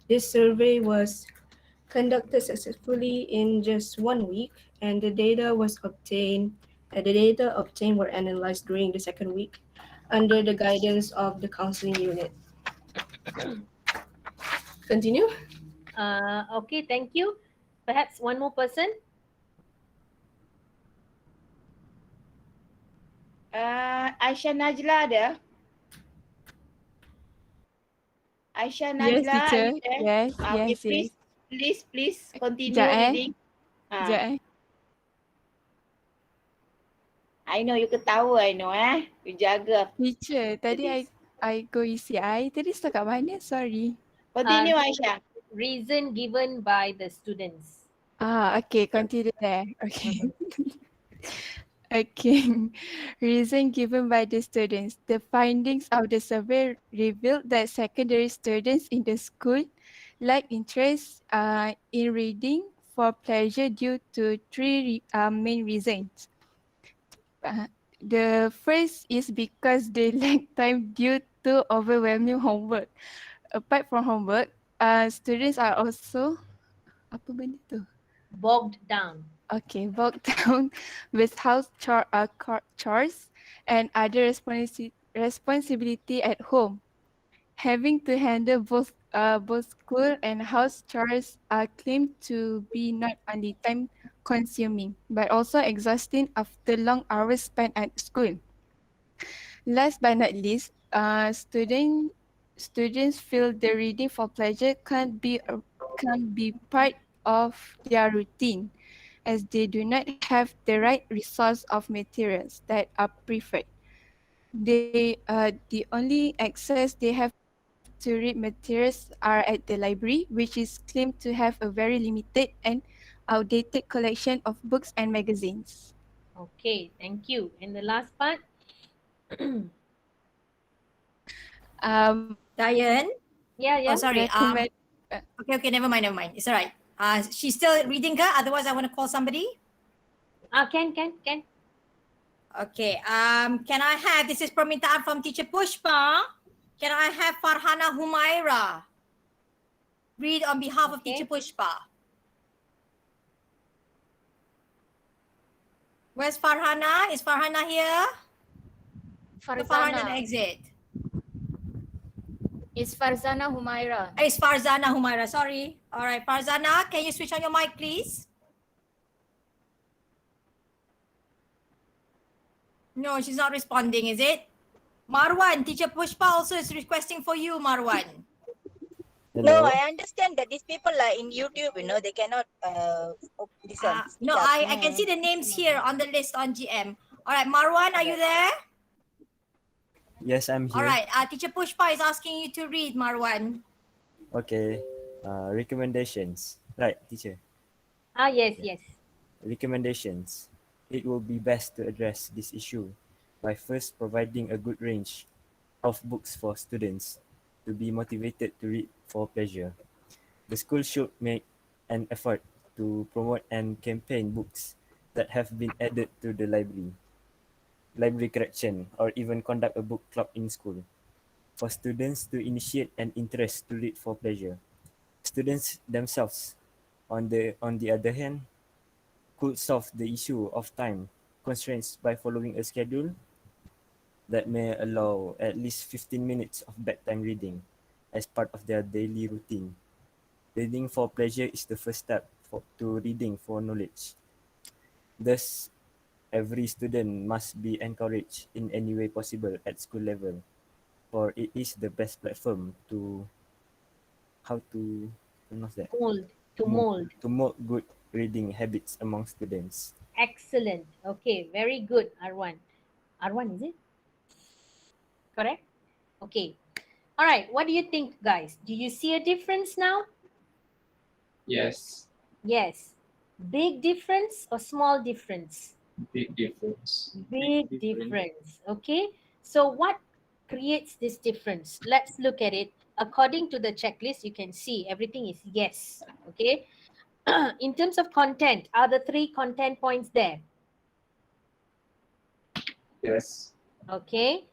This survey was conducted successfully in just 1 week, and the data obtained were analyzed during the second week under the guidance of the counseling unit. Continue. Okay, thank you. Perhaps one more person. Aisyah Najla ada? Aisyah Najla, Yes, teacher. are you there? Yes, Okay, yes. please continue Sekejap, reading. Sekejap. I know you ketawa, You jaga. Teacher, tadi I go isi I. Tadi setakat mana? Sorry. Continue, Aisyah. Reason given by the students. Okay, continue there. Okay. Okay. Reason given by the students. The findings of the survey revealed that secondary students in the school lack interest in reading for pleasure due to three main reasons. Uh, the first is because they lack time due to overwhelming homework. Apart from homework, students are also apa benda tu? Bogged down. Okay, bogged down with chores and other responsibility at home. Having to handle both school and house chores are claimed to be not only time consuming but also exhausting after long hours spent at school. Last but not least, students feel the reading for pleasure can't be part of their routine, as they do not have the right resource of materials that are preferred. The only access they have to read materials are at the library, which is claimed to have a very limited and outdated collection of books and magazines. Okay, thank you. And the last part? Diane? Yeah, Oh, yeah. sorry. Recommend. Okay, never mind, never mind. It's all right. She's still reading her. Otherwise, I want to call somebody. Can. Okay. Can I have, this is permintaan from Teacher Pushpa. Can I have Farhana Humaira read on behalf of Teacher Pushpa? Where's Farhana? Is Farhana here? Farhana exit. It's Farzana Humaira. It's Farzana Humaira. Sorry. All right, Farzana, can you switch on your mic, please? No, she's not responding, is it? Marwan, Teacher Pushpa also is requesting for you, Marwan. No, I understand that these people are in YouTube, they cannot this one. No, I can see the names here on the list on GM. All right, Marwan, are you there? Yes, I'm here. All right, Teacher Pushpa is asking you to read, Marwan. Okay. Recommendations. Right, teacher. Yes. Recommendations. It will be best to address this issue by first providing a good range of books for students to be motivated to read for pleasure. The school should make an effort to promote and campaign books that have been added to the library collection, or even conduct a book club in school. For students to initiate an interest to read for pleasure. Students themselves, on the other hand, could solve the issue of time constraints by following a schedule that may allow at least 15 minutes of bedtime reading as part of their daily routine. Reading for pleasure is the first step to reading for knowledge. Thus, every student must be encouraged in any way possible at school level, for it is the best platform to how to pronounce that? Mold. To mold good reading habits among students. Excellent. Okay, very good, Arwan. Arwan, is it? Correct? Okay. All right, what do you think, guys? Do you see a difference now? Yes. Yes. Big difference or small difference? Big difference. Big difference. Okay. So what creates this difference? Let's look at it. According to the checklist, you can see everything is yes. Okay. In terms of content, are the 3 content points there? Yes. Okay.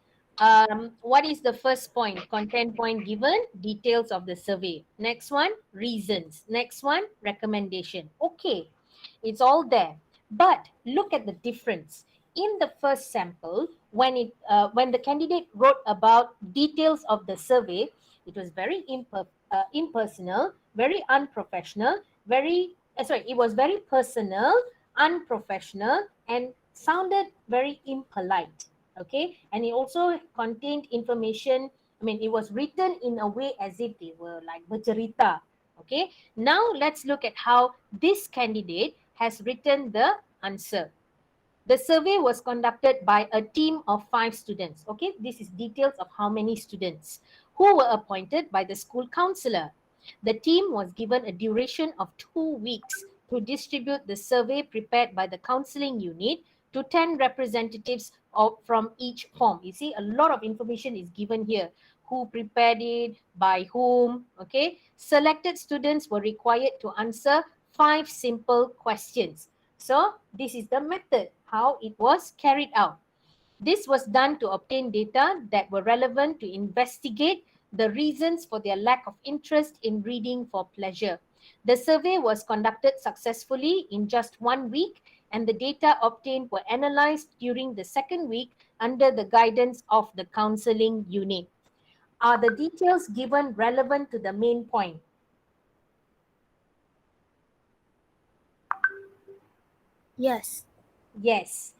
What is the first point? Content point given, details of the survey. Next one, reasons. Next one, recommendation. Okay, it's all there. But look at the difference. In the first sample, when the candidate wrote about details of the survey, it was very impersonal, very unprofessional, it was very personal, unprofessional, and sounded very impolite. Okay, and it also contained information. It was written in a way as if they were like bercerita. Okay, now let's look at how this candidate has written the answer. The survey was conducted by a team of 5 students. Okay, this is details of how many students who were appointed by the school counselor. The team was given a duration of 2 weeks to distribute the survey prepared by the counseling unit to 10 representatives from each form. You see, a lot of information is given here. Who prepared it, by whom, okay? Selected students were required to answer 5 simple questions. So this is the method, how it was carried out. This was done to obtain data that were relevant to investigate the reasons for their lack of interest in reading for pleasure. The survey was conducted successfully in just 1 week, and the data obtained were analyzed during the second week under the guidance of the counseling unit. Are the details given relevant to the main point? Yes. Yes.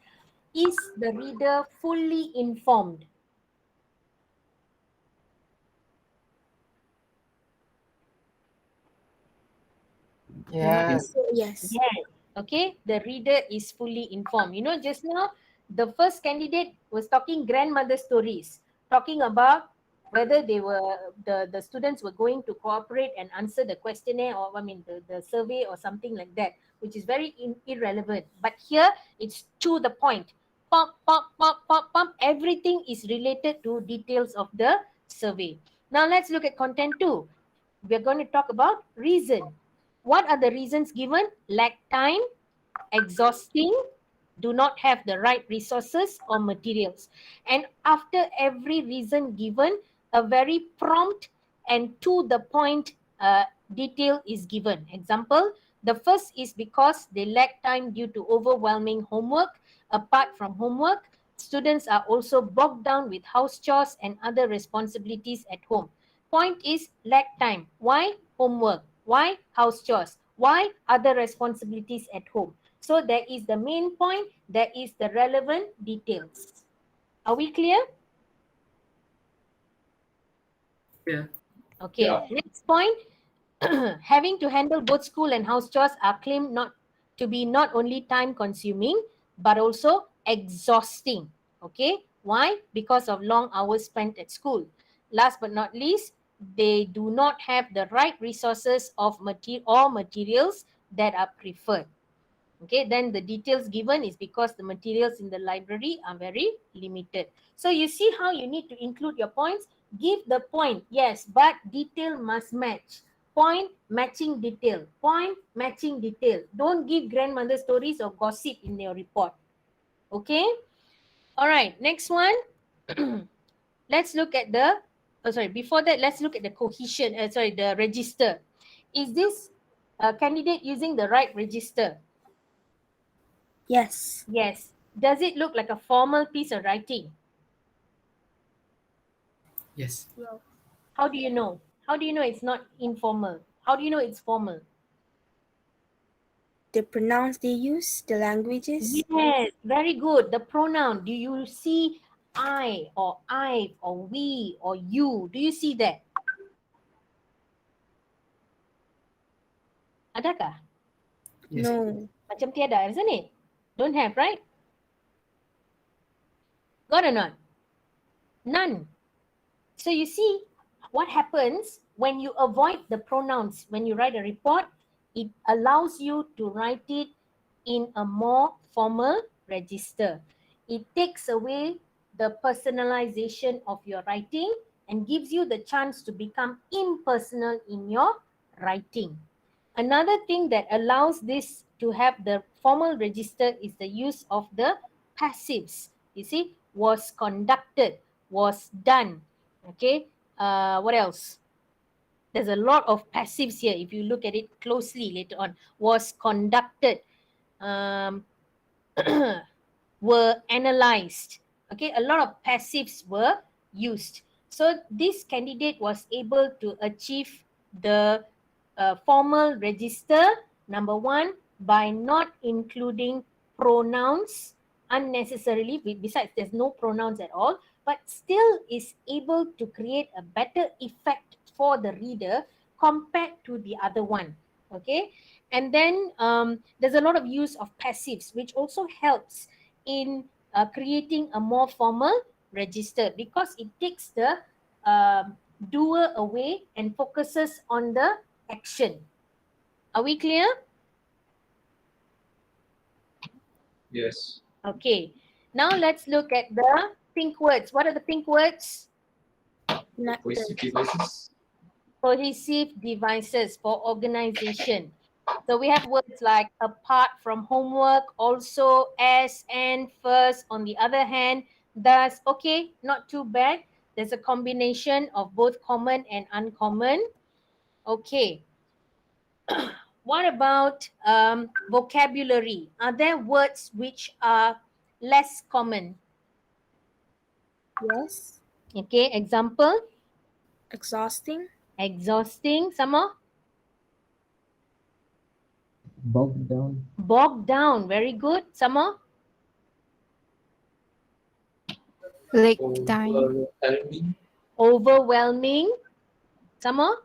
Is the reader fully informed? Yes. Yes. Yes. Okay, the reader is fully informed. You know, just now, the first candidate was talking grandmother stories, talking about whether the students were going to cooperate and answer the questionnaire, or I mean the survey or something like that, which is very irrelevant. But here it's to the point. Pump, pump, pump, pump, pump. Everything is related to details of the survey. Now let's look at content 2. We're going to talk about reason. What are the reasons given? Lack time, exhausting, do not have the right resources or materials. And after every reason given, a very prompt and to the point detail is given. Example, the first is because they lack time due to overwhelming homework. Apart from homework, students are also bogged down with house chores and other responsibilities at home. Point is lack time. Why? Homework. Why? House chores. Why? Other responsibilities at home. So there is the main point, there is the relevant details. Are we clear? Yeah. Okay, next point. Having to handle both school and house chores are claimed not to be not only time consuming, but also exhausting. Okay, why? Because of long hours spent at school. Last but not least, they do not have the right resources of materials that are preferred. Okay, then the details given is because the materials in the library are very limited. So you see how you need to include your points. Give the point, yes, but detail must match. Point matching detail. Point matching detail. Don't give grandmother stories or gossip in your report. Okay? All right, next one. Let's look at the, before that, let's look at the cohesion, the register. Is this candidate using the right register? Yes. Yes. Does it look like a formal piece of writing? Yes. How do you know? How do you know it's not informal? How do you know it's formal? The pronouns they use, the languages. Yes, very good. The pronoun. Do you see I or or we or you? Do you see that? Adakah? Yes. No. Macam tiada, isn't it? Don't have, right? Got or not? None. So you see what happens when you avoid the pronouns. When you write a report, it allows you to write it in a more formal register. It takes away the personalization of your writing and gives you the chance to become impersonal in your writing. Another thing that allows this to have the formal register is the use of the passives. You see, was conducted, was done. Okay, what else? There's a lot of passives here if you look at it closely later on. Was conducted, were analyzed. Okay, a lot of passives were used. So this candidate was able to achieve the formal register, number one, by not including pronouns unnecessarily. Besides, there's no pronouns at all, but still is able to create a better effect for the reader compared to the other one. Okay, and then there's a lot of use of passives, which also helps in creating a more formal register because it takes the doer away and focuses on the action. Are we clear? Yes. Okay. Now let's look at the pink words. What are the pink words? Cohesive devices. Cohesive devices for organization. So we have words like apart from homework, also, as, and, first. On the other hand, thus. Okay, not too bad. There's a combination of both common and uncommon. Okay. What about vocabulary? Are there words which are less common? Yes. Okay, example? Exhausting. Exhausting. Some more? Bogged down. Bogged down. Very good. Some more? Lake time. Overwhelming. Overwhelming. Some more?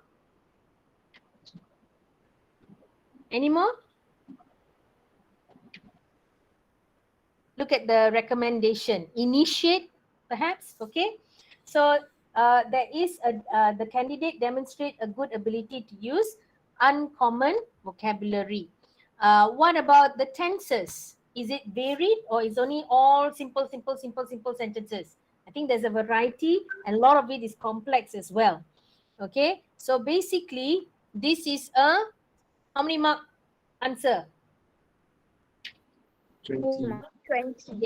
Any more? Look at the recommendation. Initiate, perhaps. Okay. So there is the candidate demonstrate a good ability to use uncommon vocabulary. What about the tenses? Is it varied or is only all simple sentences? I think there's a variety and a lot of it is complex as well. Okay. So basically, this is a how many mark answer? 20. 20.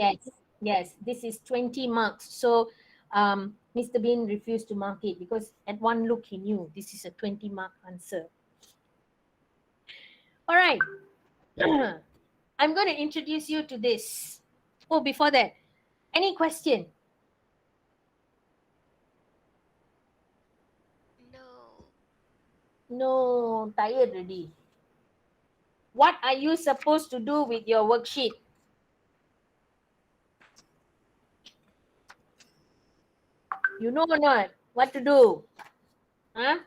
Yes, this is 20 marks. So Mr. Bean refused to mark it because at one look he knew this is a 20 mark answer. All right. I'm going to introduce you to this. Oh, before that, any question? No, tired already. What are you supposed to do with your worksheet? You know or not what to do? Huh?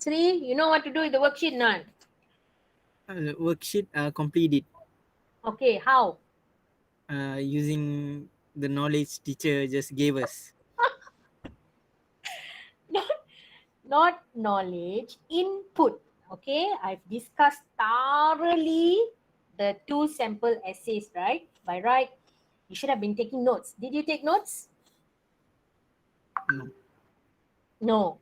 Sri, you know what to do with the worksheet not? Worksheet completed Okay, how? using the knowledge teacher just gave us. Not knowledge, input. Okay, I've discussed thoroughly the 2 sample essays, right? By right, you should have been taking notes. Did you take notes? No. No.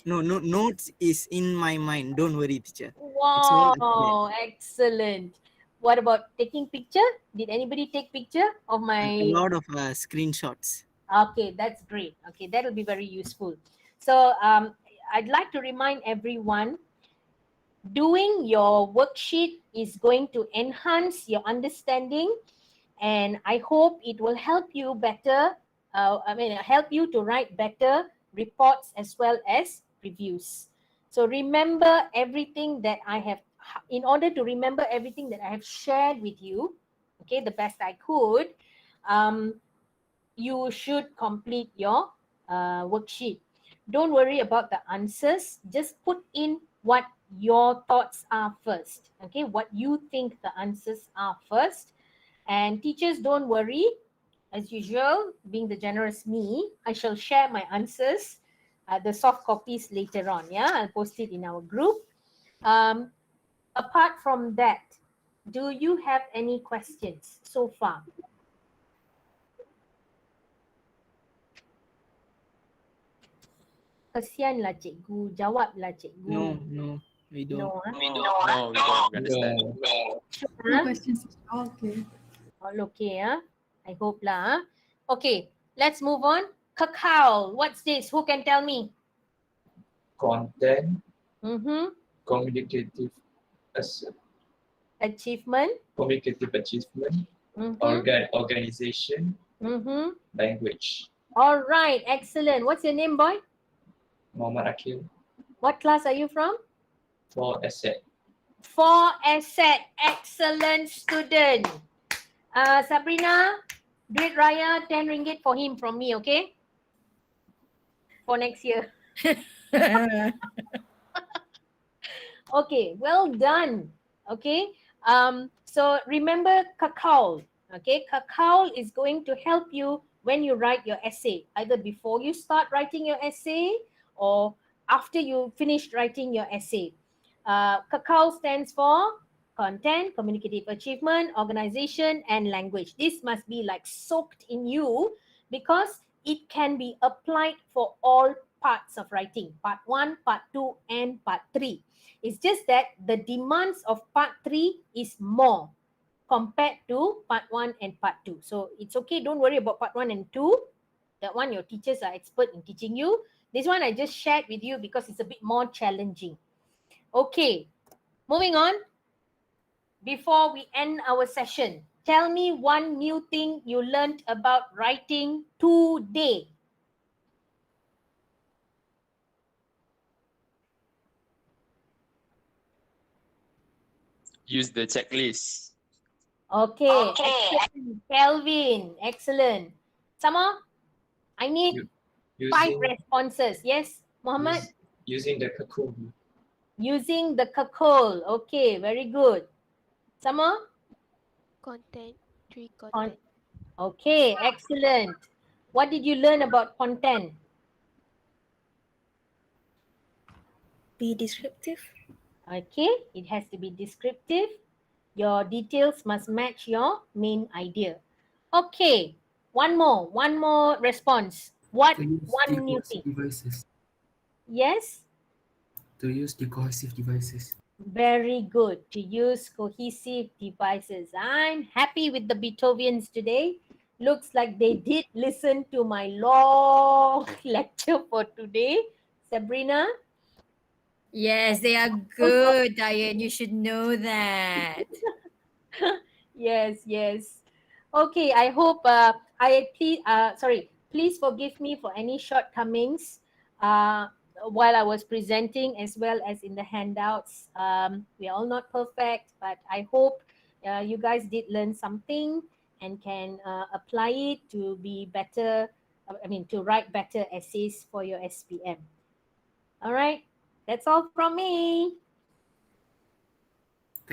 No, notes is in my mind. Don't worry, teacher. It's all up there. Wow, excellent. What about taking picture? Did anybody take picture of A my... lot of screenshots. Okay, that's great. Okay, that will be very useful. So I'd like to remind everyone, doing your worksheet is going to enhance your understanding, and I hope it will help you better, help you to write better reports as well as reviews. So remember everything that I have, in order to remember everything that I have shared with you, okay, the best I could, you should complete your worksheet. Don't worry about the answers. Just put in what your thoughts are first. Okay, what you think the answers are first. And teachers, don't worry. As usual, being the generous me, I shall share my answers, the soft copies later on. Yeah, I'll post it in our group. Apart from that, do you have any questions so far? Kesianlah cikgu, jawablah cikgu. No, we don't. No, huh? We don't understand. Huh? Questions. Okay. All okay, huh? I hope lah. Okay, let's move on. Cacao, what's this? Who can tell me? Content. Mm-hmm. Communicative Achievement. communicative achievement. Mm-hmm. Organization. Mm-hmm. Language. All right, excellent. What's your name, boy? Muhammad Akil. What class are you from? For asset. 4 asset. Excellent student. Sabrina, duit raya 10 ringgit for him from me, okay? For next year. Okay, well done. Okay. So remember Cacao. Okay, Cacao is going to help you when you write your essay, either before you start writing your essay or after you finish writing your essay. Kakao stands for content, communicative achievement, organization, and language. This must be like soaked in you because it can be applied for all parts of writing. Part 1, Part 2, and Part 3. It's just that the demands of Part 3 is more compared to Part 1 and Part 2. So it's okay, don't worry about Part 1 and 2. That one your teachers are expert in teaching you. This one I just shared with you because it's a bit more challenging. Okay, moving on. Before we end our session, tell me one new thing you learned about writing today. Use the checklist. Okay, excellent. Kelvin, excellent. Sama, I need 5 responses. Yes, Muhammad? Using the cocoon. Using the kakol. Okay, very good. Sama? Content. 3 content. Okay, excellent. What did you learn about content? Be descriptive. Okay, it has to be descriptive. Your details must match your main idea. Okay, one more response. What To use one new cohesive thing? devices. Yes? To use the cohesive devices. Very good. To use cohesive devices. I'm happy with the Beethovians today. Looks like they did listen to my long lecture for today. Sabrina? Yes, they are good, Diane. You should know that. Yes. Okay, I hope please forgive me for any shortcomings while I was presenting as well as in the handouts. We are all not perfect, but I hope you guys did learn something and can apply it to be better, to write better essays for your SPM. All right, that's all from me.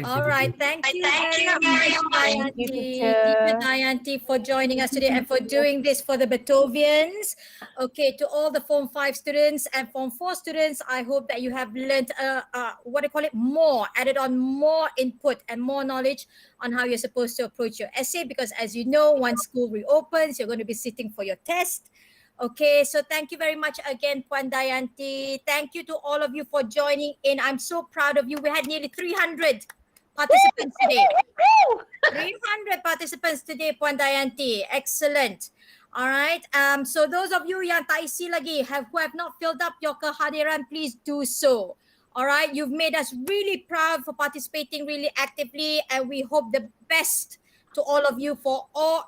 All right, thank you very much, Dayanti. Teacher Dayanti, for joining us today and for doing this for the Beethovians. Okay, to all the Form 5 students and Form 4 students, I hope that you have learned, added on more input and more knowledge on how you're supposed to approach your essay, because as you know, once school reopens, you're going to be sitting for your test. Okay, so thank you very much again, Puan Dayanti. Thank you to all of you for joining in. I'm so proud of you. We had nearly 300 participants today. 300 participants today, Puan Dayanti. Excellent. All right. So those of you yang tak isi lagi who have not filled up your kehadiran, please do so. All right. You've made us really proud for participating really actively, and we hope the best to all of you for all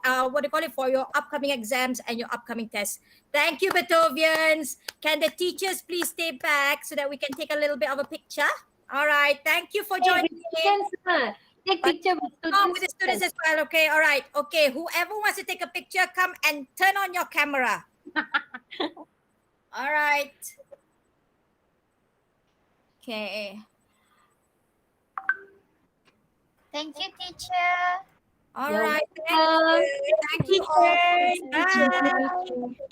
for your upcoming exams and your upcoming tests. Thank you, Beethovians. Can the teachers please stay back so that we can take a little bit of a picture? All right. Thank you for joining. Take picture with students. Oh, with the students as well. Okay. All right. Okay. Whoever wants to take a picture, come and turn on your camera. All right. Okay. Thank you, teacher. All You're right. welcome. Thank you all. Bye.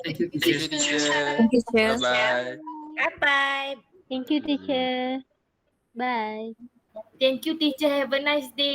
Thank you, Thank you, teacher. Thank you, teacher. Bye-bye. Bye-bye. Thank you, teacher. Bye. Thank you, teacher. Have a nice day.